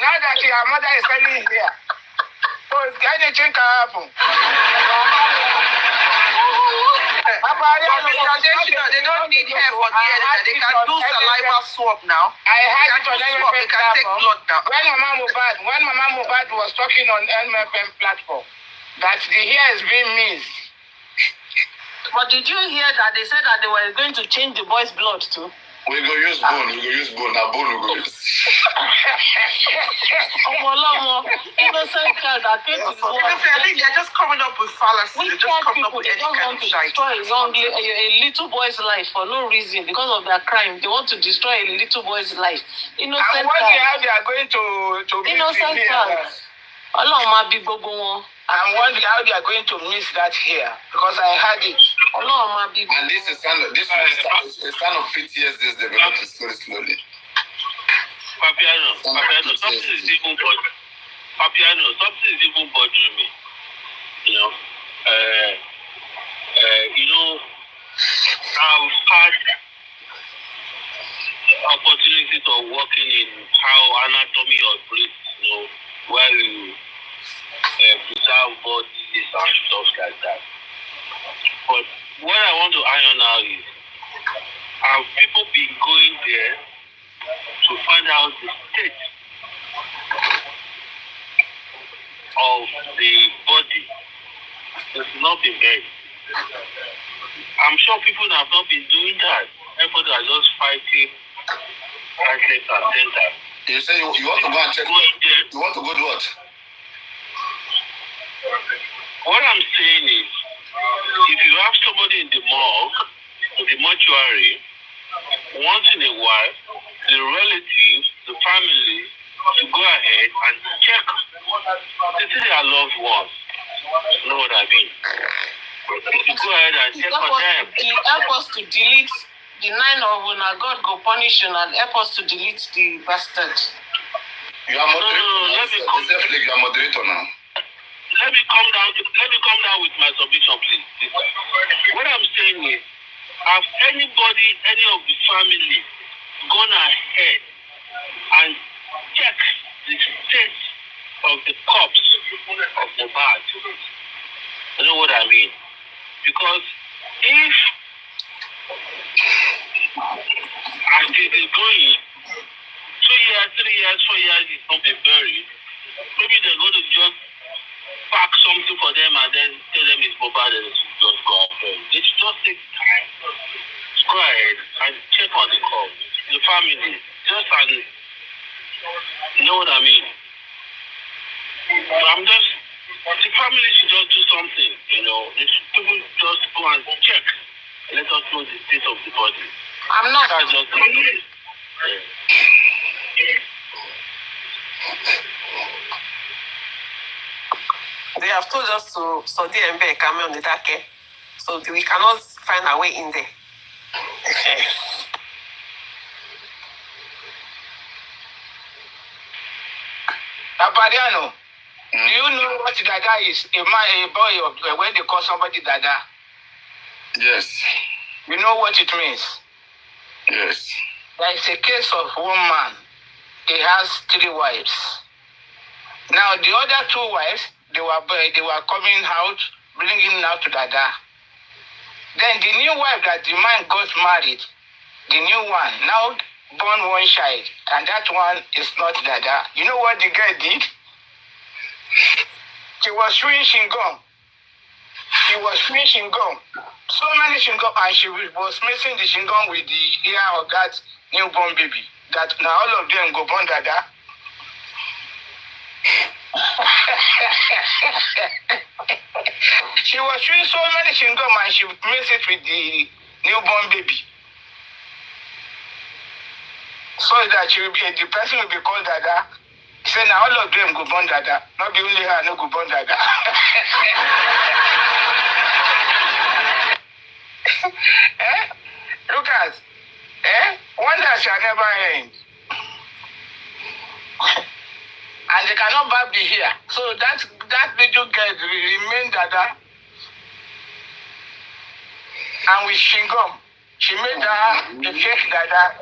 Now that your mother is selling hair. So anything can happen. They don't need hair for DNA. They can do saliva swab now. I had it on they can take blood now. When Mama Mobad was talking on MFM platform, that the hair is being missed. But did you hear that they said that they were going to change the boy's blood too? We go use bone. Now bone we go use. Innocent child that came to the world. I think they're just coming up with fallacy. They're just coming up with any kind of shite. Destroy a little boy's life for no reason because of their crime. They want to destroy a little boy's life. Innocent child. And they are going to innocent child. I'm wondering how they are going to miss that here because I heard it. And this is a sign of PTSD is developing slowly. Papiano, something is even bothering me. I've had opportunities of working in how anatomy of breast, where you preserve bodies and stuff like that. But what I want to iron out is, have people been going there to find out the state of the body? It's not been there. I'm sure people have not been doing that. Everybody are just fighting right, left, and center. You say you want to go and check? You want to go do what? What I'm saying is, if you have somebody in the morgue, in the mortuary, once in a while, the relatives, the family, to go ahead and check. This is their loved ones. You know what I mean? To go ahead and check on them. Help us to delete the 9 of when God go punish you and help us to delete the bastard. You are moderator. You are moderator now. Let me come down with my submission, please. What I'm saying is, have any of the family gone ahead and checked the state of the corpse of the bag? You know what I mean? Because if as it is going, 2 years, 3 years, 4 years is not been buried, maybe they're going to just pack something for them and then tell them it's mobile and it's just go and bury. It just takes time to go ahead and check on the call, the family, just and you know what I mean. I'm just the family should just do something, you know. People just go and check and let us know the state of the body. I'm not. That's just the They have told us to study and be a camera on the dark, so we cannot find our way in there. Paparino, do you know what Dada is? A boy of when they call somebody Dada. Yes. You know what it means? Yes. There is a case of one man. He has 3 wives. Now the other 2 wives, they were coming out, bringing out to Dada. Then the new wife that the man got married, the new one, now born one child, and that one is not Dada. You know what the girl did? She was chewing chewing-gum. She was chewing chewing-gum. So many chewing-gum, and she was mixing the chewing-gum with the ear of that newborn baby. That now all of them go born Dada. She was chewing so many chewing-gum and she mixed it with the newborn baby. So that the person will be called Dada. He said, now all of them go born Dada. Not the only her, no go born Dada. Look at, wonder shall never end. And they cannot back be here. So that little girl remained Dada. And with chewing-gum, she made her a fake Dada.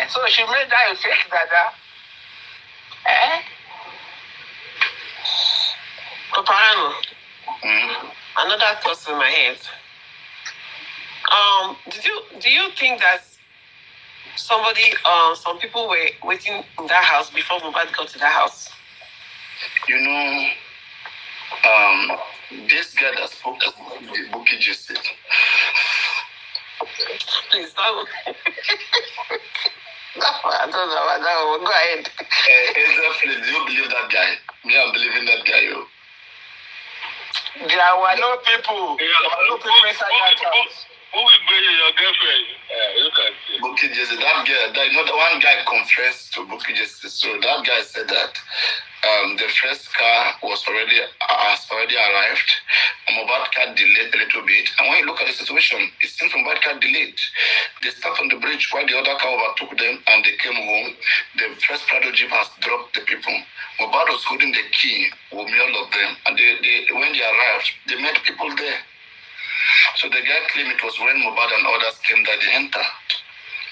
So she made that a fake Dada. Paparino, another thought in my head. Do you think that some people were waiting in that house before Mohbad got to that house? You know, this guy that spoke to the Bukky just said. Please don't. I don't know about that one. Go ahead. Ezra, do you believe that guy? Me, I'm believing that guy, yo. There were no people. There were no people inside that house. Who will bring your girlfriend? Look at it. Bukky just said, that guy, you know, the one guy confessed to Bukky just said, so that guy said that the first car has already arrived. Mohbad car delayed a little bit. And when you look at the situation, it seems Mohbad car delayed. They stopped on the bridge while the other car overtook them and they came home. The first Prado Jeep has dropped the people. Mohbad was holding the key with all of them. And when they arrived, they met people there. So the guy claimed it was when Mohbad and others came that they entered.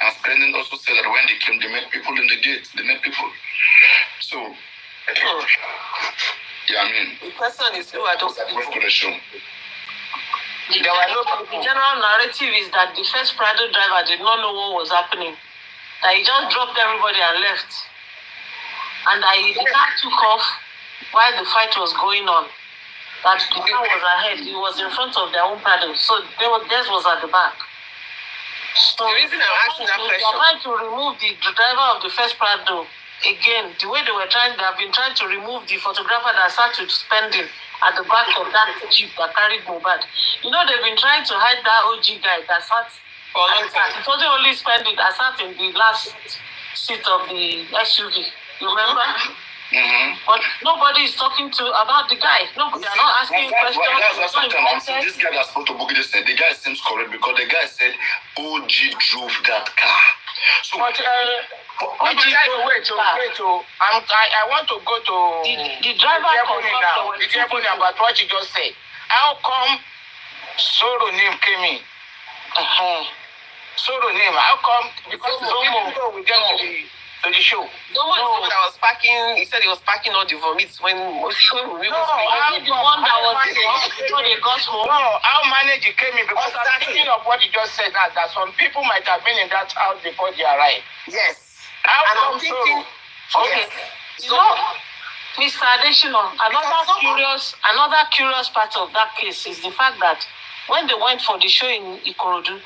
And Splendid also said that when they came, they met people in the gate. They met people. So, yeah, I mean, the question is, who are those people? To the show. The general narrative is that the first Prado driver did not know what was happening. That he just dropped everybody and left. And that the car took off while the fight was going on. That the car was ahead. He was in front of their own Prado. So theirs was at the back. So the reason I'm asking that question, they're trying to remove the driver of the first Prado. Again, the way they have been trying to remove the photographer that started spending at the back of that Jeep that carried Mohbad. You know, they've been trying to hide that OG guy that sat for a long time. It wasn't only spending that sat in the last seat of the SUV. You remember? Mm-hmm. But nobody is talking about the guy. Nobody, they're not asking questions. That's what I'm saying. This guy that spoke to Bukky just said, the guy seems correct because the guy said OG drove that car. So, but wait. I want to go to the driver now. The driver about what you just said. How come Soro name came in? Soro name. How come? Because Zomo go with them to the show. Zomo is the one that was packing. He said he was packing all the vomits when we was the one that was before they got home. No, how manage it came in because I'm thinking of what you just said now, that some people might have been in that house before they arrived. Yes. How and come I'm thinking, okay. Yes. So, Mr. Adeshino, another curious part of that case is the fact that when they went for the show in Ikorodu,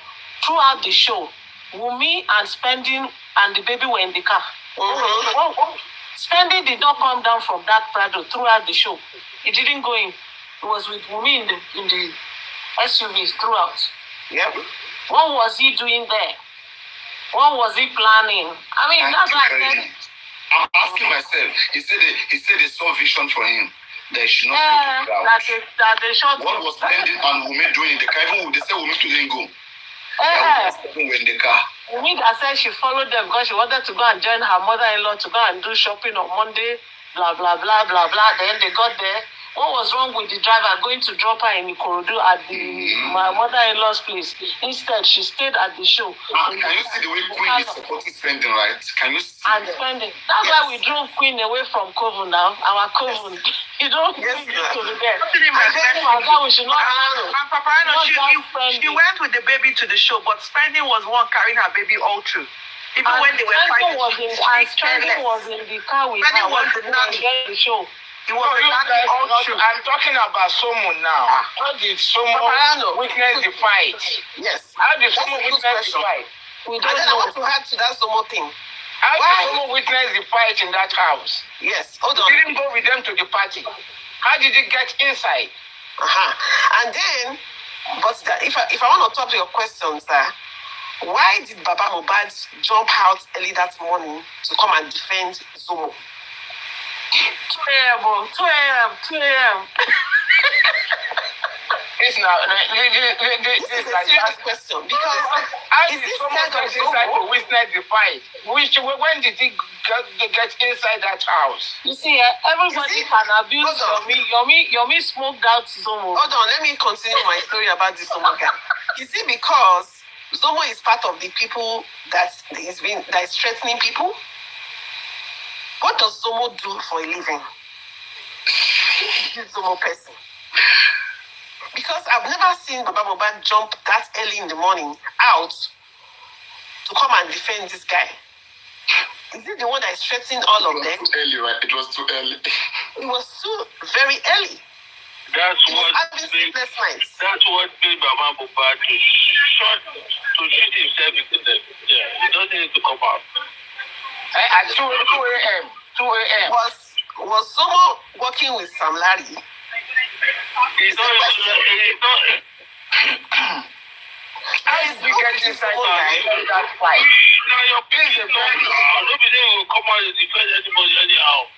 throughout the show, Wunmi and Spending and the baby were in the car. Mm-hmm. Spending did not come down from that Prado throughout the show. He didn't go in. It was with Wunmi in the SUVs throughout. Yep. What was he doing there? What was he planning? I mean, that's why I said. I'm asking myself. He said they saw vision for him. They should not go to crowd. That they shot what was Spending and Wunmi doing in the car? Even they said Wunmi didn't go. In the car. Wunmi said she followed them because she wanted to go and join her mother-in-law to go and do shopping on Monday. Blah blah blah blah blah. Then they got there. What was wrong with the driver going to drop her in Ikorodu at my mother-in-law's place? Instead, she stayed at the show. Can you see the way Queen is supporting Spending, right? Can you see? And Spending. That's why we drove Queen away from Coven now. Our Coven. You don't need to be there. We should not. Paparino, she went with the baby to the show, but Spending was one carrying her baby all through. Even when they were fighting, Spending was in the car with her. The show. I'm talking about Somo now. How did Somo witness the fight? Yes. How did Somo witness the fight? We don't know. I want to add to that Somo thing. How did Somo witness the fight in that house? Yes. Hold on. He didn't go with them to the party. How did he get inside? And then, but if I want to talk to your questions, why did Baba Mohbad jump out early that morning to come and defend Zomo? 2 a.m. This is a serious question because is this kind of inside to witness the fight? When did he get inside that house? You see, everybody can abuse Yomi smoked out Zomo. Hold on, let me continue my story about this Zomo guy. You see, because Zomo is part of the people that is threatening people. What does Zomo do for a living? This Zomo person. Because I've never seen Baba Mohbad jump that early in the morning out to come and defend this guy. Is it the one that is threatening all of them? Too early, right? It was too early. It was too very early. That's what made Baba Mohbad to shoot himself into them. Yeah, he doesn't need to come out. At 2 a.m. 2 a.m. Was Zomo working with Sam Larry? He's not. How is he getting inside that fight? Now your place is nobody will come out and defend anybody anyhow.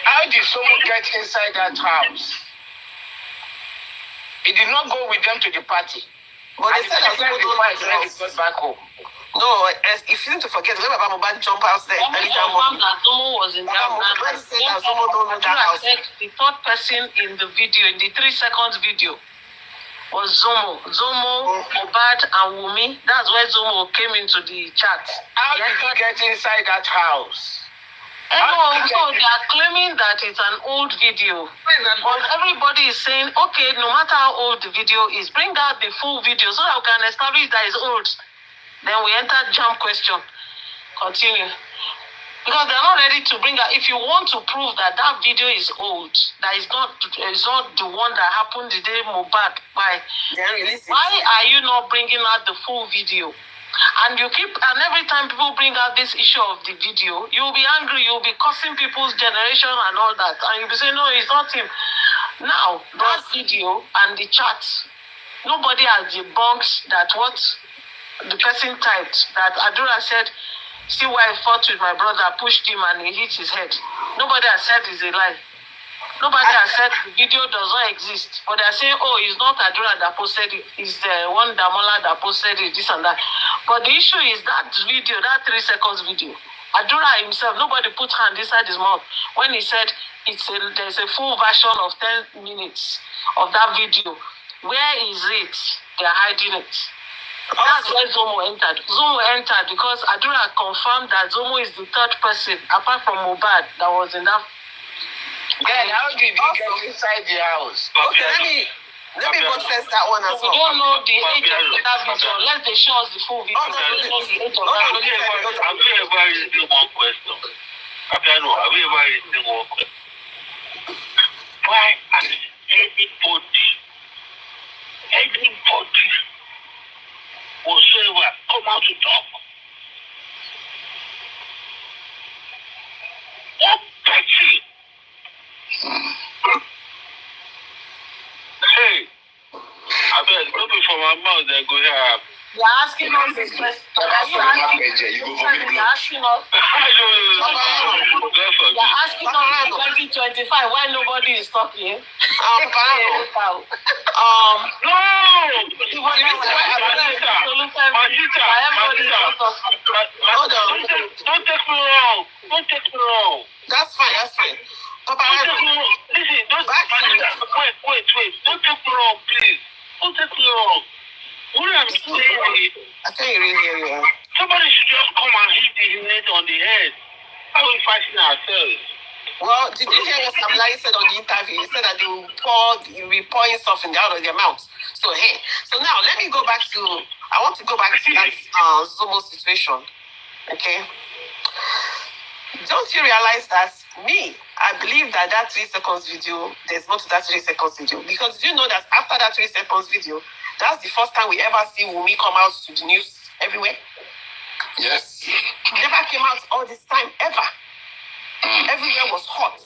How did someone get inside that house? He did not go with them to the party. But they said that Zomo got back home. No, if you need to forget, when Baba Mohbad jump out there, Zomo was in that house. The third person in the video, in the 3 seconds video, was Zomo. Zomo, Mohbad, and Wunmi. That's where Zomo came into the chat. How did he get inside that house? So they are claiming that it's an old video. But everybody is saying, okay, no matter how old the video is, bring out the full video so that we can establish that it's old. Then we enter jump question. Continue. Because they're not ready to bring out. If you want to prove that that video is old, that is not the one that happened the day Mohbad by, why are you not bringing out the full video? And every time people bring out this issue of the video, you'll be angry, you'll be cursing people's generation and all that. And you'll be saying, no, it's not him. Now, that video and the chat, nobody has debunked that what the person typed, that Adura said, see why I fought with my brother, pushed him and he hit his head. Nobody has said it's a lie. Nobody has said the video does not exist. But they're saying, oh, it's not Adura that posted it. It's the one Damola that posted it, this and that. But the issue is that video, that 3 seconds video. Adura himself, nobody put hand inside his mouth when he said there's a full version of 10 minutes of that video. Where is it? They're hiding it. That's why Zomo entered. Zomo entered because Adura confirmed that Zomo is the third person, apart from Mohbad, that was in that. Then how did he get inside the house? Okay, let me buttress that one as So well. we don't know the age of that video unless they show us the full video. Have you ever received one question? Have you ever received one question? Why has anybody whatsoever come out to talk? What person? Hey, I bet go before my mouth then go here. You're asking us this question. You're asking us. You're asking us in 2025 why nobody is talking. No. Don't take me wrong. That's fine. Paparino. Listen, wait. Don't take me wrong, please. Don't take me wrong. What I'm saying is, I can't really hear you. Somebody should just come and hit the net on the head. How are we fighting ourselves? Well, did you hear what Marley said on the interview? He said that they will be pouring stuff out of their mouths. So now let me go back to. I want to go back to that Zomo situation. Okay. Don't you realize that I believe that 3 seconds video, there's more to that 3 seconds video. Because do you know that after that 3 seconds video, that's the first time we ever see Wunmi come out to the news everywhere? Yes. Never came out all this time, ever. Everywhere was hot.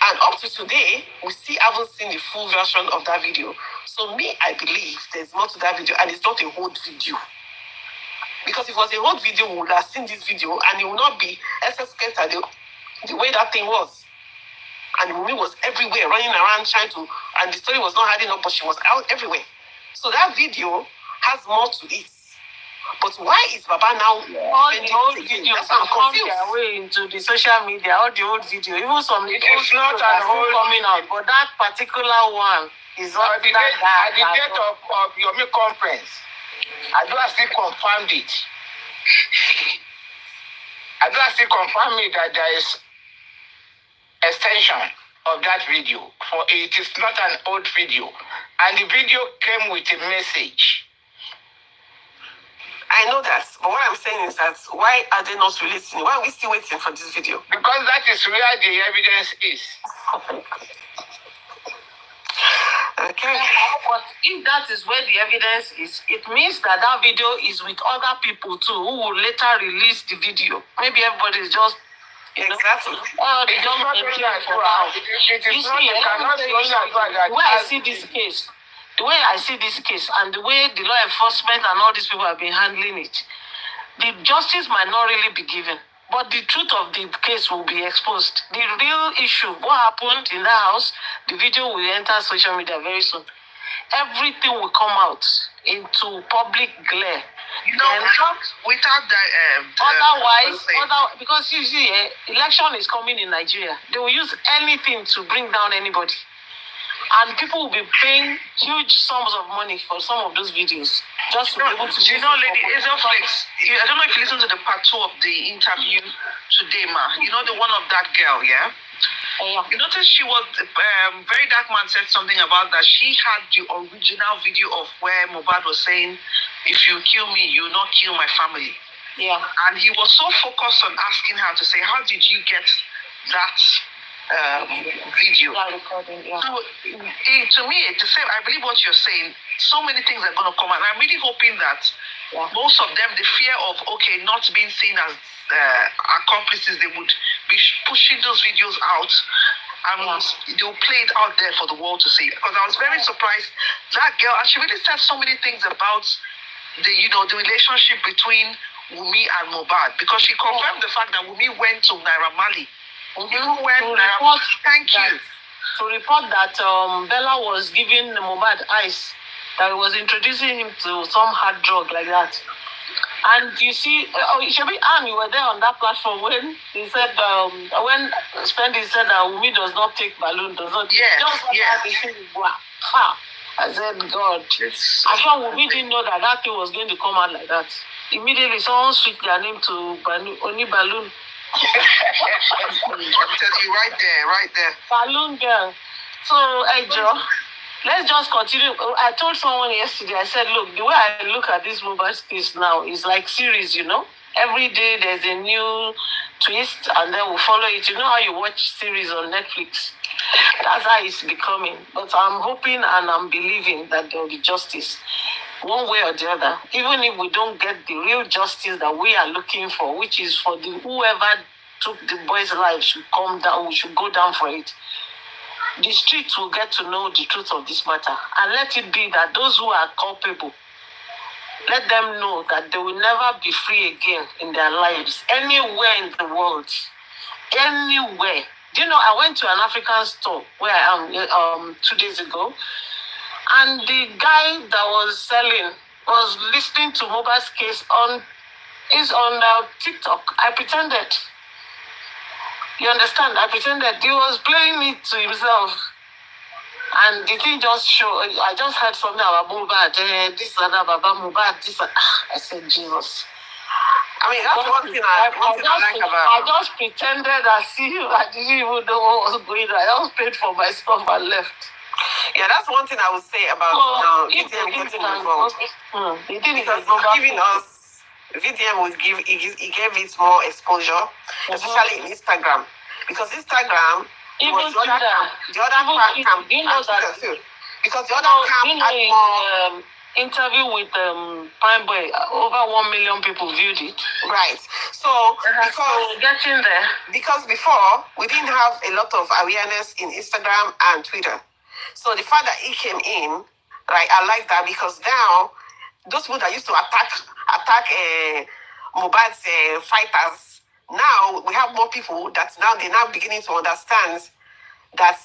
And up to today, we still haven't seen the full version of that video. So I believe there's more to that video, and it's not a whole video. Because if it was a whole video, we would have seen this video, and it would not be SSK the way that thing was. And Wunmi was everywhere, running around trying to, and the story was not adding up, but she was out everywhere. So that video has more to it. But why is Baba now all the old videos I'm confused. Their way into the social media, all the old video, even some it is not an old coming out, but that particular one is not at the date of your conference. I do still confirmed it. I do still confirm it that there is extension of that video. For it is not an old video, and the video came with a message. I know that, but what I'm saying is that why are they not releasing it? Why are we still waiting for this video? Because that is where the evidence is. Okay. But if that is where the evidence is, it means that video is with other people too who will later release the video. Maybe everybody is just exactly. They don't enjoy for now. The way I see this case and the way the law enforcement and all these people have been handling it, the justice might not really be given. But the truth of the case will be exposed. The real issue, what happened in that house, the video will enter social media very soon. Everything will come out into public glare. Without that. Because you see, election is coming in Nigeria. They will use anything to bring down anybody. And people will be paying huge sums of money for some of those videos just to be able to. You know, Lady Azelflex, I don't know if you listened to the part 2 of the interview today, ma. You know the one of that girl, yeah? Yeah. You notice she was very dark man said something about that. She had the original video of where Mohbad was saying, "If you kill me, you will not kill my family." Yeah. And he was so focused on asking her to say, "How did you get that?" Video. Recording, yeah. So to me, to say, I believe what you're saying. So many things are going to come, and I'm really hoping that most of them, the fear of not being seen as accomplices, they would be pushing those videos out, and they'll play it out there for the world to see. Because I was very surprised that girl, and she really said so many things about the relationship between Wunmi and Mohbad, because she confirmed the fact that Wunmi went to Naira Marley. To report that Bella was giving Mohbad ice, that he was introducing him to some hard drug like that. And you see, you were there on that platform when he said, when Spendy said that Wunmi does not take balloon, does not. Yes. I said, God. I thought we didn't know that thing was going to come out like that. Immediately, someone switched their name to Oni Balloon. I'm telling you, right there. Balloon girl. So, hey, Joe, let's just continue. I told someone yesterday, I said, look, the way I look at this mobile space now is like series, you know? Every day there's a new twist, and then we'll follow it. You know how you watch series on Netflix? That's how it's becoming. But I'm hoping and I'm believing that there will be justice, one way or the other. Even if we don't get the real justice that we are looking for, which is for the whoever took the boy's life should come down. We should go down for it. The streets will get to know the truth of this matter, and let it be that those who are culpable, let them know that they will never be free again in their lives, anywhere in the world, anywhere. Do you know, I went to an African store where I am 2 days ago, and the guy that was selling was listening to Mobile's case on TikTok. I pretended. You understand? I pretended he was playing it to himself. And the thing just showed, I just heard something about Mubad, this and that, Baba Mubad, this and I said, Jesus. I mean, that's one thing I like about. I just pretended I didn't even know what was going on. I just paid for my stuff and left. Yeah, that's one thing I would say about VDM getting involved. Because giving us, VDM will give, he gave it more exposure, especially in Instagram. Because Instagram, was the other camp because the other camp had more interview with Primeboy, over 1 million people viewed it. Right. So because getting there. Because before we didn't have a lot of awareness in Instagram and Twitter. So the fact that he came in, right, I like that because now those people that used to attack Mohbad's fighters. Now we have more people that they're now beginning to understand that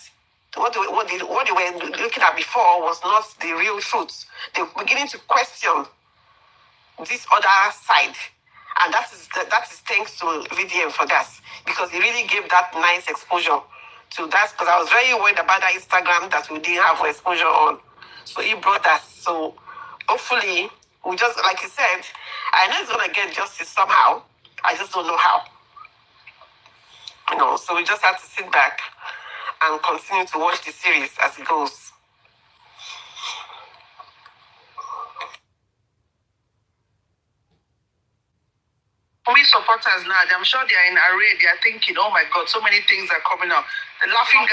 what they were looking at before was not the real truth. They're beginning to question this other side, and that is thanks to VDM for that, because he really gave that nice exposure to that. Because I was very worried about that Instagram that we didn't have exposure on, so he brought that. So hopefully, we just, like he said, I know he's gonna get justice somehow. I just don't know how. So we just have to sit back and continue to watch the series as it goes. We supporters now, I'm sure they are in array. They are thinking, oh my God, so many things are coming out. The laughing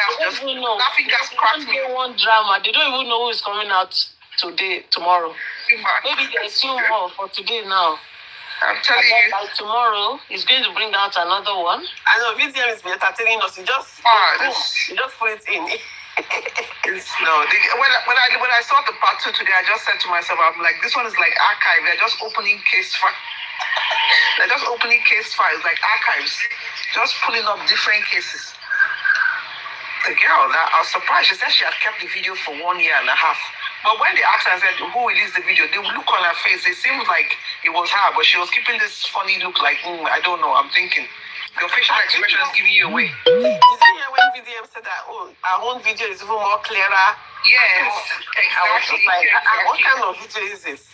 gas cracked me. One drama. They don't even know who is coming out tomorrow. Maybe there's two more for today now. I'm telling you. By tomorrow, he's going to bring out another one. I know VDM is entertaining us. You just put it in. When I saw the part 2 today, I just said to myself, I'm like, this one is like archive. They're just opening case files. Like archives, just pulling up different cases. The girl, I was surprised. She said she had kept the video for 1.5 years. But when they asked her and said, who released the video, they would look on her face. It seemed like it was her, but she was keeping this funny look like, I don't know, I'm thinking. Your facial expression is giving you away. Did you hear when VDM said that, our own video is even more clearer? Yes, exactly. I was just like, what kind of video is this?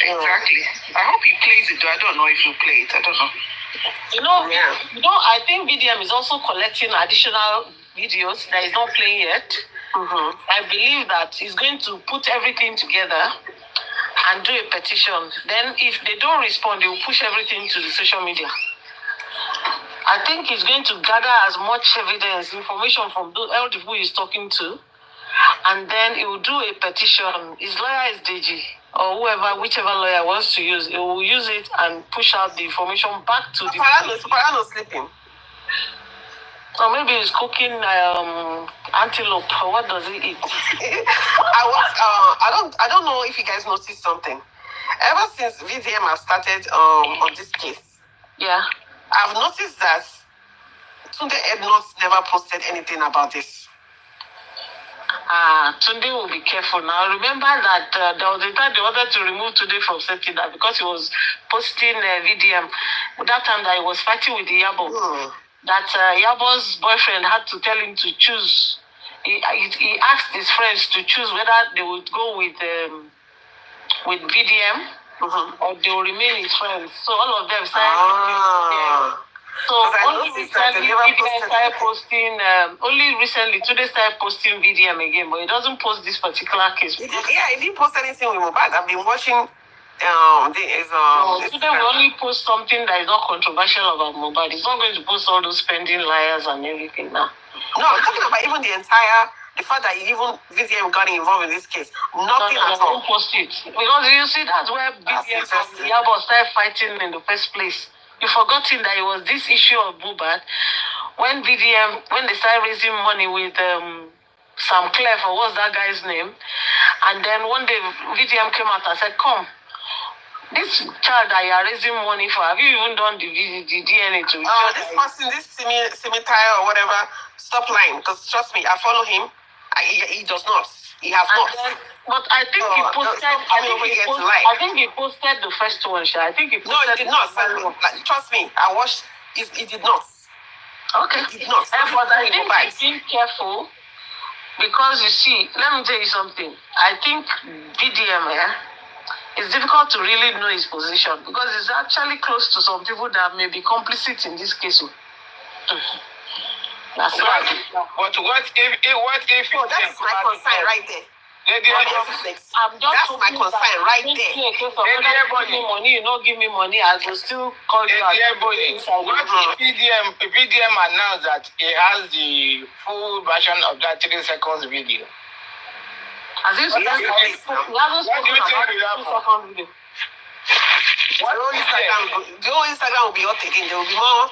Exactly. I hope he plays it, though. I don't know if he'll play it. I don't know. I think VDM is also collecting additional videos that is not playing yet. Mm-hmm. I believe that he's going to put everything together and do a petition. Then if they don't respond, they will push everything to the social media. I think he's going to gather as much evidence, information from all the people he's talking to, and then he will do a petition. His lawyer is Deji, or whichever lawyer wants to use. He will use it and push out the information back to the Paparino sleeping. Or maybe he's cooking antelope. Or what does he eat? I don't know if you guys noticed something. Ever since VDM has started on this case, yeah, I've noticed that Tunde Edmonds never posted anything about this. Tunde will be careful now. Remember that there was a time they wanted to remove Tunde from setting that because he was posting VDM. That time that he was fighting with the Yabo. That Yabo's boyfriend had to tell him to choose he asked his friends to choose whether they would go with VDM or they will remain his friends. So all of them said so only recently VDM started posting, only recently today started posting VDM again, but he doesn't post this particular case. He didn't post anything with Mohbad. I've been watching today we only post something that is not controversial about Mohbad. He's not going to post all those spending liars and everything now. No, I'm talking about even the fact that even VDM got involved in this case. Nothing at all. Don't post it. Because you see, that's where VDM and Yabo started fighting in the first place. You've forgotten that it was this issue of Mohbad when they started raising money with Sam Clef, or what's that guy's name? And then one day VDM came out and said, come, this child that you are raising money for, have you even done the DNA to it? This person, this cemetery or whatever, stop lying. Because trust me, I follow him. He does not. He has not. But I think he posted. I think he posted the first one. I think he posted. No, he did not. Trust me, I watched. He did not. Okay. He did not. But I think he's being careful because you see. Let me tell you something. I think VDM it's difficult to really know his position because he's actually close to some people that may be complicit in this case. That's right. But what if? Oh, that's my concern right there. That's my concern right there. Give me money, you not give me money, I will still call you out. What if VDM announced that he has the full version of that 3 seconds video? As if he hasn't spoken about the 2-second video. The whole Instagram will be hot again. There will be more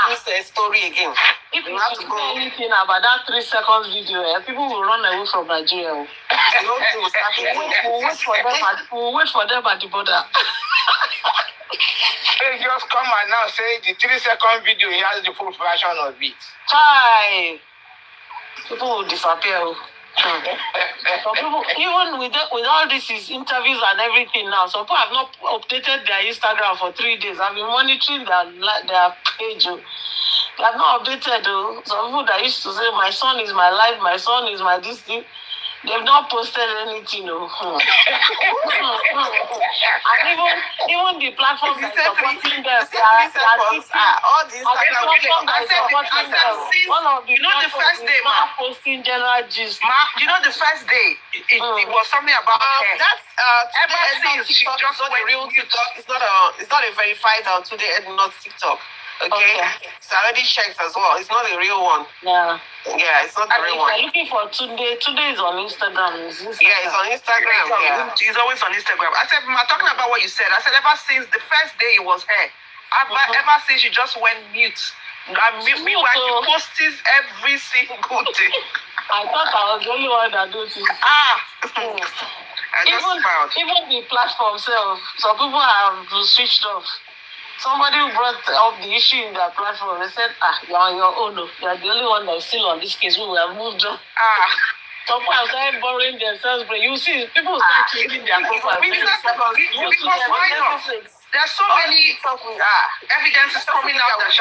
news story again. If you have to go anything about that 3 seconds video, people will run away from Nigeria. We'll wait for them at the border. They just come and now say the 3 second video, he has the full version of it. Chai! People will disappear. Some people, even with all these interviews and everything now, some people have not updated their Instagram for 3 days. I've been monitoring their page. They have not updated. Some people that used to say, my son is my life, my son is my this thing. They've not posted anything. And even the platform that is supporting them, all these one of the the first day, posting general gist. You know the first day, it was something about that's ever since she just not a real TikTok. It's not a verified today not TikTok. Okay. It's already checked as well. It's not a real one. Yeah. Yeah, it's not the real one. If you're looking for Tunde is on Instagram. Yeah, it's on Instagram. Yeah. He's always on Instagram. I said, I'm talking about what you said. I said, ever since the first day it was her, ever since she just went mute. Meanwhile, she posts every single day. I thought I was the only one that do this. Even the platform itself, some people have switched off. Somebody brought up the issue in their platform. They said, you're on your own. You're the only one that's still on this case. We have moved on. Some people have started borrowing themselves, but you see, people start changing their profile. Because why not? There's so many evidences coming out that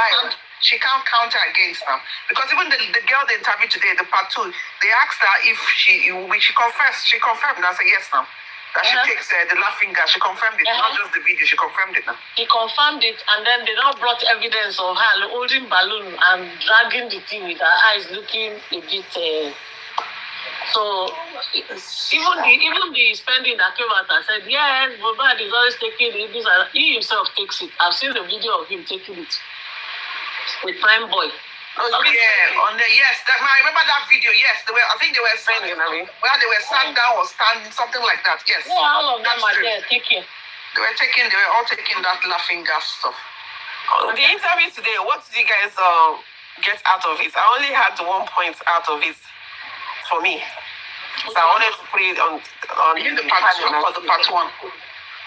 she can't counter against them. Because even the girl they interviewed today, the part 2, they asked her if she confessed. She confirmed. I said, yes, now. That she takes the laughing gas. She confirmed it, not just the video. She confirmed it now. He confirmed it, and then they now brought evidence of her holding balloon and dragging the thing with her eyes looking a bit. So even the spending that came out and said, yes, Mohbad is always taking it. He himself takes it. I've seen the video of him taking it with Primeboy. I remember that video. Yes, I think they were saying where they were sat down or standing, something like that. Yes. Yeah, all of them are there. Taking. They were all taking that laughing gas stuff. The interview today, what did you guys get out of it? I only had 1 point out of it for me. So I wanted to put it on the part 2 or the part 1.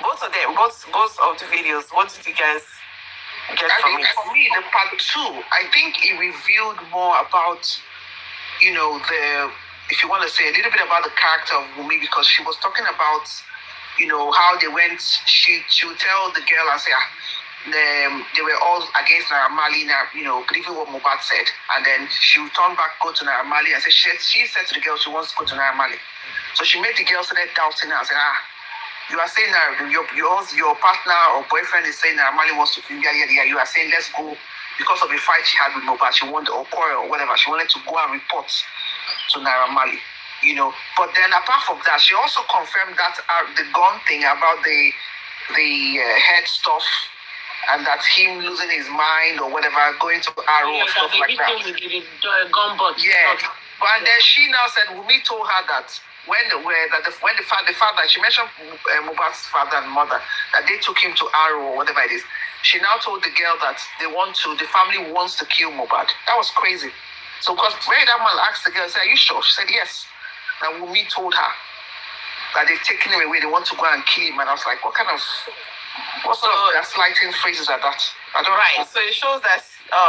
Both of them, both of the videos. What did you guys get from it? For me, the part 2, I think it revealed more about, if you want to say a little bit about the character of Wunmi, because she was talking about, how they went. She would tell the girl and say, they were all against Naira Marley, believing what Mohbad said. And then she would turn back, go to Naira Marley and say, she said to the girl she wants to go to Naira Marley. So she made the girl start doubting her and said, you are saying that your partner or boyfriend is saying Naira Marley wants to, you are saying let's go because of the fight she had with Mohbad. She wanted, or quarrel or whatever, she wanted to go and report to Naira Marley. But then apart from that, she also confirmed that the gun thing about the head stuff, and that him losing his mind or whatever, going to Arrow or stuff like that. Yeah. And then she now said, Wunmi told her that when the father, she mentioned Mohbad's father and mother, that they took him to Arrow or whatever it is. She now told the girl that the family wants to kill Mohbad. That was crazy. So because when that man asked the girl, said, are you sure? She said yes. And Wunmi told her that they've taken him away, they want to go and kill him. And I was like, what sort of gaslighting phrases are that? I don't know. So it shows that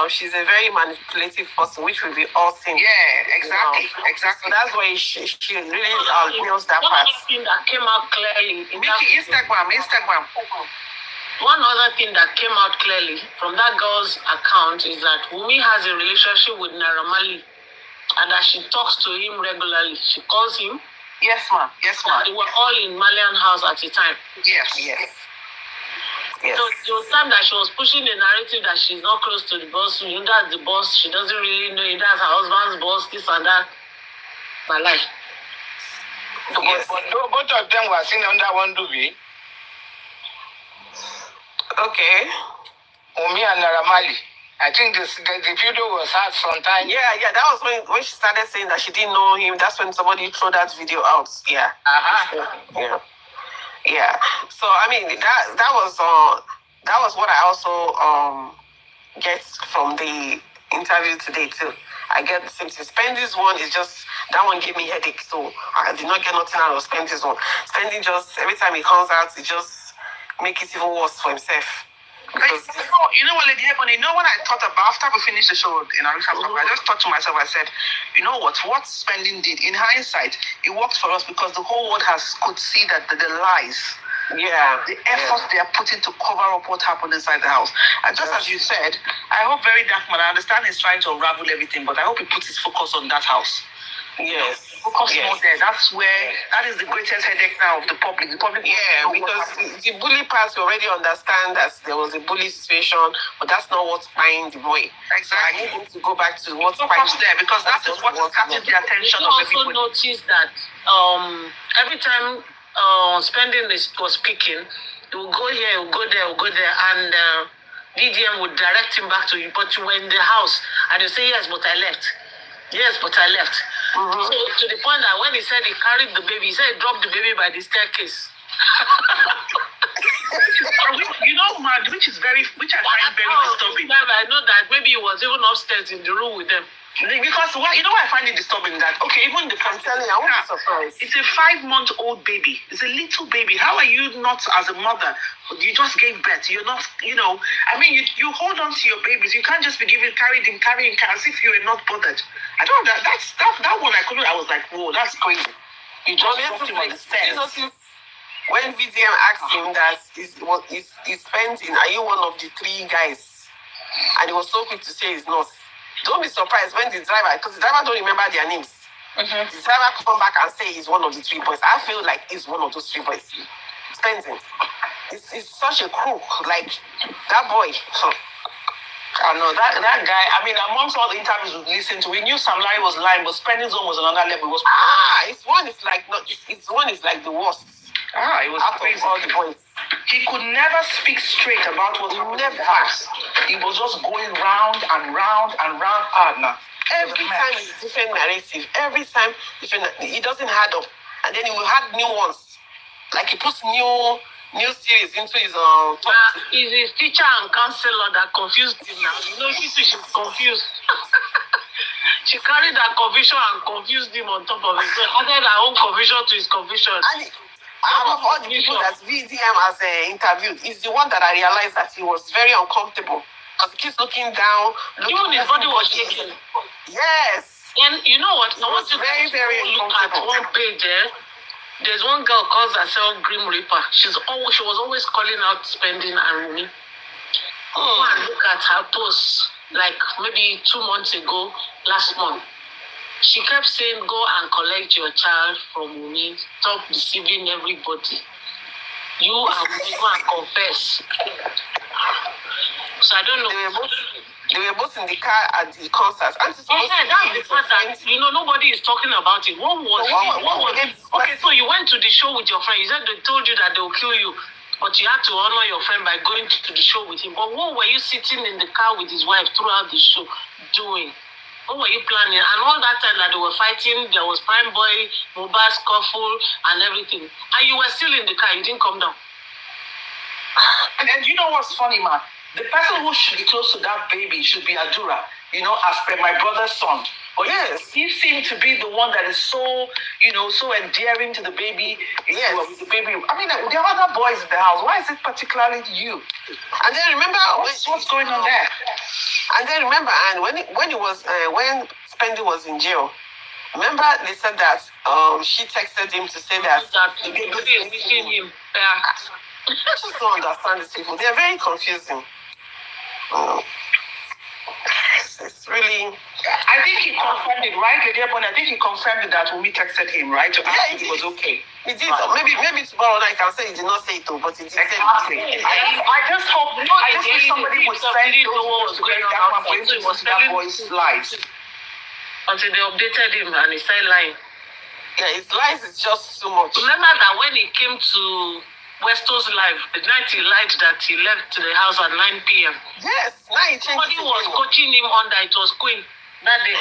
she's a very manipulative person, which we've all seen. Yeah, exactly. So that's why she really nails that part. One other thing that came out clearly. Instagram. One other thing that came out clearly from that girl's account is that Wunmi has a relationship with Naira Marley, and that she talks to him regularly. She calls him. Yes, ma'am. They were all in Malian house at the time. Yes. So the time that she was pushing the narrative that she's not close to the boss, that's the boss, she doesn't really know it, that's her husband's boss, this and that. My life. But both of them were seen under one duvet. Okay. Wunmi and Naira Marley. I think the video was out sometime. Yeah, that was when she started saying that she didn't know him. That's when somebody threw that video out. Yeah. Yeah. So I mean that was what I also get from the interview today too. I get the same thing. Spendy's one is just that one gave me headache, so I did not get nothing out of Spendy's one. Spendy just every time he comes out, it just make it even worse for himself. Because you know what, Lady Ebony, when I thought about after we finished the show in Arusha, I just thought to myself, I said, you know what Spending did in hindsight, it worked for us because the whole world could see that the lies, the effort they are putting to cover up what happened inside the house. And just as you said, I hope very Darkman, I understand he's trying to unravel everything, but I hope he puts his focus on that house. Yes. Focus more there. That's where that is the greatest headache now of the public. The public, because the bully part, we already understand that there was a bully situation, but that's not what's buying the boy. Exactly. So I need to go back to what's buying there, because that is what is catching the attention of everybody. You also notice that every time Spending was speaking, he would go here, he would go there, and DDM would direct him back to you, but you were in the house, and you say, yes, but I left. Mm-hmm. So to the point that when he said he carried the baby, he said he dropped the baby by the staircase. Which I find very disturbing. I know that maybe he was even upstairs in the room with them. Because I find it disturbing that even the I'm telling you, I won't be surprised. It's a 5-month-old baby. It's a little baby. How are you not, as a mother, you just gave birth? You're not, you hold on to your babies. You can't just be carrying as if you were not bothered. I don't know that one. I was like, whoa, that's crazy. You just dropped him on the stairs. When VDM asked him that he's spending, are you one of the 3 guys? And he was so quick to say he's not. Don't be surprised when the driver, because the driver don't remember their names. Mm-hmm. The driver come back and say he's one of the 3 boys. I feel like he's one of those 3 boys. Spending. It's such a crook. Like, that boy. I know that guy. I mean, amongst all the interviews we listened to, we knew Sam Larry was lying, but Spending's one was another level. His one is like the worst. It was out crazy. Of all the boys. He could never speak straight about what happened in the house. He was just going round and round and round. No. Every time it's different narrative. Every time different. He doesn't add up, and then he will add new ones. Like he puts new series into his He's his teacher and counselor that confused him now. She's confused. She carried that confusion and confused him on top of it. So added her own confusion to his confusion. Out of all the people that VDM has interviewed, is the one that I realized that he was very uncomfortable. Because he keeps looking down. Even his body was shaking. Yes. And you know what? I want to very, very uncomfortable. At one page there's one girl calls herself Grim Reaper. She was always calling out Spending and Wunmi. Go and look at her posts, like maybe 2 months ago, last month. She kept saying, go and collect your child from Wunmi. Stop deceiving everybody. You and Wunmi go and confess. So I don't know. They were both in the car at the concert. That's the part that, nobody is talking about it. What was it? Okay, so you went to the show with your friend. You said they told you that they will kill you, but you had to honor your friend by going to the show with him. But what were you sitting in the car with his wife throughout the show doing? What were you planning? And all that time that they were fighting, there was Primeboy, Mohbad scuffle, and everything. And you were still in the car. You didn't come down. And you know what's funny, man? The person who should be close to that baby should be Adura, as per my brother's son. But yes, he seemed to be the one that is so, so endearing to the baby. Yes. With the baby. I mean, there are other boys in the house. Why is it particularly you? And then remember what's going on there? And then remember, and when Spendy was in jail, remember they said that she texted him to say that the baby is missing him. Yeah. I just don't understand these people. They're very confusing. It's really. I think he confirmed it, right, Lady Ebony? I think he confirmed that when we texted him, right? To ask if it was okay. He did. Maybe tomorrow night I can say he did not say it, but he did. Exactly. I just hope. I just wish somebody would send those to get that one for him to see that boy's lives. Until they updated him and he started lying. Yeah, his lies is just too much. Remember that when he came to Westo's live, the night he lied that he left the house at 9 p.m. Yes, now he changed. Somebody was coaching him on that it was Queen that day.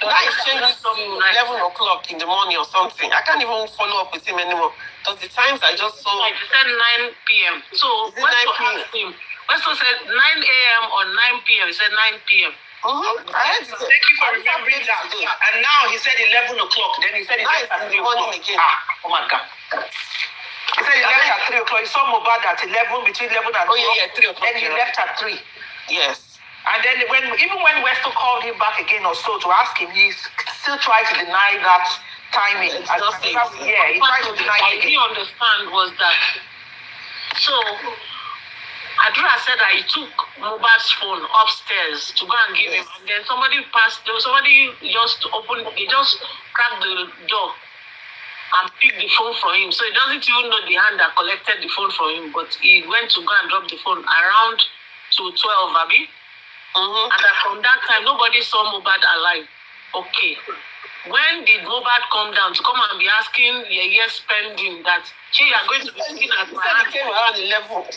Now he changed to 11 o'clock in the morning or something. I can't even follow up with him anymore. Because the times I just saw. Like he said 9 p.m. So Westo asked him. Westo said 9 a.m. or 9 p.m. He said 9 p.m. Thank you for remembering that. And now he said 11 o'clock. Then he said 11 o'clock. Oh my God. He said he left at 3 o'clock. He saw Mohbad at 11, between 11 and 12. 3 o'clock. Then he left at 3. Yes. And then even when Westo called him back again or so to ask him, he still tried to deny that timing. He tried to deny it. What I didn't understand was that, so Adura said that he took Mohbad's phone upstairs to go and give him, and then somebody just cracked the door and picked the phone from him. So he doesn't even know the hand that collected the phone from him, but he went to go and drop the phone around to 12, Abi. And that from that time, nobody saw Mohbad alive. Okay. When did Mohbad come down to come and be asking spending that, you are going to be looking at my hand? He came around 11.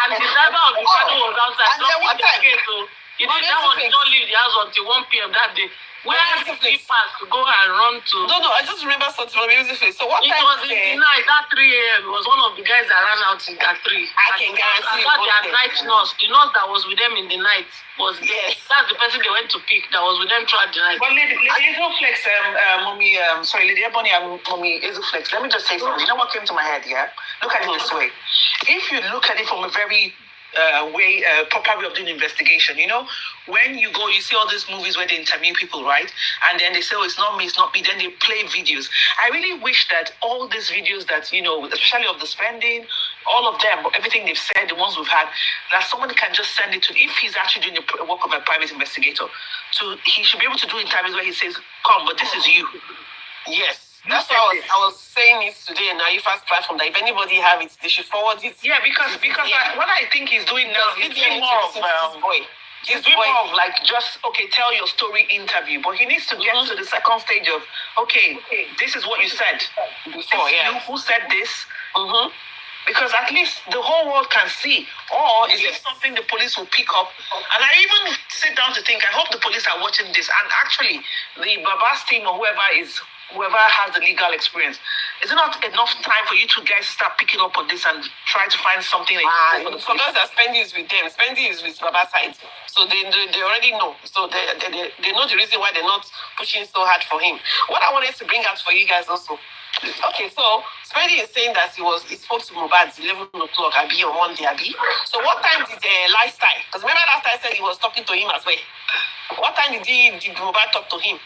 And the driver of the car was outside. And then what time? That one did not leave the house until 1 p.m. that day. Where did he pass to go and run to? No, I just remember something from Music. So what time? It was in the night, at 3 a.m. It was one of the guys that ran out at 3. I can guarantee you. Their night nurse, the nurse that was with them in the night was there. Yes. That's the person they went to pick that was with them throughout the night. But Lady Flex, Lady Ebony and Mommy Flex, let me just say something. You know what came to my head, yeah? Look at it this way. If you look at it from a very proper way of doing investigation, when you go, you see all these movies where they interview people, right? And then they say, oh, it's not me, then they play videos. I really wish that all these videos that, especially of the spending, all of them, everything they've said, the ones we've had, that somebody can just send it to, if he's actually doing the work of a private investigator, so he should be able to do interviews where he says, come, but this is you. Yes. That's why I was saying it today in Naifa's platform, that if anybody have it, they should forward it. Yeah, because what I think he's doing now, he's doing more of he's doing more of like just, tell your story interview. But he needs to get to the second stage of, this is what you said before. You who said this? Because at least the whole world can see. Or is it something the police will pick up? And I even sit down to think, I hope the police are watching this. And actually, the Baba's team or whoever has the legal experience, is it not enough time for you two guys to start picking up on this and try to find something? Because that Spendy is with them. Spendy is with Baba's side. So they already know. So they know the reason why they're not pushing so hard for him. What I wanted to bring out for you guys also. Okay, so Spendy is saying that he spoke to Mohbad at 11 o'clock, Abi, on Monday, Abi. So what time did Lifestyle? Because remember last time I said he was talking to him as well. What time did Mohbad talk to him?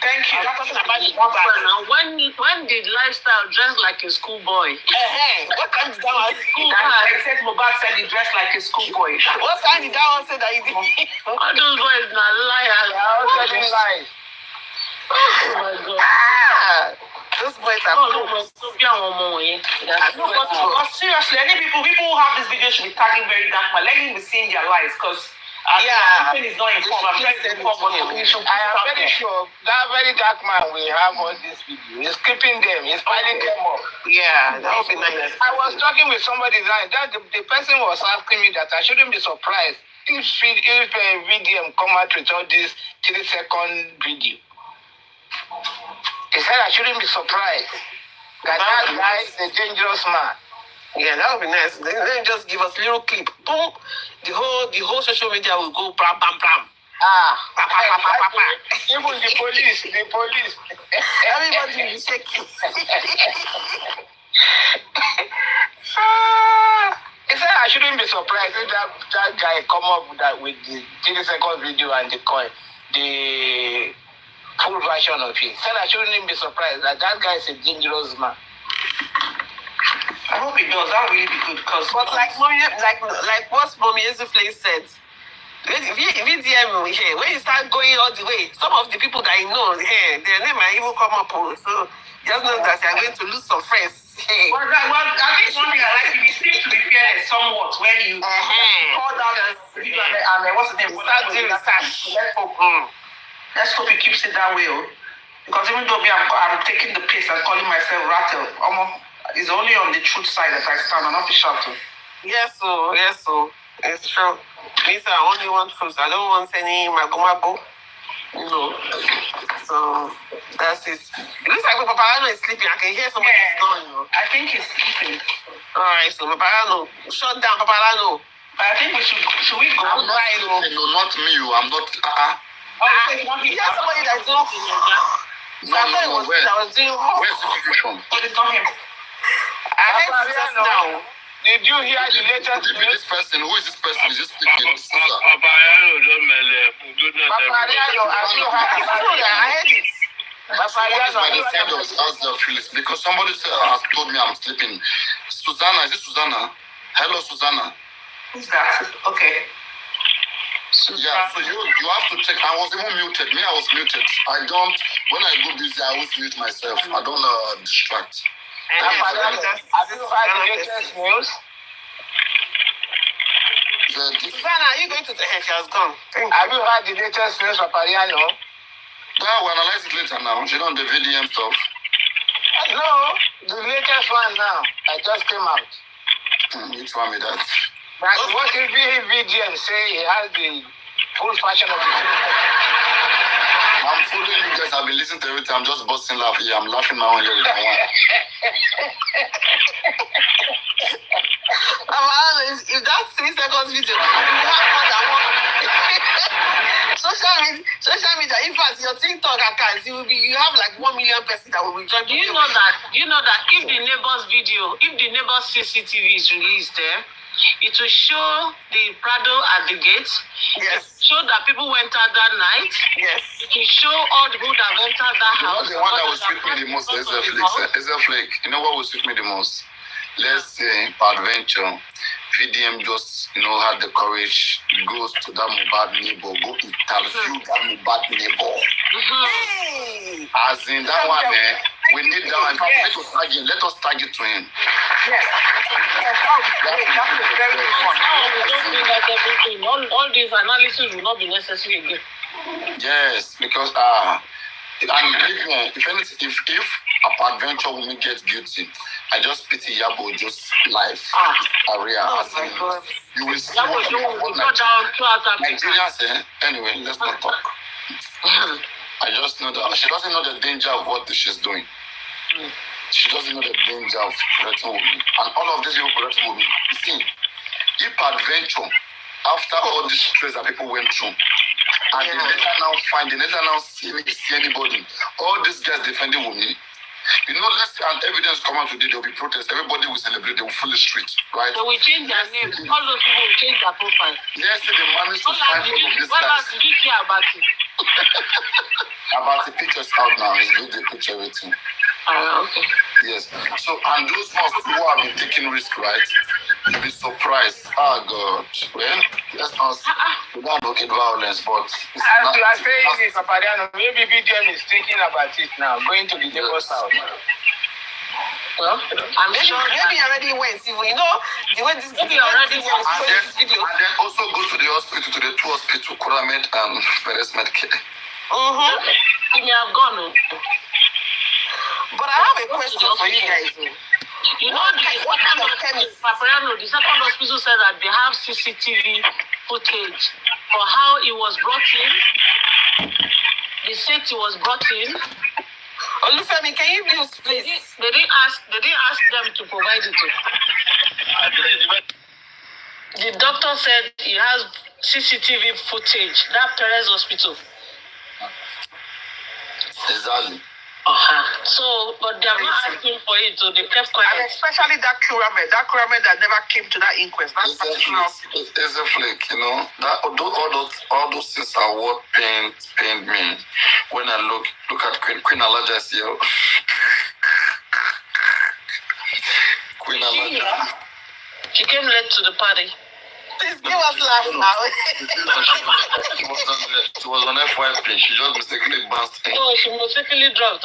Thank you. I'm talking about the now. When did lifestyle dress like a schoolboy? What time did that one? I said Mohbad said he dressed like a schoolboy. What time did that one say that he did? All those boys are liars. They are all telling lies. Oh my God. Those boys are but seriously, any people who have this video should be tagging very dark man. Let him be seeing their lies because everything is not informed. I'm trying to inform him. I am very sure that very dark man will have all these videos. He's keeping them. He's piling them up. Yeah, that would be nice. I was talking with somebody that the person was asking me that I shouldn't be surprised if VDM come out with all this 3-second video. He said I shouldn't be surprised that guy is a dangerous man. Yeah, that would be nice. Then just give us a little clip. Boom. The whole social media will go bam bam bam. Even the police. Everybody will be shaking. He said I shouldn't be surprised if that guy come up with the 3-second video and the full version of it. He said I shouldn't be surprised that guy is a dangerous man. I hope he does. That would really be good because, but like what Mommy Ezufle said, VDM here, when you start going all the way, some of the people that you know here, their name might even come up. So just know that you are going to lose some friends. Well, I think one thing I like you seem to be fearless somewhat when you call down and what's the name? Start doing research. Let's hope he keeps it that way. Because even though I'm taking the piss and calling myself Rattle, it's only on the truth side that I stand, an official too. Yes, so it's true. Means I only want truth. I don't want any mago. No. So that's it. It looks like Paparino is sleeping. I can hear somebody snoring. I think he's sleeping. Alright, so Paparino, shut down Paparino. I think we should we go? I'm not sleeping, no, not me. I'm not. You hear somebody that's doing. No, where's the situation? But it's not him. I heard it just now. Did you hear the latest news? This person, who is this person? Is just speaking. Paparino, I heard it. Because somebody has told me I'm sleeping. Susanna, is it Susanna? Hello, Susanna. Who's that? Okay. Yeah, so you have to check. I was even muted. Me, I was muted. When I go busy, I always mute myself. I don't distract. Have you heard the latest news? Susanna, are you going to the head? She has gone. Have you heard the latest news, Paparino? Yeah, we'll analyze it later now. You know the VDM stuff. No, the latest one now. I just came out. Which one with that? But what if VDM say he has the full fashion of the thing? I'm following you guys. I've been listening to everything. I'm just busting laugh here. I'm laughing my own here with my one. If that's 3 seconds video, you have more than one. Social media, in fact, your TikTok accounts, you have like 1 million person that will be joining. Do you know that if the neighbor's CCTV is released there, it will show the Prado at the gate. Yes. It will show that people went out that night. Yes. It will show all the people that went out that house. The one that will suit me the most is a flake. You know what will suit me the most? Let's say Adventure. VDM just, had the courage, goes to that Mohbad neighbor, go interview that Mohbad neighbor. Hey. As in that one, we need that one. Let us tag it to him. Yes. All these analysis will not be necessary again. Yes, because if Adventure woman gets guilty, I just pity Yabo just life area. You will see Nigerians. Anyway, let's not talk. I just know that she doesn't know the danger of what she's doing. She doesn't know the danger of threatening women. And all of these people threatening women. You see, if Adventure, after all this stress that people went through, and they later now see anybody, all these guys defending women, You know, let's say an evidence come out today, there will be protest. Everybody will celebrate, they will fill the street, right? So we change their names. All those people will change their profile. Yes, they managed to find all of these What guys. else did you hear about it? About the pictures out now, it's video picture everything. Okay. Yes. So, and those ones who have been taking risk, right? You'll be surprised. Oh God. Well, let's not. We don't advocate violence, but as you are saying this, Paparino, maybe BDM is thinking about it now, going to the neighbor's house. Well, I'm sure maybe already went. You know, the way this maybe already went. And then also go to the hospital, to the two hospitals, Kuramed and Perez Medcare. He may have gone. But I have a question for you guys. You know, what kind of chemist? Paparino, the second hospital said that they have CCTV footage for how he was brought in. They said he was brought in. Olufemi, can you please? They didn't ask them to provide it. The doctor said he has CCTV footage. That Perez hospital. Exactly. So, but they are not asking for it, so they kept quiet. And especially that Kuramed that never came to that inquest. That's particular. It's a flake, you know. That all those things are what pained me when I look at Queen Alaja's here. Queen Alaja. She came late to the party. Please give us laugh now. She was on FYP. She just mistakenly bounced in. Oh, she mistakenly dropped.